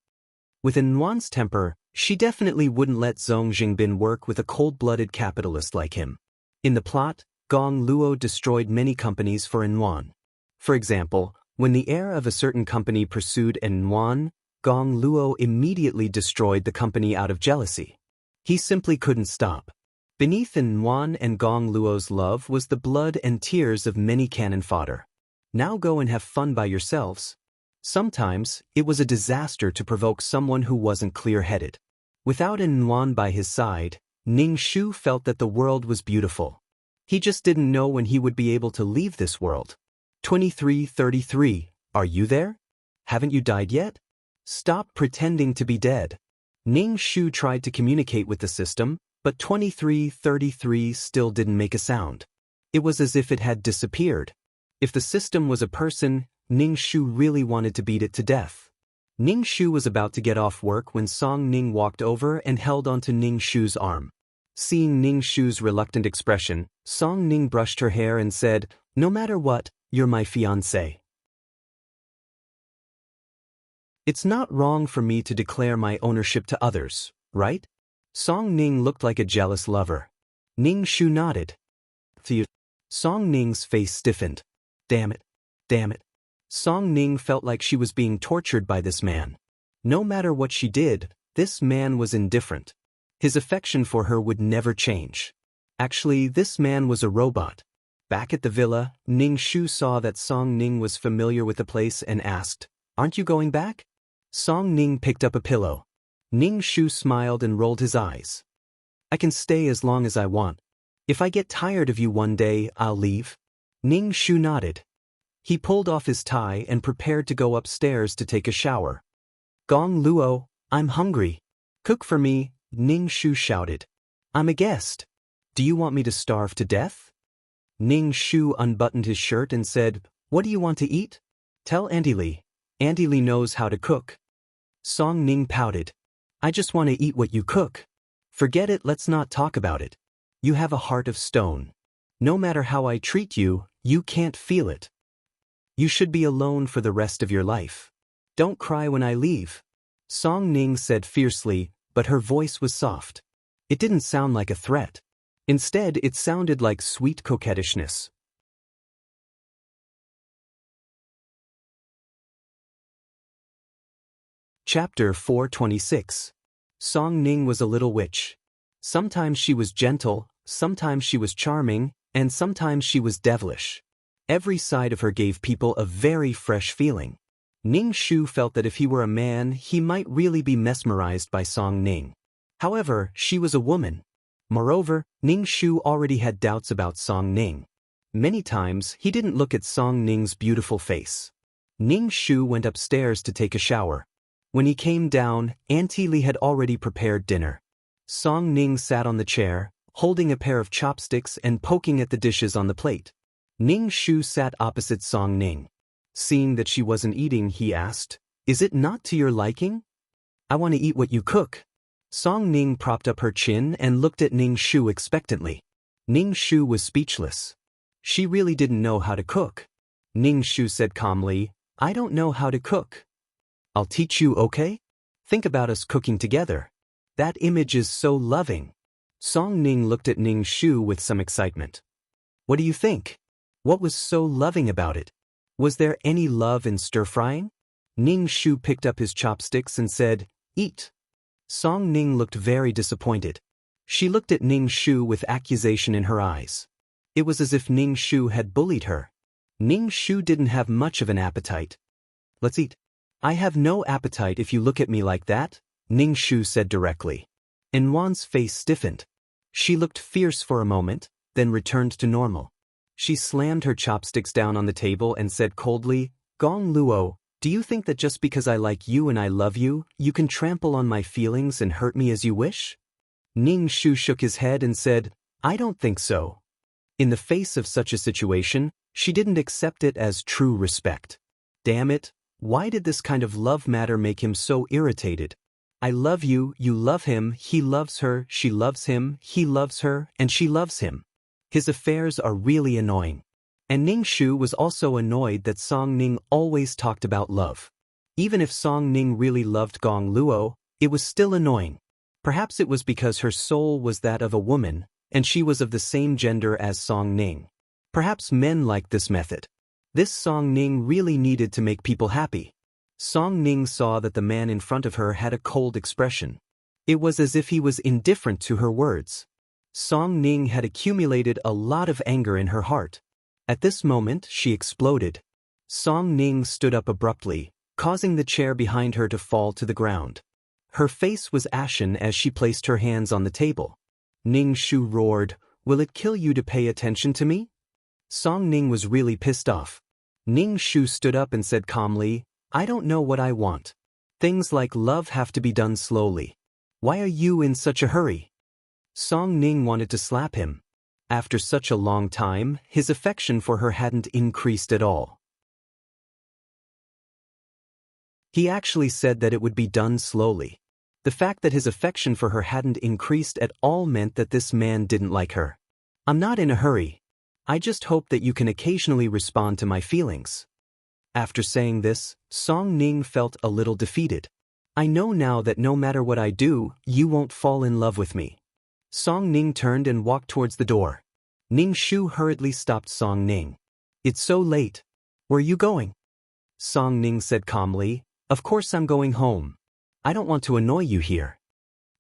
With Yuan's temper, she definitely wouldn't let Zhong Jingbin work with a cold-blooded capitalist like him. In the plot, Gong Luo destroyed many companies for Yuan. For example, when the heir of a certain company pursued Yuan, Gong Luo immediately destroyed the company out of jealousy. He simply couldn't stop. Beneath Yuan and Gong Luo's love was the blood and tears of many cannon fodder. Now go and have fun by yourselves. Sometimes, it was a disaster to provoke someone who wasn't clear-headed. Without Yuan by his side, Ning Shu felt that the world was beautiful. He just didn't know when he would be able to leave this world. 2333, are you there? Haven't you died yet? Stop pretending to be dead. Ning Shu tried to communicate with the system, but 2333 still didn't make a sound. It was as if it had disappeared. If the system was a person, Ning Shu really wanted to beat it to death. Ning Shu was about to get off work when Song Ning walked over and held onto Ning Shu's arm. Seeing Ning Shu's reluctant expression, Song Ning brushed her hair and said, "No matter what, you're my fiancé. It's not wrong for me to declare my ownership to others, right?" Song Ning looked like a jealous lover. Ning Shu nodded. Song Ning's face stiffened. Damn it. Damn it. Song Ning felt like she was being tortured by this man. No matter what she did, this man was indifferent. His affection for her would never change. Actually, this man was a robot. Back at the villa, Ning Shu saw that Song Ning was familiar with the place and asked, "Aren't you going back?" Song Ning picked up a pillow. Ning Shu smiled and rolled his eyes. "I can stay as long as I want. If I get tired of you one day, I'll leave." Ning Shu nodded. He pulled off his tie and prepared to go upstairs to take a shower. "Gong Luo, I'm hungry. Cook for me," Ning Shu shouted. "I'm a guest. Do you want me to starve to death?" Ning Shu unbuttoned his shirt and said, "What do you want to eat? Tell Auntie Li. Auntie Li knows how to cook." Song Ning pouted. "I just want to eat what you cook. Forget it, let's not talk about it. You have a heart of stone. No matter how I treat you, you can't feel it. You should be alone for the rest of your life. Don't cry when I leave," Song Ning said fiercely, but her voice was soft. It didn't sound like a threat. Instead, it sounded like sweet coquettishness. Chapter 426. Song Ning was a little witch. Sometimes she was gentle, sometimes she was charming, and sometimes she was devilish. Every side of her gave people a very fresh feeling. Ning Shu felt that if he were a man, he might really be mesmerized by Song Ning. However, she was a woman. Moreover, Ning Shu already had doubts about Song Ning. Many times, he didn't look at Song Ning's beautiful face. Ning Shu went upstairs to take a shower. When he came down, Auntie Li had already prepared dinner. Song Ning sat on the chair, holding a pair of chopsticks and poking at the dishes on the plate. Ning Shu sat opposite Song Ning. Seeing that she wasn't eating, he asked, "Is it not to your liking? I want to eat what you cook." Song Ning propped up her chin and looked at Ning Shu expectantly. Ning Shu was speechless. She really didn't know how to cook. Ning Shu said calmly, "I don't know how to cook. I'll teach you, okay? Think about us cooking together. That image is so loving." Song Ning looked at Ning Shu with some excitement. "What do you think? What was so loving about it? Was there any love in stir-frying?" Ning Shu picked up his chopsticks and said, "Eat." Song Ning looked very disappointed. She looked at Ning Shu with accusation in her eyes. It was as if Ning Shu had bullied her. Ning Shu didn't have much of an appetite. "Let's eat." "I have no appetite if you look at me like that," Ning Shu said directly. Enwan's face stiffened. She looked fierce for a moment, then returned to normal. She slammed her chopsticks down on the table and said coldly, "Gong Luo, do you think that just because I like you and I love you, you can trample on my feelings and hurt me as you wish?" Ning Shu shook his head and said, "I don't think so." In the face of such a situation, she didn't accept it as true respect. Damn it, why did this kind of love matter make him so irritated? I love you, you love him, he loves her, she loves him, he loves her, and she loves him. His affairs are really annoying. And Ning Shu was also annoyed that Song Ning always talked about love. Even if Song Ning really loved Gong Luo, it was still annoying. Perhaps it was because her soul was that of a woman, and she was of the same gender as Song Ning. Perhaps men liked this method. This Song Ning really needed to make people happy. Song Ning saw that the man in front of her had a cold expression. It was as if he was indifferent to her words. Song Ning had accumulated a lot of anger in her heart. At this moment, she exploded. Song Ning stood up abruptly, causing the chair behind her to fall to the ground. Her face was ashen as she placed her hands on the table. Ning Shu roared, "Will it kill you to pay attention to me?" Song Ning was really pissed off. Ning Shu stood up and said calmly, "I don't know what I want. Things like love have to be done slowly. Why are you in such a hurry?" Song Ning wanted to slap him. After such a long time, his affection for her hadn't increased at all. He actually said that it would be done slowly. The fact that his affection for her hadn't increased at all meant that this man didn't like her. "I'm not in a hurry. I just hope that you can occasionally respond to my feelings." After saying this, Song Ning felt a little defeated. "I know now that no matter what I do, you won't fall in love with me." Song Ning turned and walked towards the door. Ning Shu hurriedly stopped Song Ning. "It's so late. Where are you going?" Song Ning said calmly, "Of course I'm going home. I don't want to annoy you here."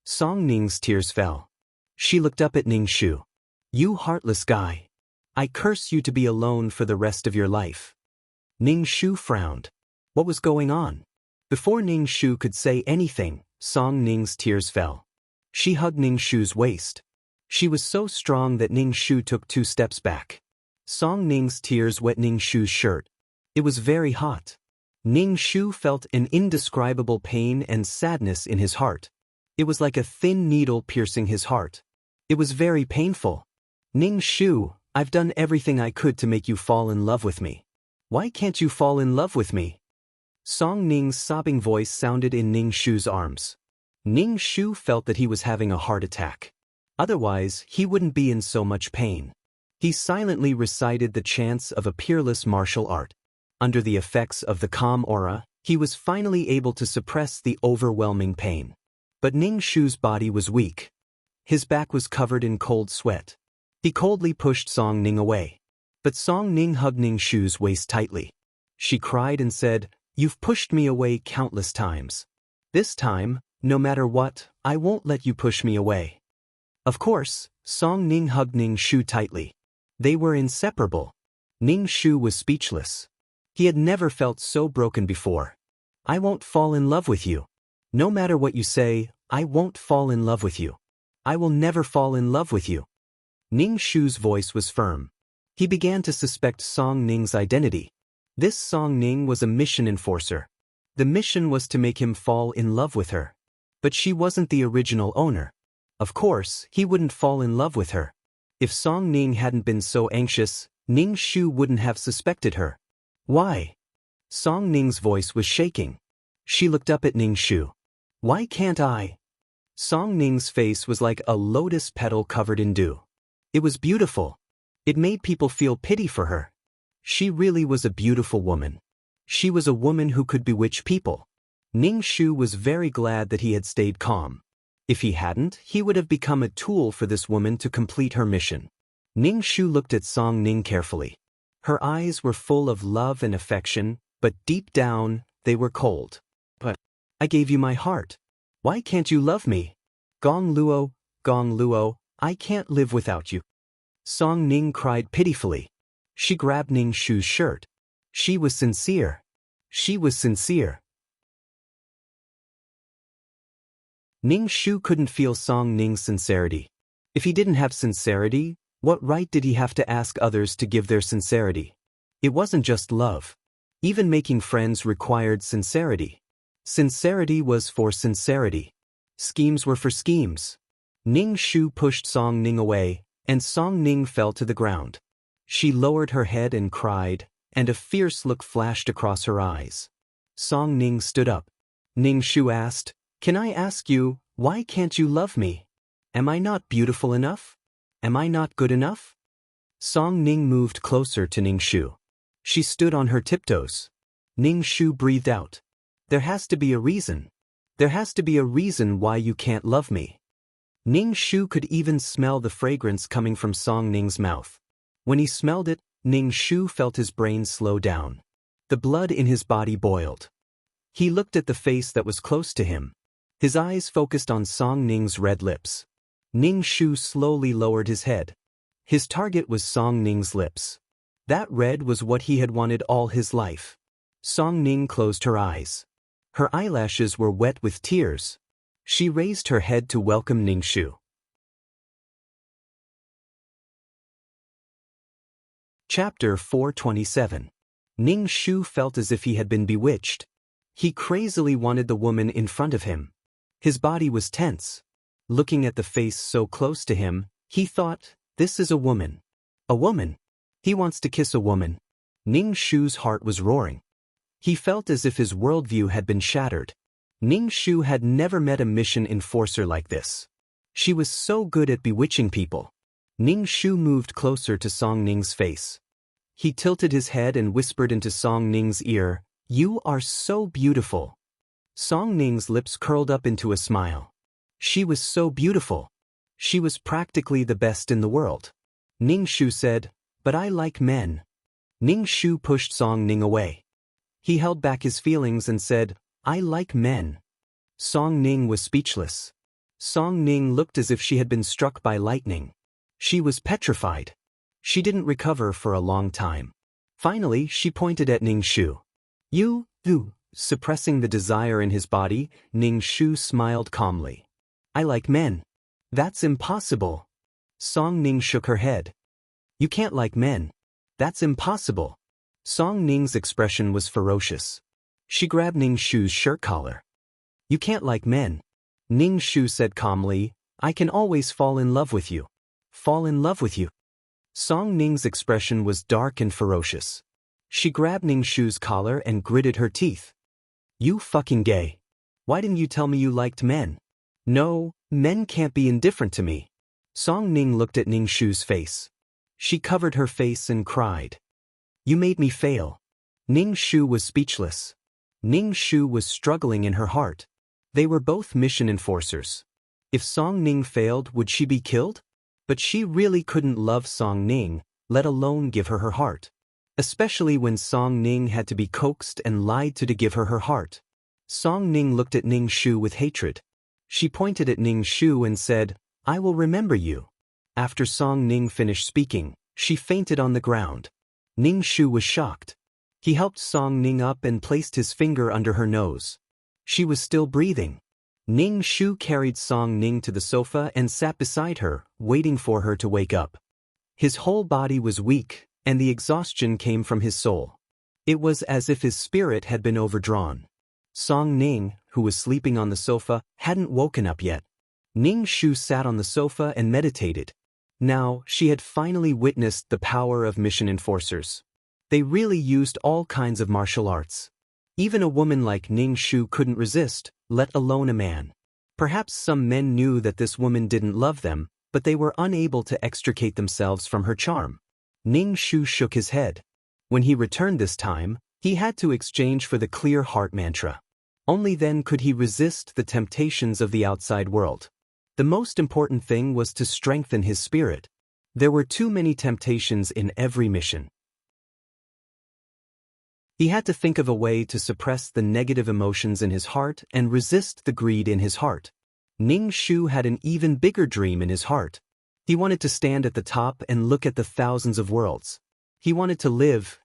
Song Ning's tears fell. She looked up at Ning Shu. "You heartless guy. I curse you to be alone for the rest of your life." Ning Shu frowned. What was going on? Before Ning Shu could say anything, Song Ning's tears fell. She hugged Ning Shu's waist. She was so strong that Ning Shu took 2 steps back. Song Ning's tears wet Ning Shu's shirt. It was very hot. Ning Shu felt an indescribable pain and sadness in his heart. It was like a thin needle piercing his heart. It was very painful. "Ning Shu, I've done everything I could to make you fall in love with me. Why can't you fall in love with me?" Song Ning's sobbing voice sounded in Ning Shu's arms. Ning Shu felt that he was having a heart attack. Otherwise, he wouldn't be in so much pain. He silently recited the chants of a peerless martial art. Under the effects of the calm aura, he was finally able to suppress the overwhelming pain. But Ning Shu's body was weak. His back was covered in cold sweat. He coldly pushed Song Ning away. But Song Ning hugged Ning Shu's waist tightly. She cried and said, "You've pushed me away countless times. This time, no matter what, I won't let you push me away. Of course, Song Ning hugged Ning Shu tightly. They were inseparable. Ning Shu was speechless. He had never felt so broken before. I won't fall in love with you. No matter what you say, I won't fall in love with you. I will never fall in love with you. Ning Shu's voice was firm. He began to suspect Song Ning's identity. This Song Ning was a mission enforcer. The mission was to make him fall in love with her. But she wasn't the original owner. Of course, he wouldn't fall in love with her. If Song Ning hadn't been so anxious, Ning Shu wouldn't have suspected her. Why? Song Ning's voice was shaking. She looked up at Ning Shu. Why can't I? Song Ning's face was like a lotus petal covered in dew. It was beautiful. It made people feel pity for her. She really was a beautiful woman. She was a woman who could bewitch people. Ning Shu was very glad that he had stayed calm. If he hadn't, he would have become a tool for this woman to complete her mission. Ning Shu looked at Song Ning carefully. Her eyes were full of love and affection, but deep down, they were cold. But I gave you my heart. Why can't you love me? Gong Luo, I can't live without you. Song Ning cried pitifully. She grabbed Ning Shu's shirt. She was sincere. She was sincere. Ning Shu couldn't feel Song Ning's sincerity. If he didn't have sincerity, what right did he have to ask others to give their sincerity? It wasn't just love. Even making friends required sincerity. Sincerity was for sincerity. Schemes were for schemes. Ning Shu pushed Song Ning away, and Song Ning fell to the ground. She lowered her head and cried, and a fierce look flashed across her eyes. Song Ning stood up. Ning Shu asked, Can I ask you, why can't you love me? Am I not beautiful enough? Am I not good enough? Song Ning moved closer to Ning Shu. She stood on her tiptoes. Ning Shu breathed out. There has to be a reason. There has to be a reason why you can't love me. Ning Shu could even smell the fragrance coming from Song Ning's mouth. When he smelled it, Ning Shu felt his brain slow down. The blood in his body boiled. He looked at the face that was close to him. His eyes focused on Song Ning's red lips. Ning Shu slowly lowered his head. His target was Song Ning's lips. That red was what he had wanted all his life. Song Ning closed her eyes. Her eyelashes were wet with tears. She raised her head to welcome Ning Shu. Chapter 427. Ning Shu felt as if he had been bewitched. He crazily wanted the woman in front of him. His body was tense. Looking at the face so close to him, he thought, this is a woman. A woman. He wants to kiss a woman. Ning Shu's heart was roaring. He felt as if his worldview had been shattered. Ning Shu had never met a mission enforcer like this. She was so good at bewitching people. Ning Shu moved closer to Song Ning's face. He tilted his head and whispered into Song Ning's ear, You are so beautiful. Song Ning's lips curled up into a smile. She was so beautiful. She was practically the best in the world. Ning Shu said, But I like men. Ning Shu pushed Song Ning away. He held back his feelings and said, I like men. Song Ning was speechless. Song Ning looked as if she had been struck by lightning. She was petrified. She didn't recover for a long time. Finally, she pointed at Ning Shu. You. Suppressing the desire in his body, Ning Shu smiled calmly. I like men. That's impossible. Song Ning shook her head. You can't like men. That's impossible. Song Ning's expression was ferocious. She grabbed Ning Shu's shirt collar. You can't like men. Ning Shu said calmly, I can always fall in love with you. Fall in love with you. Song Ning's expression was dark and ferocious. She grabbed Ning Shu's collar and gritted her teeth. You fucking gay. Why didn't you tell me you liked men? No, men can't be indifferent to me. Song Ning looked at Ning Shu's face. She covered her face and cried. You made me fail. Ning Shu was speechless. Ning Shu was struggling in her heart. They were both mission enforcers. If Song Ning failed, would she be killed? But she really couldn't love Song Ning, let alone give her her heart. Especially when Song Ning had to be coaxed and lied to give her her heart. Song Ning looked at Ning Shu with hatred. She pointed at Ning Shu and said, "I will remember you." After Song Ning finished speaking, she fainted on the ground. Ning Shu was shocked. He helped Song Ning up and placed his finger under her nose. She was still breathing. Ning Shu carried Song Ning to the sofa and sat beside her, waiting for her to wake up. His whole body was weak, and the exhaustion came from his soul. It was as if his spirit had been overdrawn. Song Ning, who was sleeping on the sofa, hadn't woken up yet. Ning Shu sat on the sofa and meditated. Now, she had finally witnessed the power of mission enforcers. They really used all kinds of martial arts. Even a woman like Ning Shu couldn't resist, let alone a man. Perhaps some men knew that this woman didn't love them, but they were unable to extricate themselves from her charm. Ning Shu shook his head. When he returned this time, he had to exchange for the clear heart mantra. Only then could he resist the temptations of the outside world. The most important thing was to strengthen his spirit. There were too many temptations in every mission. He had to think of a way to suppress the negative emotions in his heart and resist the greed in his heart. Ning Shu had an even bigger dream in his heart. He wanted to stand at the top and look at the thousands of worlds. He wanted to live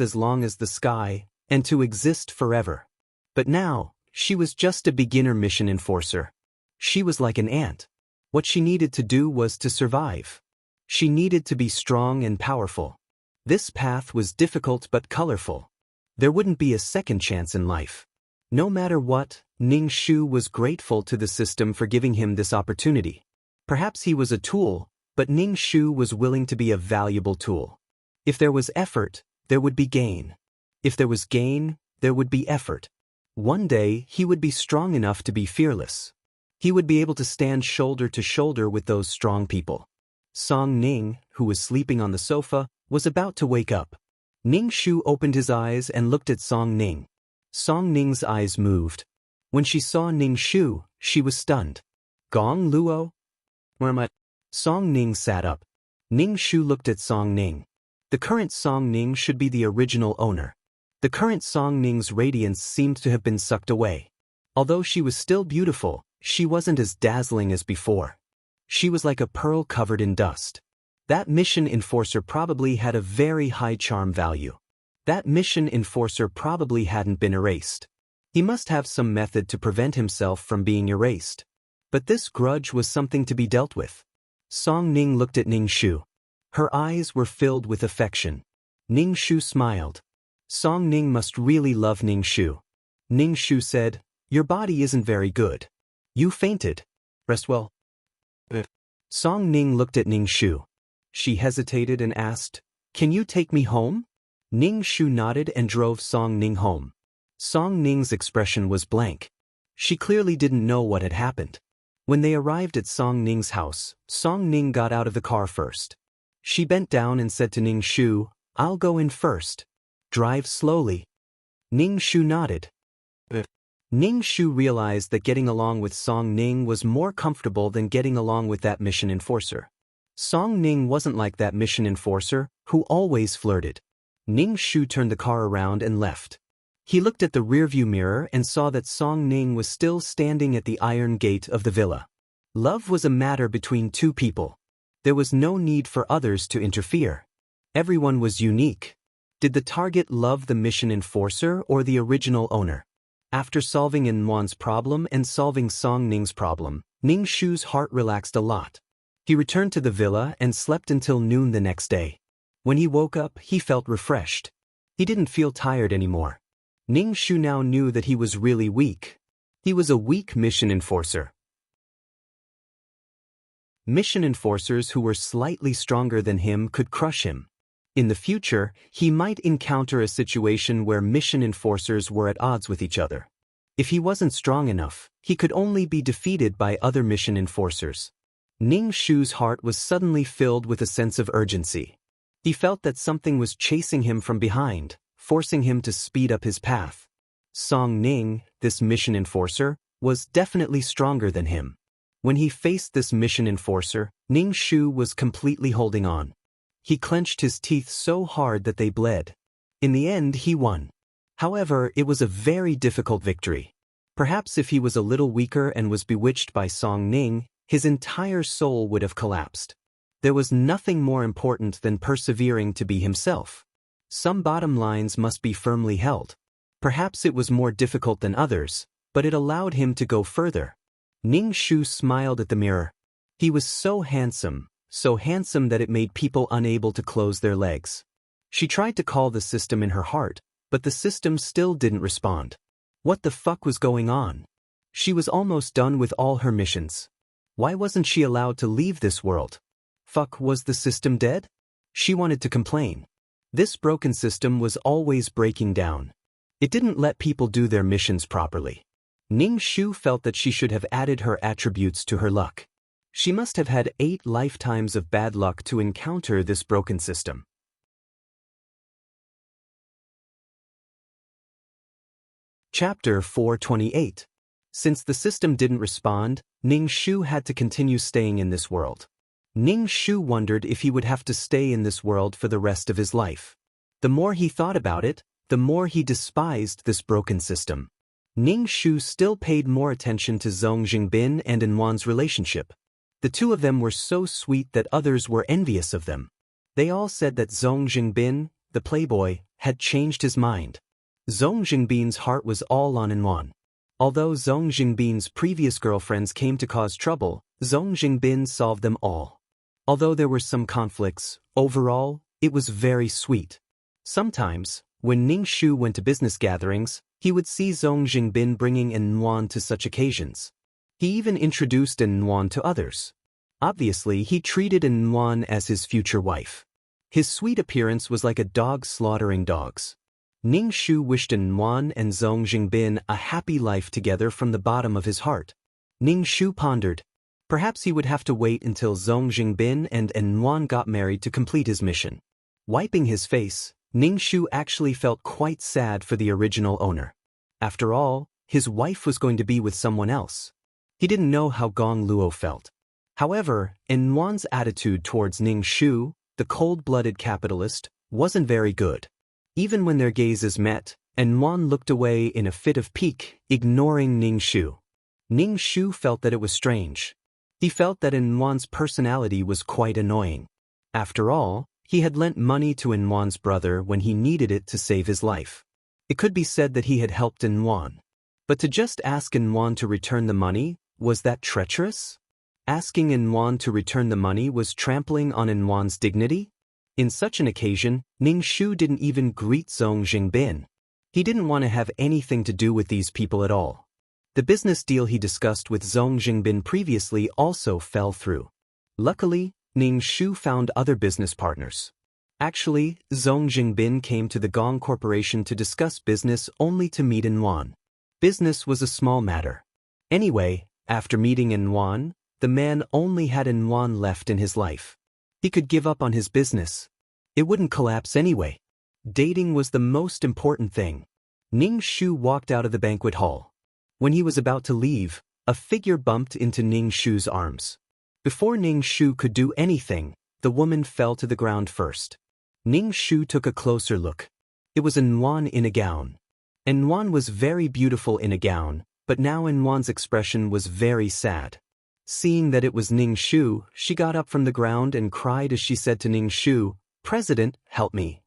as long as the sky, and to exist forever. But now, she was just a beginner mission enforcer. She was like an ant. What she needed to do was to survive. She needed to be strong and powerful. This path was difficult but colorful. There wouldn't be a second chance in life. No matter what, Ning Shu was grateful to the system for giving him this opportunity. Perhaps he was a tool, but Ning Shu was willing to be a valuable tool. If there was effort, there would be gain. If there was gain, there would be effort. One day, he would be strong enough to be fearless. He would be able to stand shoulder to shoulder with those strong people. Song Ning, who was sleeping on the sofa, was about to wake up. Ning Shu opened his eyes and looked at Song Ning. Song Ning's eyes moved. When she saw Ning Shu, she was stunned. "Gong Luo? Where am I?" Song Ning sat up. Ning Shu looked at Song Ning. The current Song Ning should be the original owner. The current Song Ning's radiance seemed to have been sucked away. Although she was still beautiful, she wasn't as dazzling as before. She was like a pearl covered in dust. That mission enforcer probably had a very high charm value. That mission enforcer probably hadn't been erased. He must have some method to prevent himself from being erased. But this grudge was something to be dealt with. Song Ning looked at Ning Shu. Her eyes were filled with affection. Ning Shu smiled. Song Ning must really love Ning Shu. Ning Shu said, "Your body isn't very good. You fainted. Rest well." Song Ning looked at Ning Shu. She hesitated and asked, "Can you take me home?" Ning Shu nodded and drove Song Ning home. Song Ning's expression was blank. She clearly didn't know what had happened. When they arrived at Song Ning's house, Song Ning got out of the car first. She bent down and said to Ning Shu, "I'll go in first. Drive slowly." Ning Shu nodded. Ning Shu realized that getting along with Song Ning was more comfortable than getting along with that mission enforcer. Song Ning wasn't like that mission enforcer, who always flirted. Ning Shu turned the car around and left. He looked at the rearview mirror and saw that Song Ning was still standing at the iron gate of the villa. Love was a matter between two people. There was no need for others to interfere. Everyone was unique. Did the target love the mission enforcer or the original owner? After solving Inwan's problem and solving Song Ning's problem, Ning Shu's heart relaxed a lot. He returned to the villa and slept until noon the next day. When he woke up, he felt refreshed. He didn't feel tired anymore. Ning Shu now knew that he was really weak. He was a weak mission enforcer. Mission enforcers who were slightly stronger than him could crush him. In the future, he might encounter a situation where mission enforcers were at odds with each other. If he wasn't strong enough, he could only be defeated by other mission enforcers. Ning Shu's heart was suddenly filled with a sense of urgency. He felt that something was chasing him from behind, forcing him to speed up his path. Song Ning, this mission enforcer, was definitely stronger than him. When he faced this mission enforcer, Ning Shu was completely holding on. He clenched his teeth so hard that they bled. In the end, he won. However, it was a very difficult victory. Perhaps if he was a little weaker and was bewitched by Song Ning, his entire soul would have collapsed. There was nothing more important than persevering to be himself. Some bottom lines must be firmly held. Perhaps it was more difficult than others, but it allowed him to go further. Ning Shu smiled at the mirror. He was so handsome that it made people unable to close their legs. She tried to call the system in her heart, but the system still didn't respond. What the fuck was going on? She was almost done with all her missions. Why wasn't she allowed to leave this world? Fuck, was the system dead? She wanted to complain. This broken system was always breaking down. It didn't let people do their missions properly. Ning Shu felt that she should have added her attributes to her luck. She must have had 8 lifetimes of bad luck to encounter this broken system. Chapter 428. Since the system didn't respond, Ning Shu had to continue staying in this world. Ning Shu wondered if he would have to stay in this world for the rest of his life. The more he thought about it, the more he despised this broken system. Ning Shu still paid more attention to Zhong Jingbin and Enwan's relationship. The two of them were so sweet that others were envious of them. They all said that Zhong Jingbin, the playboy, had changed his mind. Zhong Jingbin's heart was all on Enwan. Although Zhong Jingbin's previous girlfriends came to cause trouble, Zhong Jingbin solved them all. Although there were some conflicts, overall, it was very sweet. Sometimes, when Ning Shu went to business gatherings, he would see Zhong Jingbin bringing Enwan to such occasions. He even introduced Enwan to others. Obviously, he treated Enwan as his future wife. His sweet appearance was like a dog slaughtering dogs. Ning Shu wished Enwan and Zhong Jingbin a happy life together from the bottom of his heart. Ning Shu pondered. Perhaps he would have to wait until Zhong Jingbin and Enwan got married to complete his mission. Wiping his face, Ning Shu actually felt quite sad for the original owner. After all, his wife was going to be with someone else. He didn't know how Gong Luo felt. However, Enwan's attitude towards Ning Shu, the cold-blooded capitalist, wasn't very good. Even when their gazes met, Enwan looked away in a fit of pique, ignoring Ning Shu. Ning Shu felt that it was strange. He felt that Enwan's personality was quite annoying. After all, he had lent money to Enwan's brother when he needed it to save his life. It could be said that he had helped Enwan. But to just ask Enwan to return the money, was that treacherous? Asking Enwan to return the money was trampling on Enwan's dignity? In such an occasion, Ning Shu didn't even greet Zhong Jingbin. He didn't want to have anything to do with these people at all. The business deal he discussed with Zhong Jingbin previously also fell through. Luckily, Ning Shu found other business partners. Actually, Zhong Jingbin came to the Gong Corporation to discuss business only to meet Enwan. Business was a small matter. Anyway, after meeting Enwan, the man only had Enwan left in his life. He could give up on his business. It wouldn't collapse anyway. Dating was the most important thing. Ning Shu walked out of the banquet hall. When he was about to leave, a figure bumped into Ning Shu's arms. Before Ning Shu could do anything, the woman fell to the ground first. Ning Shu took a closer look. It was Enwan in a gown. Enwan was very beautiful in a gown, but now Enwan's expression was very sad. Seeing that it was Ning Shu, she got up from the ground and cried as she said to Ning Shu, "President, help me."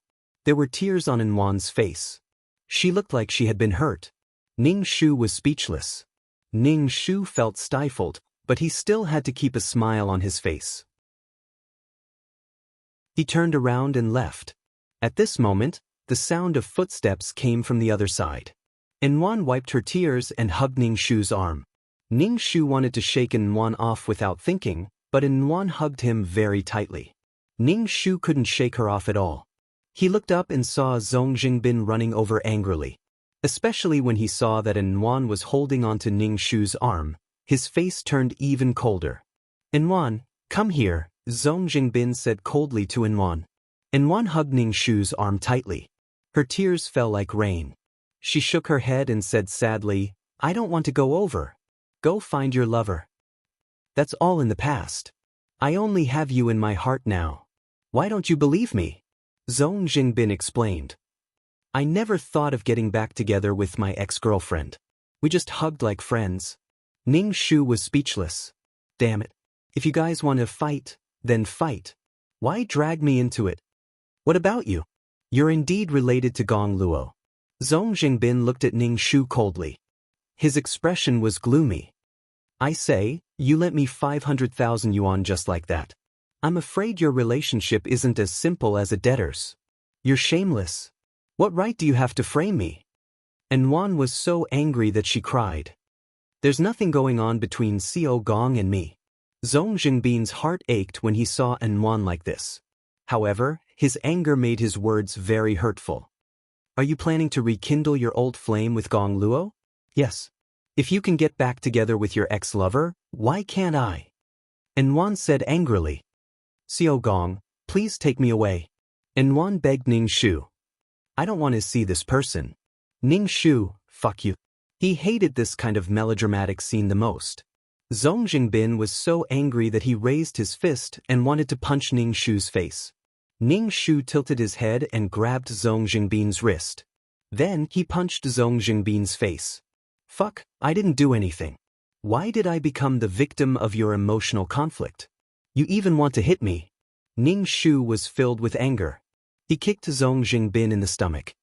There were tears on Enwan's face. She looked like she had been hurt. Ning Shu was speechless. Ning Shu felt stifled, but he still had to keep a smile on his face. He turned around and left. At this moment, the sound of footsteps came from the other side. Enwan wiped her tears and hugged Ning Shu's arm. Ning Shu wanted to shake Enwan off without thinking, but Enwan hugged him very tightly. Ning Shu couldn't shake her off at all. He looked up and saw Zhong Jingbin running over angrily. Especially when he saw that Enwan was holding onto Ning Shu's arm, his face turned even colder. "Enwan, come here," Zhong Jingbin said coldly to Enwan. Enwan hugged Ning Shu's arm tightly. Her tears fell like rain. She shook her head and said sadly, "I don't want to go over. Go find your lover. That's all in the past. I only have you in my heart now. Why don't you believe me?" Zhong Jingbin explained. "I never thought of getting back together with my ex-girlfriend. We just hugged like friends. Ning Shu was speechless. Damn it. If you guys want to fight, then fight. Why drag me into it? What about you? You're indeed related to Gong Luo. Zhong Jingbin looked at Ning Shu coldly. His expression was gloomy. I say, you lent me 500,000 yuan just like that. I'm afraid your relationship isn't as simple as a debtor's. You're shameless. What right do you have to frame me? And Wan was so angry that she cried. There's nothing going on between Xiao Gong and me. Zhong Jingbin's heart ached when he saw An Wan like this. However, his anger made his words very hurtful. Are you planning to rekindle your old flame with Gong Luo? Yes. If you can get back together with your ex-lover, why can't I? An Wan said angrily. Xiao Gong, please take me away. An Wan begged Ning Shu. I don't want to see this person. Ning Shu, fuck you. He hated this kind of melodramatic scene the most. Zhong Jingbin was so angry that he raised his fist and wanted to punch Ning Shu's face. Ning Shu tilted his head and grabbed Zhong Jingbin's wrist. Then he punched Zhong Jingbin's face. Fuck, I didn't do anything. Why did I become the victim of your emotional conflict? You even want to hit me? Ning Shu was filled with anger. He kicked Zhong Jingbin in the stomach.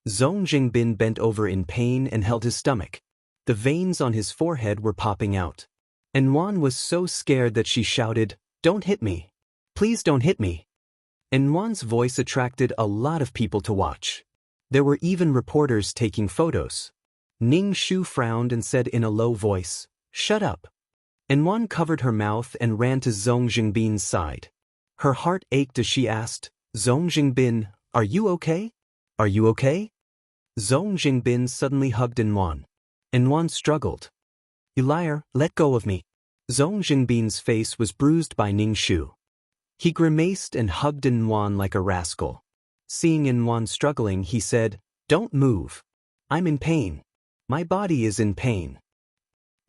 Zhong Jingbin bent over in pain and held his stomach. The veins on his forehead were popping out. An Wan was so scared that she shouted, "Don't hit me. Please don't hit me." An Wan's voice attracted a lot of people to watch. There were even reporters taking photos. Ning Shu frowned and said in a low voice, "Shut up." An Wan covered her mouth and ran to Zhong Jingbin's side. Her heart ached as she asked, "Zhong Jingbin, are you okay? Are you okay?" Zhong Jingbin suddenly hugged An Wan. An Wan struggled. "You liar, let go of me." Zhong Jingbin's face was bruised by Ning Shu. He grimaced and hugged An Wan like a rascal. Seeing An Wan struggling, he said, "Don't move. I'm in pain. My body is in pain."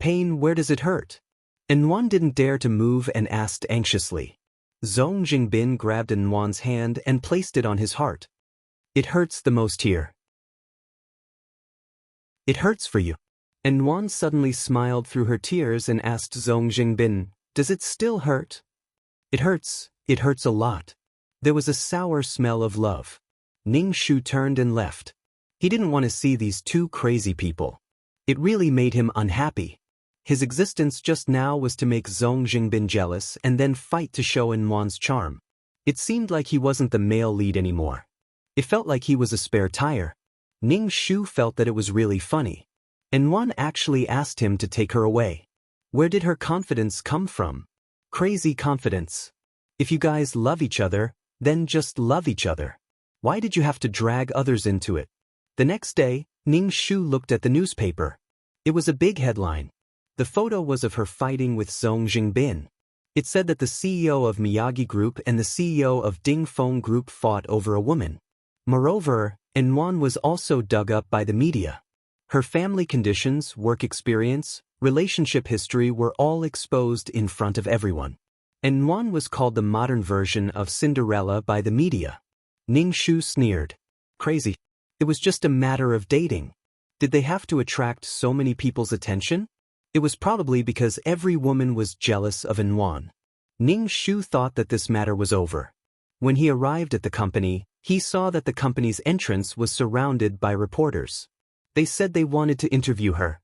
"Pain, where does it hurt?" An Wan didn't dare to move and asked anxiously. Zhong Jingbin grabbed An Wan's hand and placed it on his heart. "It hurts the most here." "It hurts for you." An Wan suddenly smiled through her tears and asked Zhong Jingbin, "Does it still hurt?" It hurts a lot." There was a sour smell of love. Ning Shu turned and left. He didn't want to see these two crazy people. It really made him unhappy. His existence just now was to make Zhong Jingbin jealous and then fight to show An Wan's charm. It seemed like he wasn't the male lead anymore. It felt like he was a spare tire. Ning Shu felt that it was really funny. An Wan actually asked him to take her away. Where did her confidence come from? Crazy confidence. If you guys love each other, then just love each other. Why did you have to drag others into it? The next day, Ning Shu looked at the newspaper. It was a big headline. The photo was of her fighting with Zhong Jingbin. It said that the CEO of Miyagi Group and the CEO of Ding Feng Group fought over a woman. Moreover, An Wan was also dug up by the media. Her family conditions, work experience, relationship history were all exposed in front of everyone. An Wan was called the modern version of Cinderella by the media. Ning Shu sneered. Crazy. It was just a matter of dating. Did they have to attract so many people's attention? It was probably because every woman was jealous of An Wan. Ning Shu thought that this matter was over. When he arrived at the company, he saw that the company's entrance was surrounded by reporters. They said they wanted to interview her.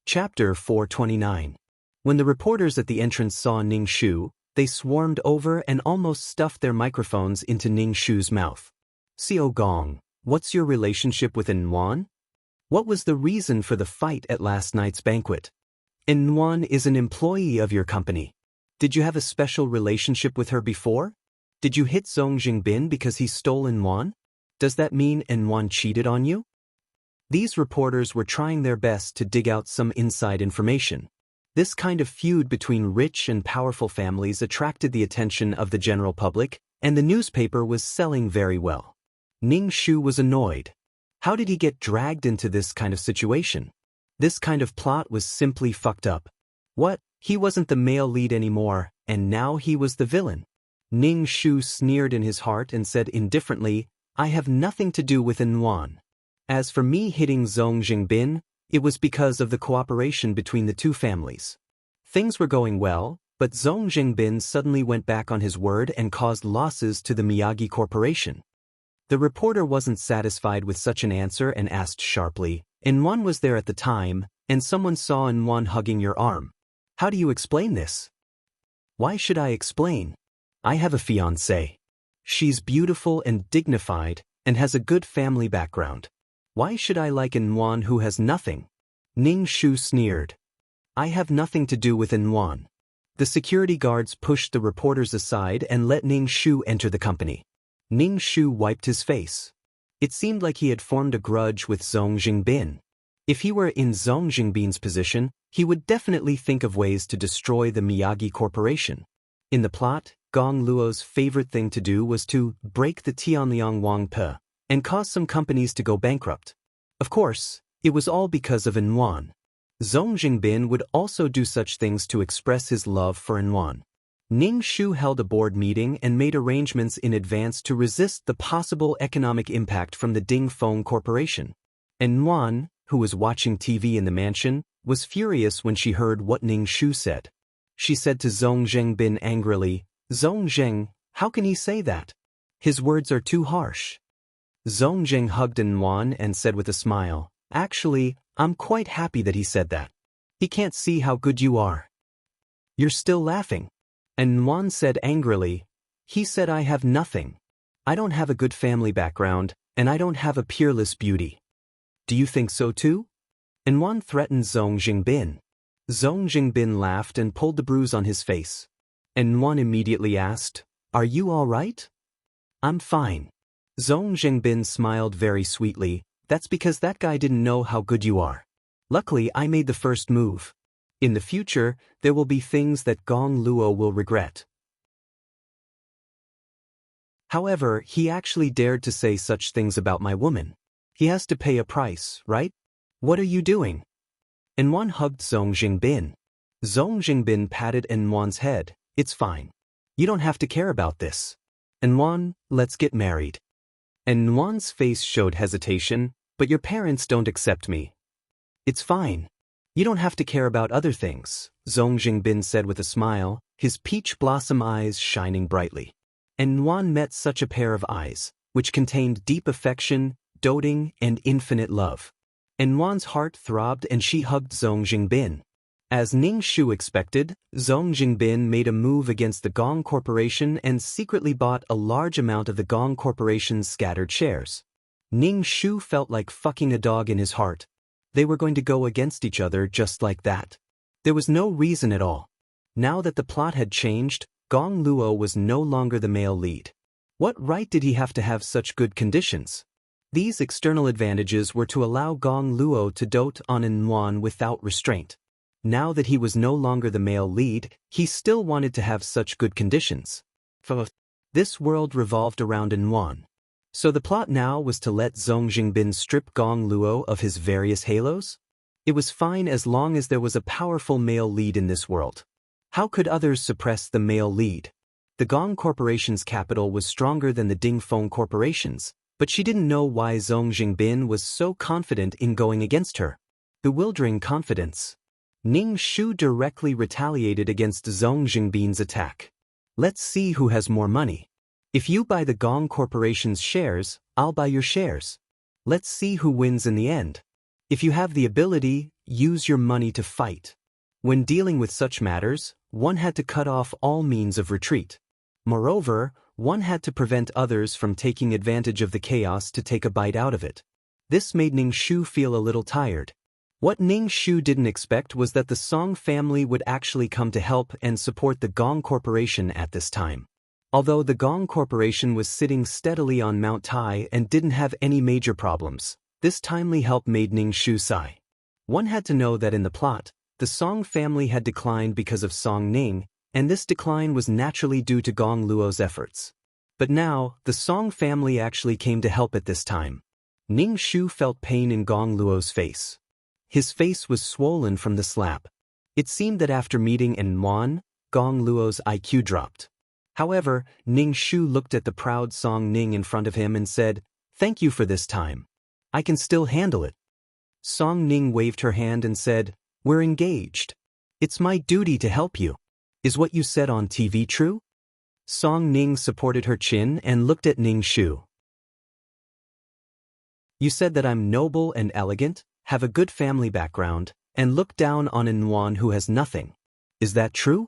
Chapter 429. When the reporters at the entrance saw Ning Shu, they swarmed over and almost stuffed their microphones into Ning Shu's mouth. "Xiao Gong, what's your relationship with An Wan? What was the reason for the fight at last night's banquet? An Wan is an employee of your company. Did you have a special relationship with her before? Did you hit Zhong Jingbin because he stole An Wan? Does that mean An Wan cheated on you?" These reporters were trying their best to dig out some inside information. This kind of feud between rich and powerful families attracted the attention of the general public, and the newspaper was selling very well. Ning Shu was annoyed. How did he get dragged into this kind of situation? This kind of plot was simply fucked up. What? He wasn't the male lead anymore, and now he was the villain. Ning Shu sneered in his heart and said indifferently, I have nothing to do with Yuan. As for me hitting Zhong Jingbin, it was because of the cooperation between the two families. Things were going well, but Zhong Jingbin suddenly went back on his word and caused losses to the Miyagi Corporation. The reporter wasn't satisfied with such an answer and asked sharply, Yuan was there at the time, and someone saw Yuan hugging your arm. How do you explain this? Why should I explain? I have a fiancée. She's beautiful and dignified, and has a good family background. Why should I like Yuan who has nothing? Ning Shu sneered. I have nothing to do with Yuan. The security guards pushed the reporters aside and let Ning Shu enter the company. Ning Shu wiped his face. It seemed like he had formed a grudge with Zhong Jingbin. If he were in Zhong Jingbin's position, he would definitely think of ways to destroy the Miyagi Corporation. In the plot, Gong Luo's favorite thing to do was to break the Tianliang Wangpe and cause some companies to go bankrupt. Of course, it was all because of Yuan. Zhong Jingbin would also do such things to express his love for Yuan. Ning Shu held a board meeting and made arrangements in advance to resist the possible economic impact from the Ding Feng Corporation. Yuan, who was watching TV in the mansion, was furious when she heard what Ning Shu said. She said to Zhong Jingbin angrily, Zhong Jing, how can he say that? His words are too harsh. Zhong Jing hugged Yuan and said with a smile, Actually, I'm quite happy that he said that. He can't see how good you are. You're still laughing. Yuan said angrily, he said I have nothing. I don't have a good family background, and I don't have a peerless beauty. Do you think so too? Yuan threatened Zhong Jingbin. Zhong Jingbin laughed and pulled the bruise on his face. Yuan immediately asked, Are you all right? I'm fine. Zhong Jingbin smiled very sweetly. That's because that guy didn't know how good you are. Luckily, I made the first move. In the future, there will be things that Gong Luo will regret. However, he actually dared to say such things about my woman. He has to pay a price, right? What are you doing? Yuan hugged Zhong Jingbin. Zhong Jingbin patted Yuan's head. It's fine. You don't have to care about this. Yuan, let's get married. Yuan's face showed hesitation, but your parents don't accept me. It's fine. You don't have to care about other things, Zhong Jingbin said with a smile, his peach blossom eyes shining brightly. Yuan met such a pair of eyes, which contained deep affection, doting, and infinite love. Yuan's heart throbbed and she hugged Zhong Jingbin. As Ning Shu expected, Zhong Jingbin made a move against the Gong Corporation and secretly bought a large amount of the Gong Corporation's scattered shares. Ning Shu felt like fucking a dog in his heart. They were going to go against each other just like that. There was no reason at all. Now that the plot had changed, Gong Luo was no longer the male lead. What right did he have such good conditions? These external advantages were to allow Gong Luo to dote on Yuan without restraint. Now that he was no longer the male lead, he still wanted to have such good conditions. This world revolved around Yuan. So the plot now was to let Zhong Jingbin strip Gong Luo of his various halos? It was fine as long as there was a powerful male lead in this world. How could others suppress the male lead? The Gong Corporation's capital was stronger than the Ding Feng Corporation's, but she didn't know why Zhong Jingbin was so confident in going against her. Bewildering confidence. Ning Shu directly retaliated against Zhong Jingbin's attack. Let's see who has more money. If you buy the Gong Corporation's shares, I'll buy your shares. Let's see who wins in the end. If you have the ability, use your money to fight. When dealing with such matters, one had to cut off all means of retreat. Moreover, one had to prevent others from taking advantage of the chaos to take a bite out of it. This made Ning Shu feel a little tired. What Ning Shu didn't expect was that the Song family would actually come to help and support the Gong Corporation at this time. Although the Gong Corporation was sitting steadily on Mount Tai and didn't have any major problems, this timely help made Ning Shu sigh. One had to know that in the plot, the Song family had declined because of Song Ning, and this decline was naturally due to Gong Luo's efforts. But now, the Song family actually came to help at this time. Ning Shu felt pain in Gong Luo's face. His face was swollen from the slap. It seemed that after meeting Yuan, Gong Luo's IQ dropped. However, Ning Shu looked at the proud Song Ning in front of him and said, Thank you for this time. I can still handle it. Song Ning waved her hand and said, We're engaged. It's my duty to help you. Is what you said on TV true? Song Ning supported her chin and looked at Ning Shu. You said that I'm noble and elegant, have a good family background, and look down on an Yuan who has nothing. Is that true?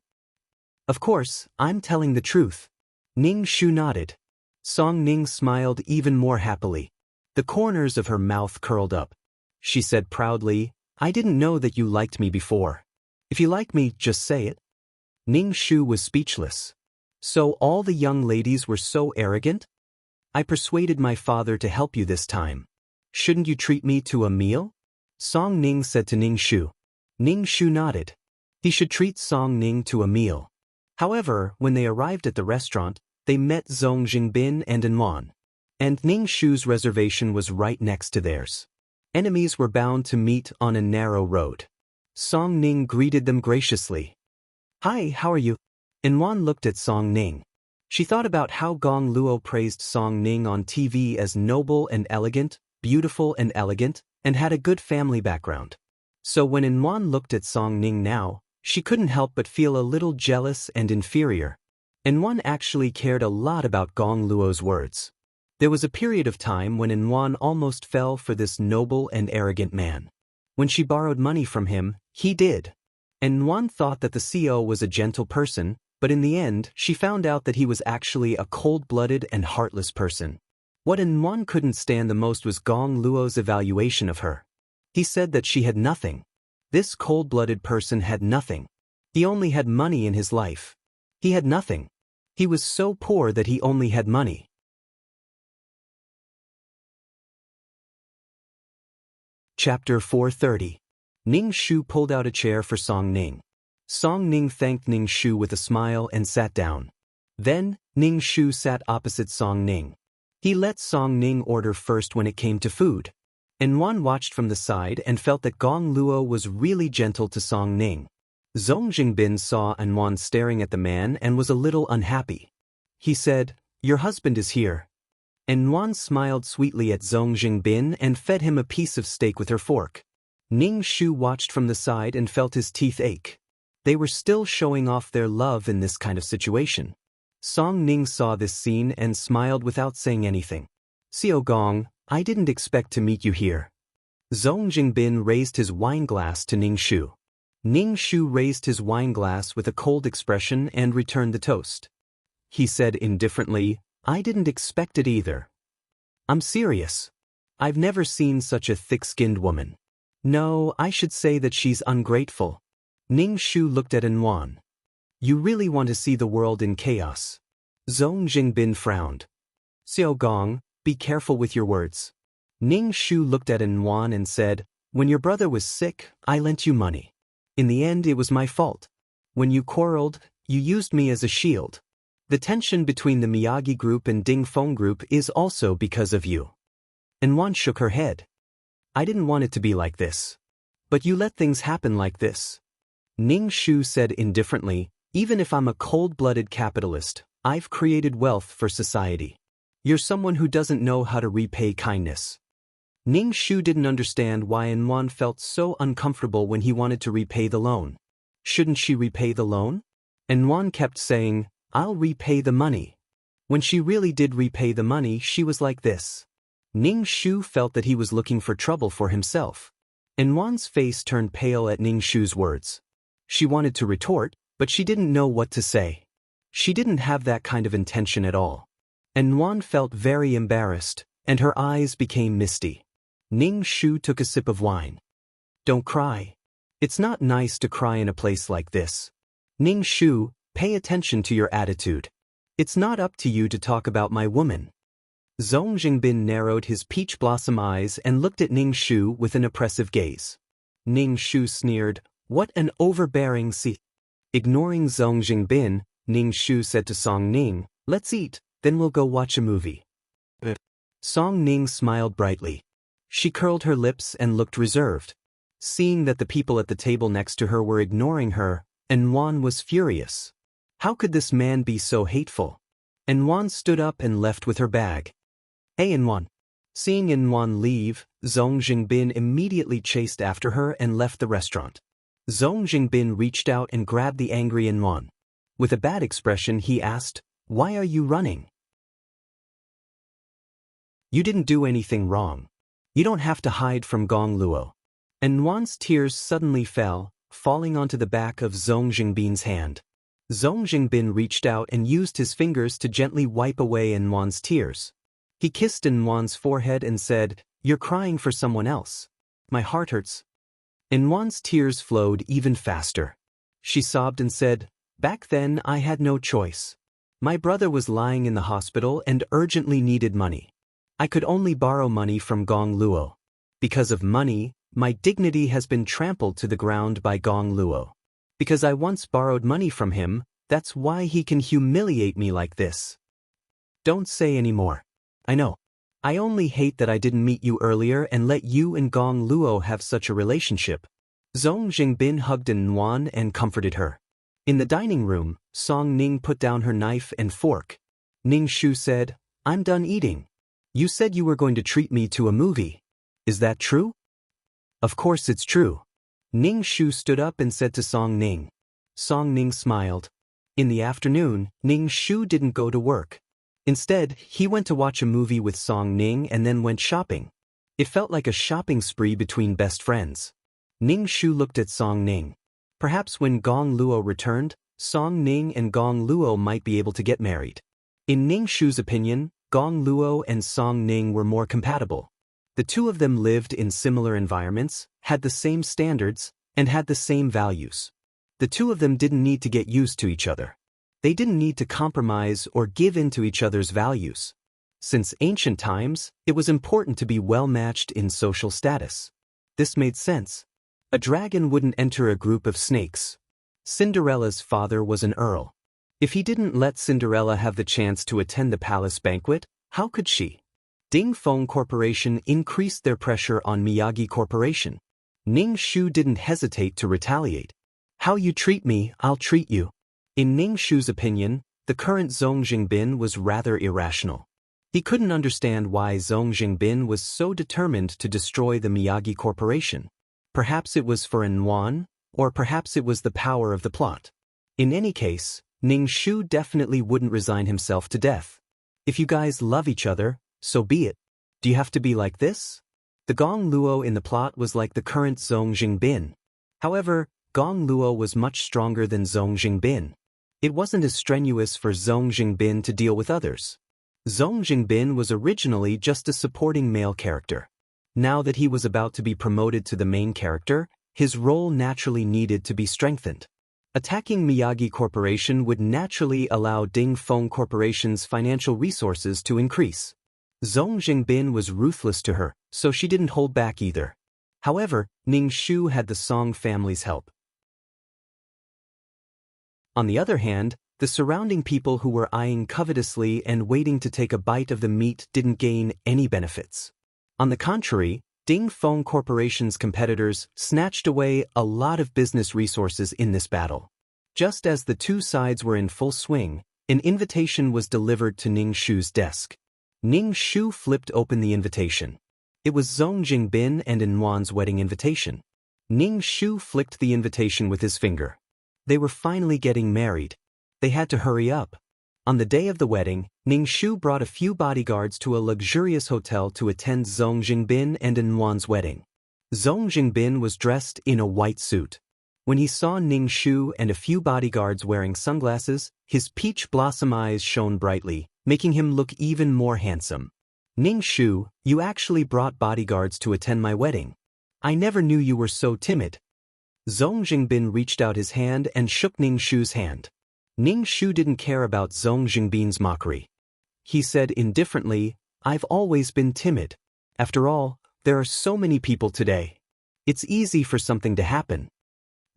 Of course, I'm telling the truth. Ning Shu nodded. Song Ning smiled even more happily. The corners of her mouth curled up. She said proudly, I didn't know that you liked me before. If you like me, just say it. Ning Shu was speechless. So all the young ladies were so arrogant? I persuaded my father to help you this time. Shouldn't you treat me to a meal? Song Ning said to Ning Shu. Ning Shu nodded. He should treat Song Ning to a meal. However, when they arrived at the restaurant, they met Zhong Jingbin and Yuan. And Ning Shu's reservation was right next to theirs. Enemies were bound to meet on a narrow road. Song Ning greeted them graciously. Hi, how are you? Yuan looked at Song Ning. She thought about how Gong Luo praised Song Ning on TV as noble and elegant, beautiful and elegant, and had a good family background. So when Yuan looked at Song Ning now, she couldn't help but feel a little jealous and inferior. Yuan actually cared a lot about Gong Luo's words. There was a period of time when Yuan almost fell for this noble and arrogant man. When she borrowed money from him, he did. Yuan thought that the CO was a gentle person, but in the end, she found out that he was actually a cold-blooded and heartless person. What Yuan couldn't stand the most was Gong Luo's evaluation of her. He said that she had nothing. This cold-blooded person had nothing. He only had money in his life. He had nothing. He was so poor that he only had money. Chapter 430. Ning Shu pulled out a chair for Song Ning. Song Ning thanked Ning Shu with a smile and sat down. Then, Ning Shu sat opposite Song Ning. He let Song Ning order first when it came to food. Yuan watched from the side and felt that Gong Luo was really gentle to Song Ning. Zhong Jingbin saw Yuan staring at the man and was a little unhappy. He said, Your husband is here. Yuan smiled sweetly at Zhong Jingbin and fed him a piece of steak with her fork. Ning Shu watched from the side and felt his teeth ache. They were still showing off their love in this kind of situation. Song Ning saw this scene and smiled without saying anything. Xiao Gong, I didn't expect to meet you here. Zhong Jingbin raised his wineglass to Ning Shu. Ning Shu raised his wineglass with a cold expression and returned the toast. He said indifferently, I didn't expect it either. I'm serious. I've never seen such a thick-skinned woman. No, I should say that she's ungrateful. Ning Shu looked at Yuan. You really want to see the world in chaos. Zhong Jingbin frowned. Xiao Gong, be careful with your words. Ning Shu looked at Yuan and said, When your brother was sick, I lent you money. In the end, it was my fault. When you quarreled, you used me as a shield. The tension between the Miyagi group and Ding Feng group is also because of you. Yuan shook her head. I didn't want it to be like this. But you let things happen like this. Ning Shu said indifferently, Even if I'm a cold-blooded capitalist, I've created wealth for society. You're someone who doesn't know how to repay kindness. Ning Shu didn't understand why Yuan felt so uncomfortable when he wanted to repay the loan. Shouldn't she repay the loan? Yuan kept saying, I'll repay the money. When she really did repay the money, she was like this. Ning Shu felt that he was looking for trouble for himself. Yuan's face turned pale at Ning Shu's words. She wanted to retort, but she didn't know what to say. She didn't have that kind of intention at all. Yuan felt very embarrassed, and her eyes became misty. Ning Shu took a sip of wine. Don't cry. It's not nice to cry in a place like this. Ning Shu, pay attention to your attitude. It's not up to you to talk about my woman. Zhong Jingbin narrowed his peach blossom eyes and looked at Ning Shu with an oppressive gaze. Ning Shu sneered, What an overbearing si. Ignoring Zhong Jingbin, Ning Shu said to Song Ning, Let's eat, then we'll go watch a movie. Song Ning smiled brightly. She curled her lips and looked reserved. Seeing that the people at the table next to her were ignoring her, Yuan was furious. How could this man be so hateful? Yuan stood up and left with her bag. Hey Yuan. Seeing Inwan leave, Zhong Jingbin immediately chased after her and left the restaurant. Zhong Jingbin reached out and grabbed the angry Inwan. With a bad expression, he asked, "Why are you running? You didn't do anything wrong. You don't have to hide from Gong Luo." Inwan's tears suddenly fell, falling onto the back of Zhong Jingbin's hand. Zhong Jingbin reached out and used his fingers to gently wipe away Inwan's tears. He kissed Inwan's forehead and said, "You're crying for someone else. My heart hurts." Inwan's tears flowed even faster. She sobbed and said, "Back then I had no choice. My brother was lying in the hospital and urgently needed money. I could only borrow money from Gong Luo. Because of money, my dignity has been trampled to the ground by Gong Luo. Because I once borrowed money from him, that's why he can humiliate me like this. Don't say any more. I know. I only hate that I didn't meet you earlier and let you and Gong Luo have such a relationship." Zhong Jingbin hugged Inwan and comforted her. In the dining room, Song Ning put down her knife and fork. Ning Shu said, "I'm done eating. You said you were going to treat me to a movie. Is that true?" "Of course it's true." Ning Shu stood up and said to Song Ning. Song Ning smiled. In the afternoon, Ning Shu didn't go to work. Instead, he went to watch a movie with Song Ning and then went shopping. It felt like a shopping spree between best friends. Ning Shu looked at Song Ning. Perhaps when Gong Luo returned, Song Ning and Gong Luo might be able to get married. In Ning Shu's opinion, Gong Luo and Song Ning were more compatible. The two of them lived in similar environments, had the same standards, and had the same values. The two of them didn't need to get used to each other. They didn't need to compromise or give in to each other's values. Since ancient times, it was important to be well-matched in social status. This made sense. A dragon wouldn't enter a group of snakes. Cinderella's father was an earl. If he didn't let Cinderella have the chance to attend the palace banquet, how could she? Ding Feng Corporation increased their pressure on Miyagi Corporation. Ning Shu didn't hesitate to retaliate. "How you treat me, I'll treat you." In Ning Shu's opinion, the current Zhong Jingbin was rather irrational. He couldn't understand why Zhong Jingbin was so determined to destroy the Miyagi Corporation. Perhaps it was for Inwan, or perhaps it was the power of the plot. In any case, Ning Shu definitely wouldn't resign himself to death. If you guys love each other, so be it. Do you have to be like this? The Gong Luo in the plot was like the current Zhong Jingbin. However, Gong Luo was much stronger than Zhong Jingbin. It wasn't as strenuous for Zhong Jingbin to deal with others. Zhong Jingbin was originally just a supporting male character. Now that he was about to be promoted to the main character, his role naturally needed to be strengthened. Attacking Miyagi Corporation would naturally allow Ding Feng Corporation's financial resources to increase. Zhong Jingbin was ruthless to her, so she didn't hold back either. However, Ning Shu had the Song family's help. On the other hand, the surrounding people who were eyeing covetously and waiting to take a bite of the meat didn't gain any benefits. On the contrary, Ding Feng Corporation's competitors snatched away a lot of business resources in this battle. Just as the two sides were in full swing, an invitation was delivered to Ning Shu's desk. Ning Shu flipped open the invitation. It was Zhong Jingbin and Inwan's wedding invitation. Ning Shu flicked the invitation with his finger. They were finally getting married. They had to hurry up. On the day of the wedding, Ning Shu brought a few bodyguards to a luxurious hotel to attend Zhong Jingbin and Inwan's wedding. Zhong Jingbin was dressed in a white suit. When he saw Ning Shu and a few bodyguards wearing sunglasses, his peach blossom eyes shone brightly, making him look even more handsome. "Ning Shu, you actually brought bodyguards to attend my wedding. I never knew you were so timid." Zhong Jingbin reached out his hand and shook Ning Shu's hand. Ning Shu didn't care about Zhong Jingbin's mockery. He said indifferently, "I've always been timid. After all, there are so many people today. It's easy for something to happen."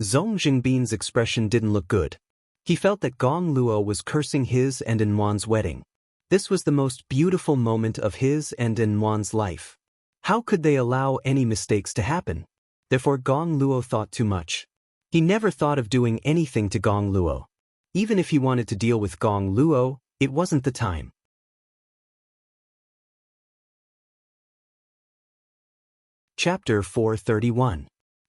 Zhong Jingbin's expression didn't look good. He felt that Gong Luo was cursing his and Inwan's wedding. This was the most beautiful moment of his and Inwan's life. How could they allow any mistakes to happen? Therefore Gong Luo thought too much. He never thought of doing anything to Gong Luo. Even if he wanted to deal with Gong Luo, it wasn't the time. Chapter 431.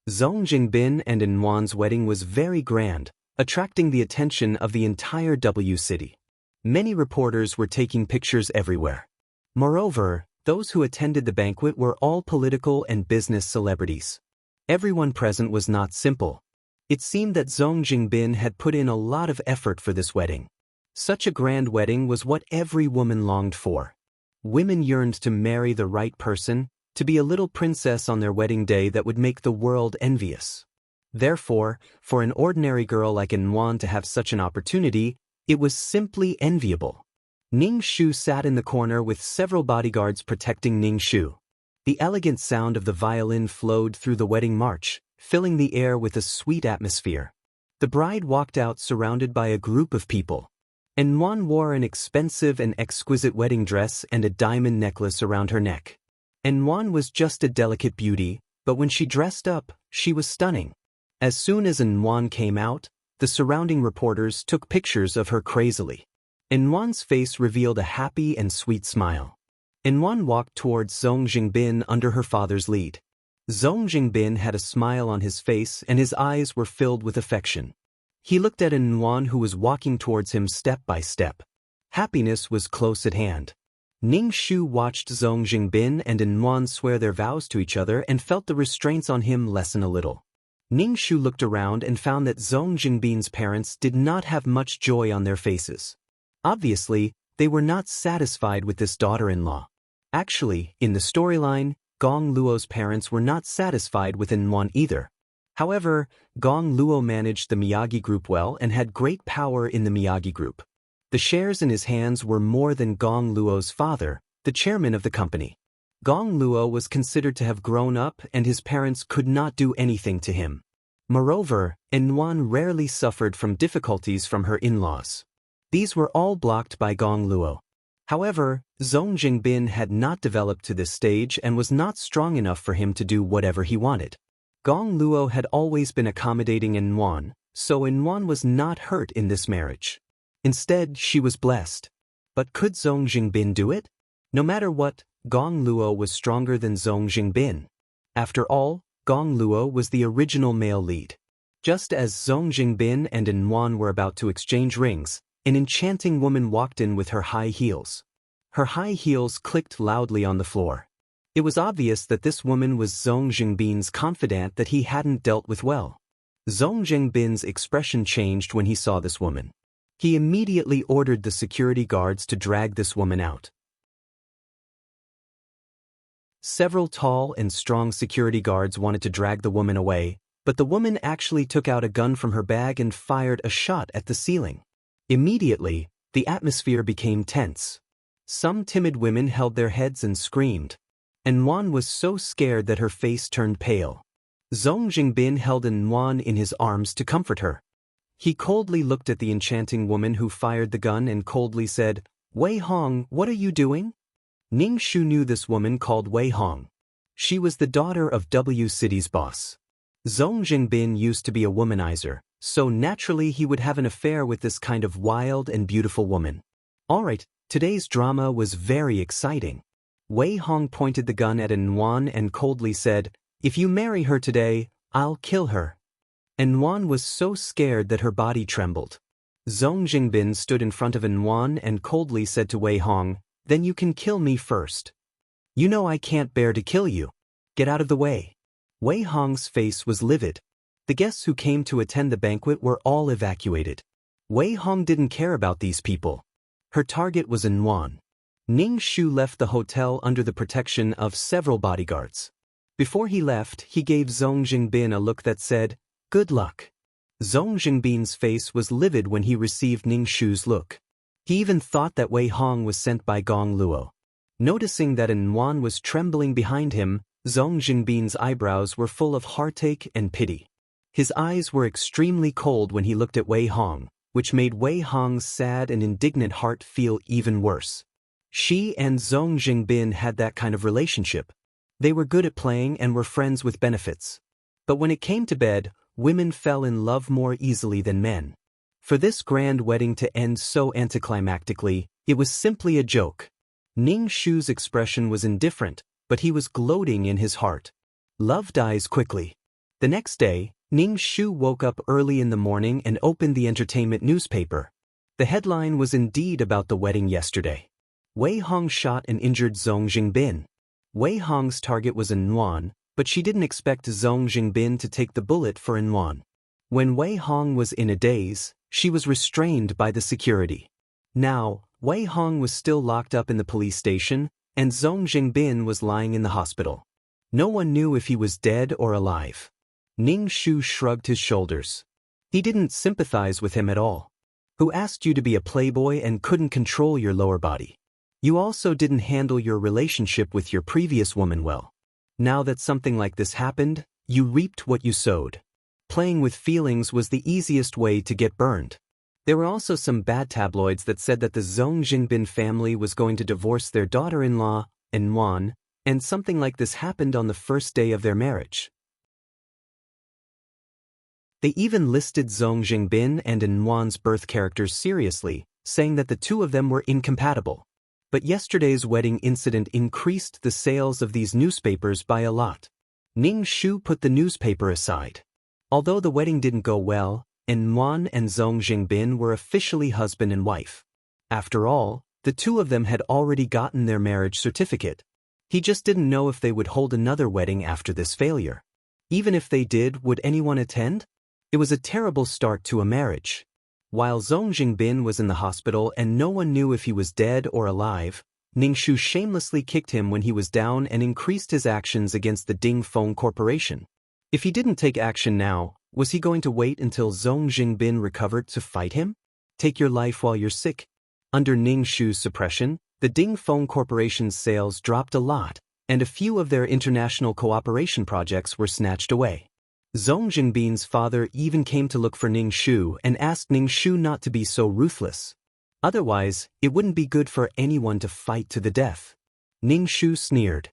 Zhong Jingbin and Inwan's wedding was very grand, attracting the attention of the entire W city. Many reporters were taking pictures everywhere. Moreover, those who attended the banquet were all political and business celebrities. Everyone present was not simple. It seemed that Zhong Jingbin had put in a lot of effort for this wedding. Such a grand wedding was what every woman longed for. Women yearned to marry the right person, to be a little princess on their wedding day that would make the world envious. Therefore, for an ordinary girl like Inwan to have such an opportunity, it was simply enviable. Ning Shu sat in the corner with several bodyguards protecting Ning Shu. The elegant sound of the violin flowed through the wedding march, filling the air with a sweet atmosphere. The bride walked out surrounded by a group of people. Inwan wore an expensive and exquisite wedding dress and a diamond necklace around her neck. Inwan was just a delicate beauty, but when she dressed up, she was stunning. As soon as Inwan came out, the surrounding reporters took pictures of her crazily. Inwan's face revealed a happy and sweet smile. Inwan walked towards Zhong Jingbin under her father's lead. Zhong Jingbin had a smile on his face and his eyes were filled with affection. He looked at Inwan who was walking towards him step by step. Happiness was close at hand. Ning Shu watched Zhong Jingbin and Inwan swear their vows to each other and felt the restraints on him lessen a little. Ning Shu looked around and found that Zhong Jingbin's parents did not have much joy on their faces. Obviously, they were not satisfied with this daughter-in-law. Actually, in the storyline, Gong Luo's parents were not satisfied with Inwan either. However, Gong Luo managed the Miyagi group well and had great power in the Miyagi group. The shares in his hands were more than Gong Luo's father, the chairman of the company. Gong Luo was considered to have grown up and his parents could not do anything to him. Moreover, Inwan rarely suffered from difficulties from her in-laws. These were all blocked by Gong Luo. However, Zhong Jingbin had not developed to this stage and was not strong enough for him to do whatever he wanted. Gong Luo had always been accommodating Inwan, so Inwan was not hurt in this marriage. Instead, she was blessed. But could Zhong Jingbin do it? No matter what, Gong Luo was stronger than Zhong Jingbin. After all, Gong Luo was the original male lead. Just as Zhong Jingbin and Inwan were about to exchange rings, an enchanting woman walked in with her high heels. Her high heels clicked loudly on the floor. It was obvious that this woman was Zhong Jingbin's confidant that he hadn't dealt with well. Zhong Jingbin's expression changed when he saw this woman. He immediately ordered the security guards to drag this woman out. Several tall and strong security guards wanted to drag the woman away, but the woman actually took out a gun from her bag and fired a shot at the ceiling. Immediately, the atmosphere became tense. Some timid women held their heads and screamed. Inwan was so scared that her face turned pale. Zhong Jingbin held Inwan in his arms to comfort her. He coldly looked at the enchanting woman who fired the gun and coldly said, "Wei Hong, what are you doing?" Ning Shu knew this woman called Wei Hong. She was the daughter of W City's boss. Zhong Jingbin used to be a womanizer, so naturally he would have an affair with this kind of wild and beautiful woman. Alright, today's drama was very exciting. Wei Hong pointed the gun at Inwan and coldly said, "If you marry her today, I'll kill her." Inwan was so scared that her body trembled. Zhong Jingbin stood in front of Inwan and coldly said to Wei Hong, "Then you can kill me first. You know I can't bear to kill you. Get out of the way." Wei Hong's face was livid. The guests who came to attend the banquet were all evacuated. Wei Hong didn't care about these people. Her target was Inwan. Ning Shu left the hotel under the protection of several bodyguards. Before he left, he gave Zhong Jingbin a look that said, "Good luck." Zhong Jingbin's face was livid when he received Ning Shu's look. He even thought that Wei Hong was sent by Gong Luo. Noticing that Inwan was trembling behind him, Zhong Jingbin's eyebrows were full of heartache and pity. His eyes were extremely cold when he looked at Wei Hong, which made Wei Hong's sad and indignant heart feel even worse. She and Zhong Jingbin had that kind of relationship. They were good at playing and were friends with benefits. But when it came to bed, women fell in love more easily than men. For this grand wedding to end so anticlimactically, it was simply a joke. Ning Shu's expression was indifferent, but he was gloating in his heart. Love dies quickly. The next day, Ning Shu woke up early in the morning and opened the entertainment newspaper. The headline was indeed about the wedding yesterday. Wei Hong shot and injured Zhong Jingbin. Wei Hong's target was Yuan, but she didn't expect Zhong Jingbin to take the bullet for Yuan. When Wei Hong was in a daze, she was restrained by the security. Now, Wei Hong was still locked up in the police station, and Zhong Jingbin was lying in the hospital. No one knew if he was dead or alive. Ning Shu shrugged his shoulders. He didn't sympathize with him at all. Who asked you to be a playboy and couldn't control your lower body? You also didn't handle your relationship with your previous woman well. Now that something like this happened, you reaped what you sowed. Playing with feelings was the easiest way to get burned. There were also some bad tabloids that said that the Zhong Jingbin family was going to divorce their daughter-in-law, Yuan, and something like this happened on the first day of their marriage. They even listed Zhong Jingbin and Yuan's birth characters seriously, saying that the two of them were incompatible. But yesterday's wedding incident increased the sales of these newspapers by a lot. Ning Shu put the newspaper aside. Although the wedding didn't go well, Yuan and Zhong Jingbin were officially husband and wife. After all, the two of them had already gotten their marriage certificate. He just didn't know if they would hold another wedding after this failure. Even if they did, would anyone attend? It was a terrible start to a marriage. While Zhong Jingbin was in the hospital and no one knew if he was dead or alive, Ning Shu shamelessly kicked him when he was down and increased his actions against the Ding Feng Corporation. If he didn't take action now, was he going to wait until Zhong Jingbin recovered to fight him? Take your life while you're sick. Under Ning Shu's suppression, the Ding Feng Corporation's sales dropped a lot, and a few of their international cooperation projects were snatched away. Zhong Jingbin's father even came to look for Ning Shu and asked Ning Shu not to be so ruthless. Otherwise, it wouldn't be good for anyone to fight to the death. Ning Shu sneered.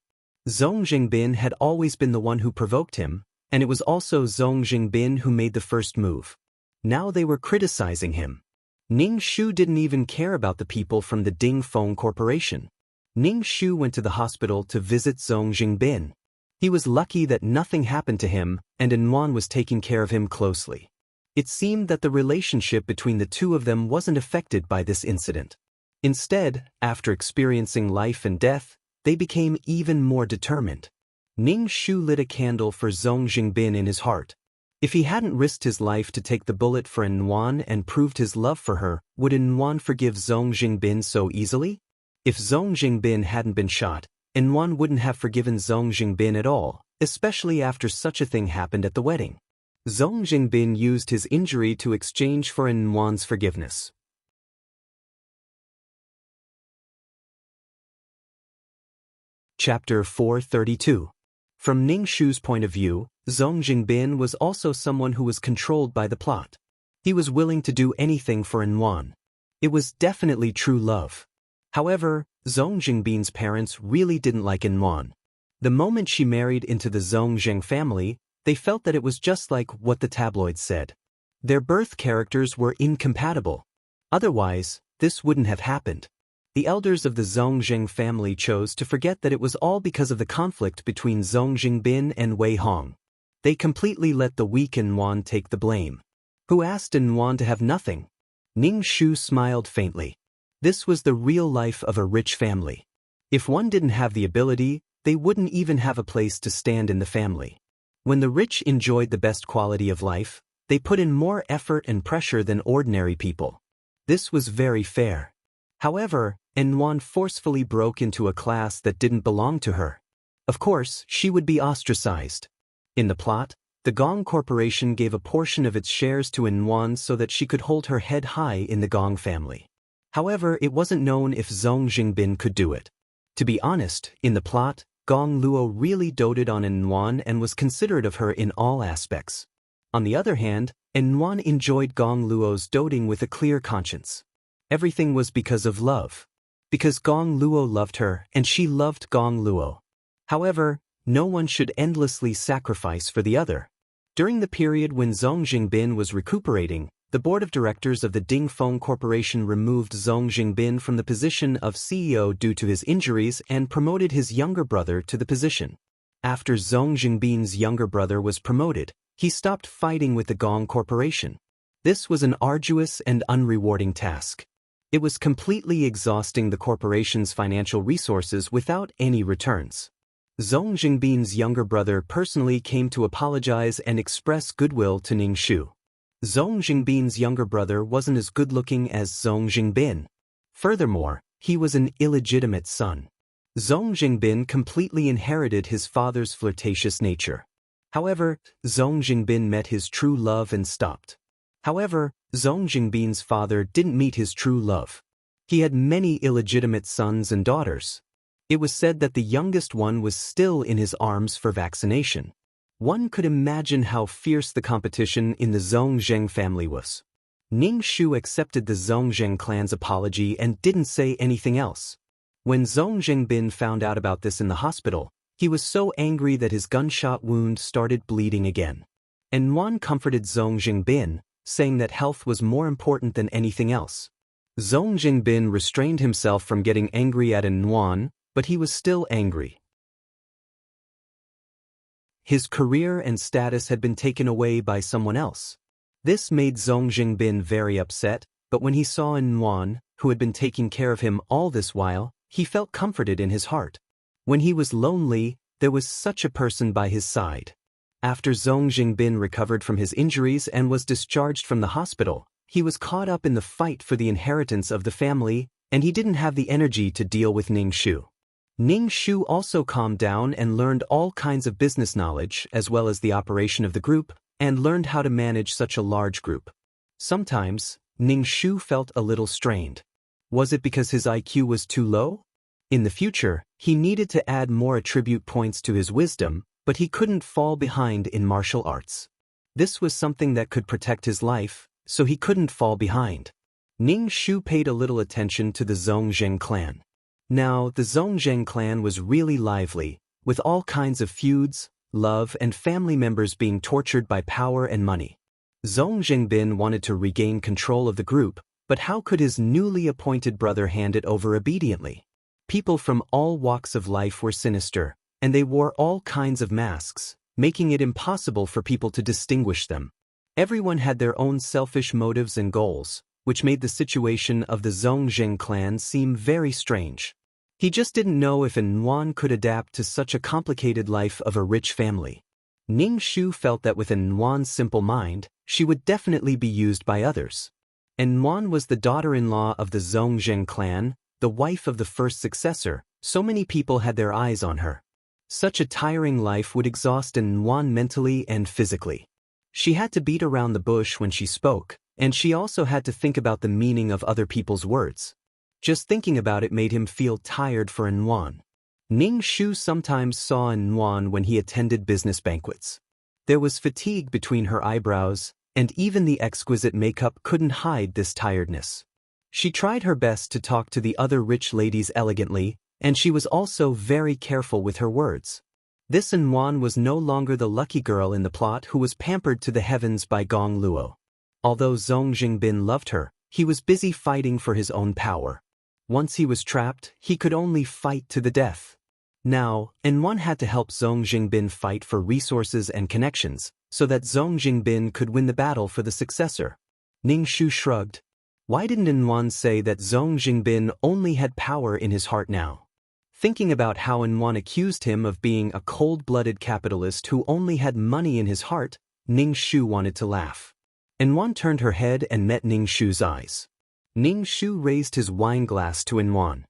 Zhong Jingbin had always been the one who provoked him, and it was also Zhong Jingbin who made the first move. Now they were criticizing him. Ning Shu didn't even care about the people from the Ding Feng Corporation. Ning Shu went to the hospital to visit Zhong Jingbin. He was lucky that nothing happened to him, and Yuan was taking care of him closely. It seemed that the relationship between the two of them wasn't affected by this incident. Instead, after experiencing life and death, they became even more determined. Ning Shu lit a candle for Zhong Jingbin in his heart. If he hadn't risked his life to take the bullet for Yuan and proved his love for her, would Yuan forgive Zhong Jingbin so easily? If Zhong Jingbin hadn't been shot, Yuan wouldn't have forgiven Zhong Jingbin at all, especially after such a thing happened at the wedding. Zhong Jingbin used his injury to exchange for Yuan's forgiveness. Chapter 432. From Ning Shu's point of view, Zhong Jingbin was also someone who was controlled by the plot. He was willing to do anything for Yuan. It was definitely true love. However, Zhong Jingbin's parents really didn't like Yuan. The moment she married into the Zhong Zheng family, they felt that it was just like what the tabloids said. Their birth characters were incompatible. Otherwise, this wouldn't have happened. The elders of the Zhong Zheng family chose to forget that it was all because of the conflict between Zhong Jingbin and Wei Hong. They completely let the weak Yuan take the blame. Who asked Yuan to have nothing? Ning Shu smiled faintly. This was the real life of a rich family. If one didn't have the ability, they wouldn't even have a place to stand in the family. When the rich enjoyed the best quality of life, they put in more effort and pressure than ordinary people. This was very fair. However, Yuan forcefully broke into a class that didn't belong to her. Of course, she would be ostracized. In the plot, the Gong Corporation gave a portion of its shares to Yuan so that she could hold her head high in the Gong family. However, it wasn't known if Zhong Jingbin could do it. To be honest, in the plot, Gong Luo really doted on Yuan and was considerate of her in all aspects. On the other hand, Yuan enjoyed Gong Luo's doting with a clear conscience. Everything was because of love. Because Gong Luo loved her and she loved Gong Luo. However, no one should endlessly sacrifice for the other. During the period when Zhong Jingbin was recuperating, the board of directors of the Ding Feng Corporation removed Zhong Jingbin from the position of CEO due to his injuries and promoted his younger brother to the position. After Zhong Jingbin's younger brother was promoted, he stopped fighting with the Gong Corporation. This was an arduous and unrewarding task. It was completely exhausting the corporation's financial resources without any returns. Zhong Jingbin's younger brother personally came to apologize and express goodwill to Ning Shu. Zhong Jingbin's younger brother wasn't as good-looking as Zhong Jingbin. Furthermore, he was an illegitimate son. Zhong Jingbin completely inherited his father's flirtatious nature. However, Zhong Jingbin met his true love and stopped. However, Zhong Jingbin's father didn't meet his true love. He had many illegitimate sons and daughters. It was said that the youngest one was still in his arms for vaccination. One could imagine how fierce the competition in the Zhong family was. Ning Shu accepted the Zhong clan's apology and didn't say anything else. When Zhong Jingbin found out about this in the hospital, he was so angry that his gunshot wound started bleeding again. And Wan comforted Zhong Jingbin, saying that health was more important than anything else. Zhong Jingbin restrained himself from getting angry at Wan, but he was still angry. His career and status had been taken away by someone else. This made Zhong Jingbin very upset, but when he saw Wan, who had been taking care of him all this while, he felt comforted in his heart. When he was lonely, there was such a person by his side. After Zhong Jingbin recovered from his injuries and was discharged from the hospital, he was caught up in the fight for the inheritance of the family, and he didn't have the energy to deal with Ning Shu. Ning Shu also calmed down and learned all kinds of business knowledge as well as the operation of the group, and learned how to manage such a large group. Sometimes, Ning Shu felt a little strained. Was it because his IQ was too low? In the future, he needed to add more attribute points to his wisdom, but he couldn't fall behind in martial arts. This was something that could protect his life, so he couldn't fall behind. Ning Shu paid a little attention to the Zhong clan. Now, the Zhong clan was really lively, with all kinds of feuds, love, and family members being tortured by power and money. Zhong Jingbin wanted to regain control of the group, but how could his newly appointed brother hand it over obediently? People from all walks of life were sinister, and they wore all kinds of masks, making it impossible for people to distinguish them. Everyone had their own selfish motives and goals, which made the situation of the Zhong clan seem very strange. He just didn't know if Wan could adapt to such a complicated life of a rich family. Ning Shu felt that with Wan's simple mind, she would definitely be used by others. Wan was the daughter-in-law of the Zhong clan, the wife of the first successor, so many people had their eyes on her. Such a tiring life would exhaust Wan mentally and physically. She had to beat around the bush when she spoke, and she also had to think about the meaning of other people's words. Just thinking about it made him feel tired for Wan. Ning Shu sometimes saw Wan when he attended business banquets. There was fatigue between her eyebrows, and even the exquisite makeup couldn't hide this tiredness. She tried her best to talk to the other rich ladies elegantly, and she was also very careful with her words. This Wan was no longer the lucky girl in the plot who was pampered to the heavens by Gong Luo. Although Zhong Jingbin loved her, he was busy fighting for his own power. Once he was trapped, he could only fight to the death. Now, Wan had to help Zhong Jingbin fight for resources and connections, so that Zhong Jingbin could win the battle for the successor. Ning Shu shrugged. Why didn't Wan say that Zhong Jingbin only had power in his heart now? Thinking about how Wan accused him of being a cold-blooded capitalist who only had money in his heart, Ning Shu wanted to laugh. Wan turned her head and met Ning Shu's eyes. Ning Shu raised his wine glass to Wan.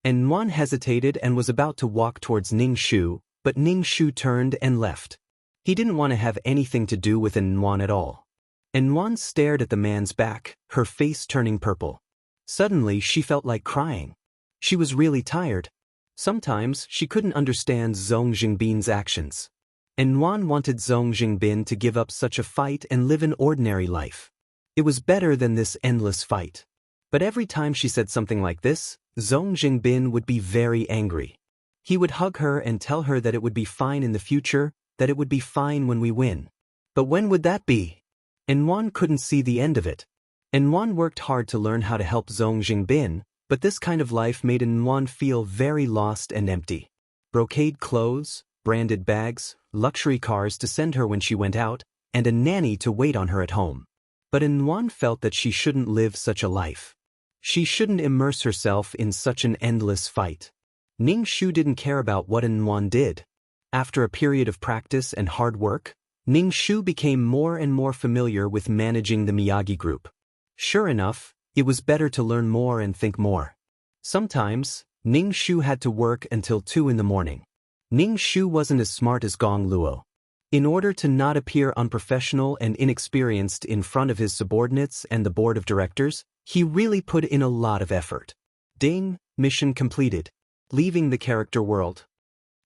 Wan hesitated and was about to walk towards Ning Shu, but Ning Shu turned and left. He didn't want to have anything to do with Wan at all. Wan stared at the man's back, her face turning purple. Suddenly she felt like crying. She was really tired. Sometimes she couldn't understand Zhong Jingbin's actions. Wan wanted Zhong Jingbin to give up such a fight and live an ordinary life. It was better than this endless fight. But every time she said something like this, Zhong Jingbin would be very angry. He would hug her and tell her that it would be fine in the future, that it would be fine when we win. But when would that be? Wan couldn't see the end of it. Wan worked hard to learn how to help Zhong Jingbin, But this kind of life made Nguyen feel very lost and empty. Brocade clothes, branded bags, luxury cars to send her when she went out, and a nanny to wait on her at home. But Nguyen felt that she shouldn't live such a life. She shouldn't immerse herself in such an endless fight. Ning Shu didn't care about what Nguyen did. After a period of practice and hard work, Ning Shu became more and more familiar with managing the Miyagi group. Sure enough, it was better to learn more and think more. Sometimes, Ning Shu had to work until 2 in the morning. Ning Shu wasn't as smart as Gong Luo. In order to not appear unprofessional and inexperienced in front of his subordinates and the board of directors, he really put in a lot of effort. Ding, mission completed. Leaving the character world.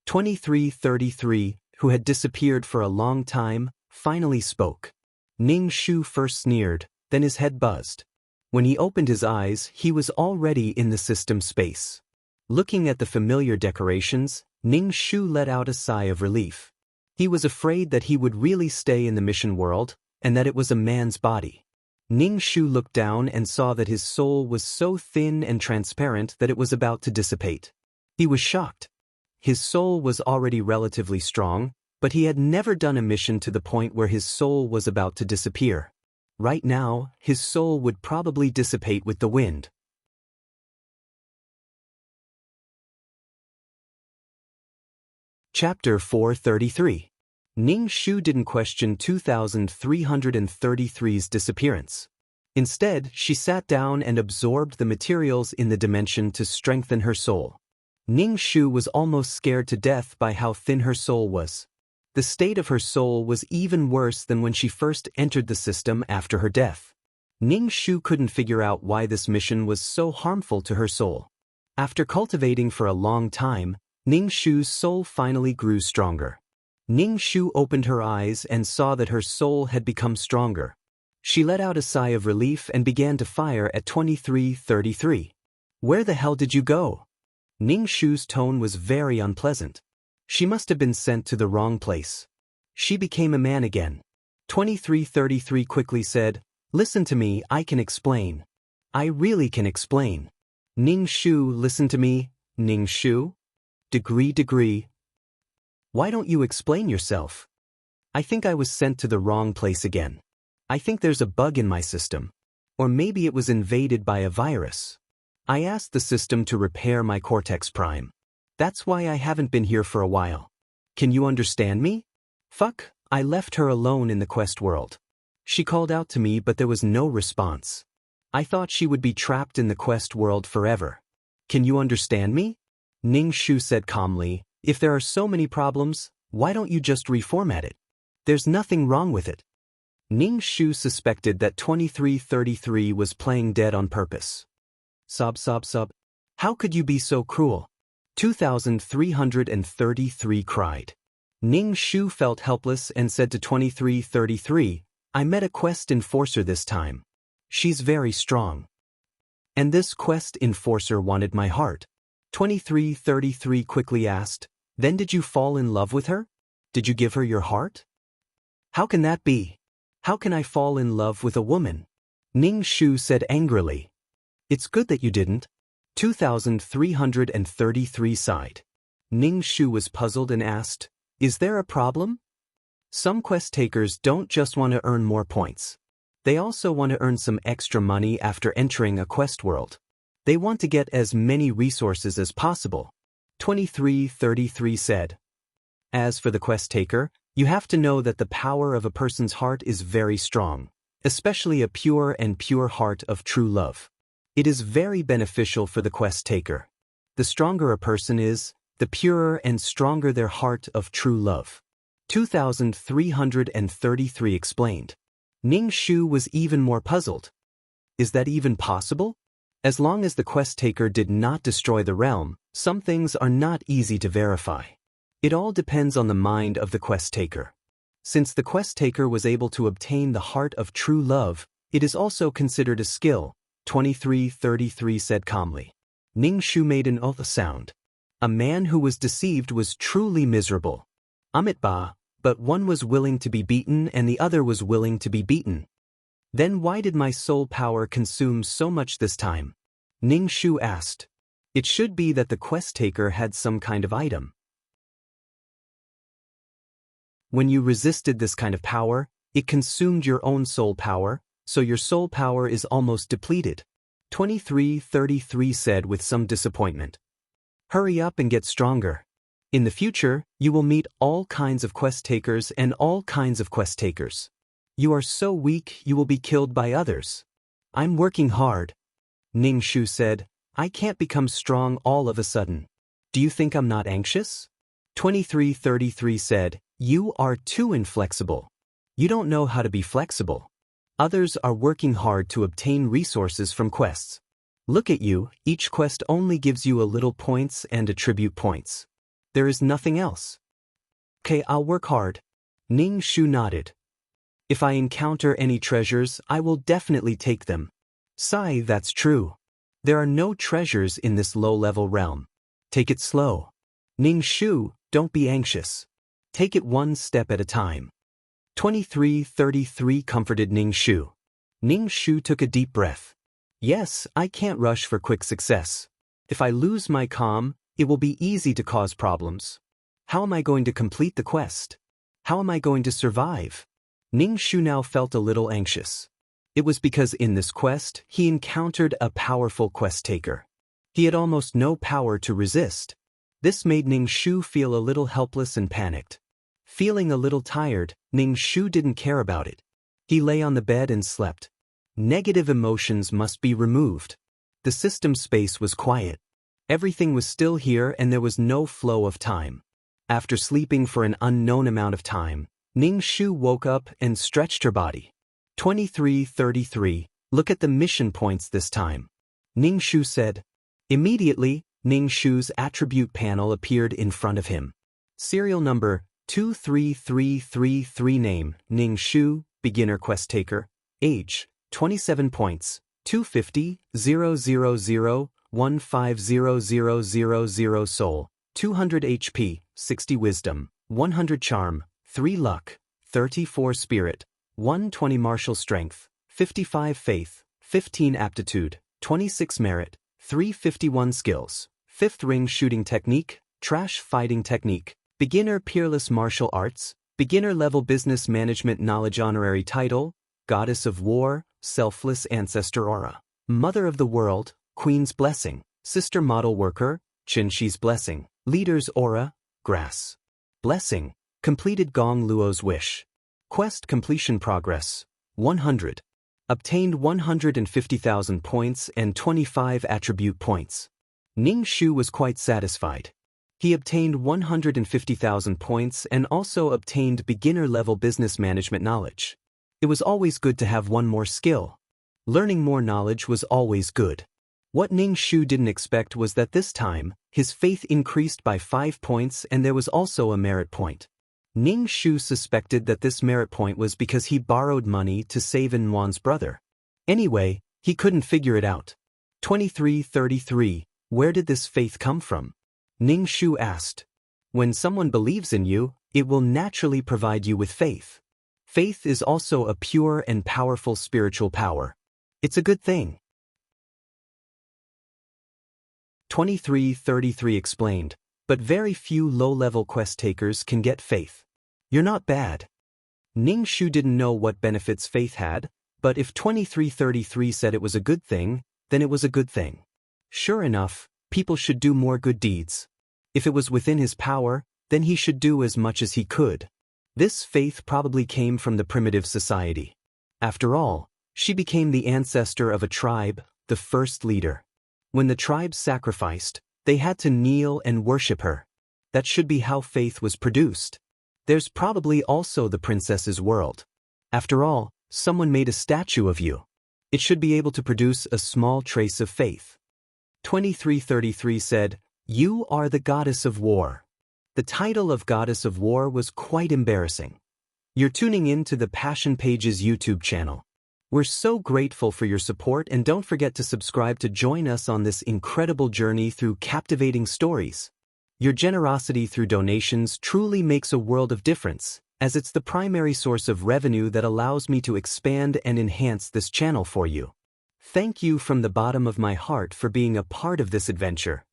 2333, who had disappeared for a long time, finally spoke. Ning Shu first sneered, then his head buzzed. When he opened his eyes, he was already in the system space. Looking at the familiar decorations, Ning Shu let out a sigh of relief. He was afraid that he would really stay in the mission world, and that it was a man's body. Ning Shu looked down and saw that his soul was so thin and transparent that it was about to dissipate. He was shocked. His soul was already relatively strong, but he had never done a mission to the point where his soul was about to disappear. Right now, his soul would probably dissipate with the wind. Chapter 433. Ning Shu didn't question 2333's disappearance. Instead, she sat down and absorbed the materials in the dimension to strengthen her soul. Ning Shu was almost scared to death by how thin her soul was. The state of her soul was even worse than when she first entered the system after her death. Ning Shu couldn't figure out why this mission was so harmful to her soul. After cultivating for a long time, Ning Shu's soul finally grew stronger. Ning Shu opened her eyes and saw that her soul had become stronger. She let out a sigh of relief and began to fire at 2333. Where the hell did you go? Ning Shu's tone was very unpleasant. She must have been sent to the wrong place. She became a man again. 2333 quickly said, "Listen to me, I can explain. I really can explain." Ning Shu, listen to me, Ning Shu? Degree. Why don't you explain yourself? I think I was sent to the wrong place again. I think there's a bug in my system. Or maybe it was invaded by a virus. I asked the system to repair my Cortex Prime. That's why I haven't been here for a while. Can you understand me? Fuck, I left her alone in the quest world. She called out to me but there was no response. I thought she would be trapped in the quest world forever. Can you understand me? Ning Shu said calmly, if there are so many problems, why don't you just reformat it? There's nothing wrong with it. Ning Shu suspected that 2333 was playing dead on purpose. Sob. How could you be so cruel? 2333 cried. Ning Shu felt helpless and said to 2333, I met a quest enforcer this time. She's very strong. And this quest enforcer wanted my heart. 2333 quickly asked, then did you fall in love with her? Did you give her your heart? How can that be? How can I fall in love with a woman? Ning Shu said angrily. It's good that you didn't. 2333 sighed. Ning Shu was puzzled and asked, is there a problem? Some quest takers don't just want to earn more points. They also want to earn some extra money after entering a quest world. They want to get as many resources as possible. 2333 said. As for the quest taker, you have to know that the power of a person's heart is very strong, especially a pure heart of true love. It is very beneficial for the quest taker. The stronger a person is, the purer and stronger their heart of true love. 2333 explained. Ning Shu was even more puzzled. Is that even possible? As long as the quest taker did not destroy the realm, some things are not easy to verify. It all depends on the mind of the quest taker. Since the quest taker was able to obtain the heart of true love, it is also considered a skill, 2333 said calmly. Ning Shu made an oath sound. A man who was deceived was truly miserable. Amitba, but one was willing to be beaten and the other was willing to be beaten. Then why did my soul power consume so much this time? Ning Shu asked. It should be that the quest taker had some kind of item. When you resisted this kind of power, it consumed your own soul power, so your soul power is almost depleted. 2333 said with some disappointment. Hurry up and get stronger. In the future, you will meet all kinds of quest takers and all kinds of quest takers. You are so weak you will be killed by others. I'm working hard. Ning Shu said, I can't become strong all of a sudden. Do you think I'm not anxious? 2333 said, you are too inflexible. You don't know how to be flexible. Others are working hard to obtain resources from quests. Look at you, each quest only gives you a little points and attribute points. There is nothing else. Okay, I'll work hard. Ning Shu nodded. If I encounter any treasures, I will definitely take them. Sigh, that's true. There are no treasures in this low-level realm. Take it slow. Ning Shu, don't be anxious. Take it one step at a time. 2333 comforted Ning Shu. Ning Shu took a deep breath. Yes, I can't rush for quick success. If I lose my calm, it will be easy to cause problems. How am I going to complete the quest? How am I going to survive? Ning Shu now felt a little anxious. It was because in this quest, he encountered a powerful quest taker. He had almost no power to resist. This made Ning Shu feel a little helpless and panicked. Feeling a little tired, Ning Shu didn't care about it. He lay on the bed and slept. Negative emotions must be removed. The system space was quiet. Everything was still here and there was no flow of time. After sleeping for an unknown amount of time, Ning Shu woke up and stretched her body. 2333, look at the mission points this time. Ning Shu said. Immediately, Ning Shu's attribute panel appeared in front of him. Serial number 23333 name, Ning Shu, beginner quest taker, age, 27 points, 250, 000, 150000 soul, 200 HP, 60 wisdom, 100 charm, 3 luck, 34 spirit, 120 martial strength, 55 faith, 15 aptitude, 26 merit, 351 skills, 5th ring shooting technique, trash fighting technique, beginner peerless martial arts, beginner level business management knowledge honorary title, goddess of war, selfless ancestor aura, mother of the world, queen's blessing, sister model worker, Qinshi's blessing, leader's aura, grass. Blessing, completed Gong Luo's wish. Quest completion progress, 100. Obtained 150,000 points and 25 attribute points. Ning Shu was quite satisfied. He obtained 150,000 points and also obtained beginner-level business management knowledge. It was always good to have one more skill. Learning more knowledge was always good. What Ning Shu didn't expect was that this time, his faith increased by 5 points and there was also a merit point. Ning Shu suspected that this merit point was because he borrowed money to save Nuan's brother. Anyway, he couldn't figure it out. 2333, where did this faith come from? Ning Shu asked. When someone believes in you, it will naturally provide you with faith. Faith is also a pure and powerful spiritual power. It's a good thing. 2333 explained, but very few low-level quest takers can get faith. You're not bad. Ning Shu didn't know what benefits faith had, but if 2333 said it was a good thing, then it was a good thing. Sure enough, people should do more good deeds. If it was within his power, then he should do as much as he could. This faith probably came from the primitive society. After all, she became the ancestor of a tribe, the first leader. When the tribe sacrificed, they had to kneel and worship her. That should be how faith was produced. There's probably also the princess's world. After all, someone made a statue of you. It should be able to produce a small trace of faith. 2333 said, You are the goddess of war. The title of Goddess of War was quite embarrassing. You're tuning in to the Passion Pages YouTube channel. We're so grateful for your support and don't forget to subscribe to join us on this incredible journey through captivating stories. Your generosity through donations truly makes a world of difference, as it's the primary source of revenue that allows me to expand and enhance this channel for you. Thank you from the bottom of my heart for being a part of this adventure.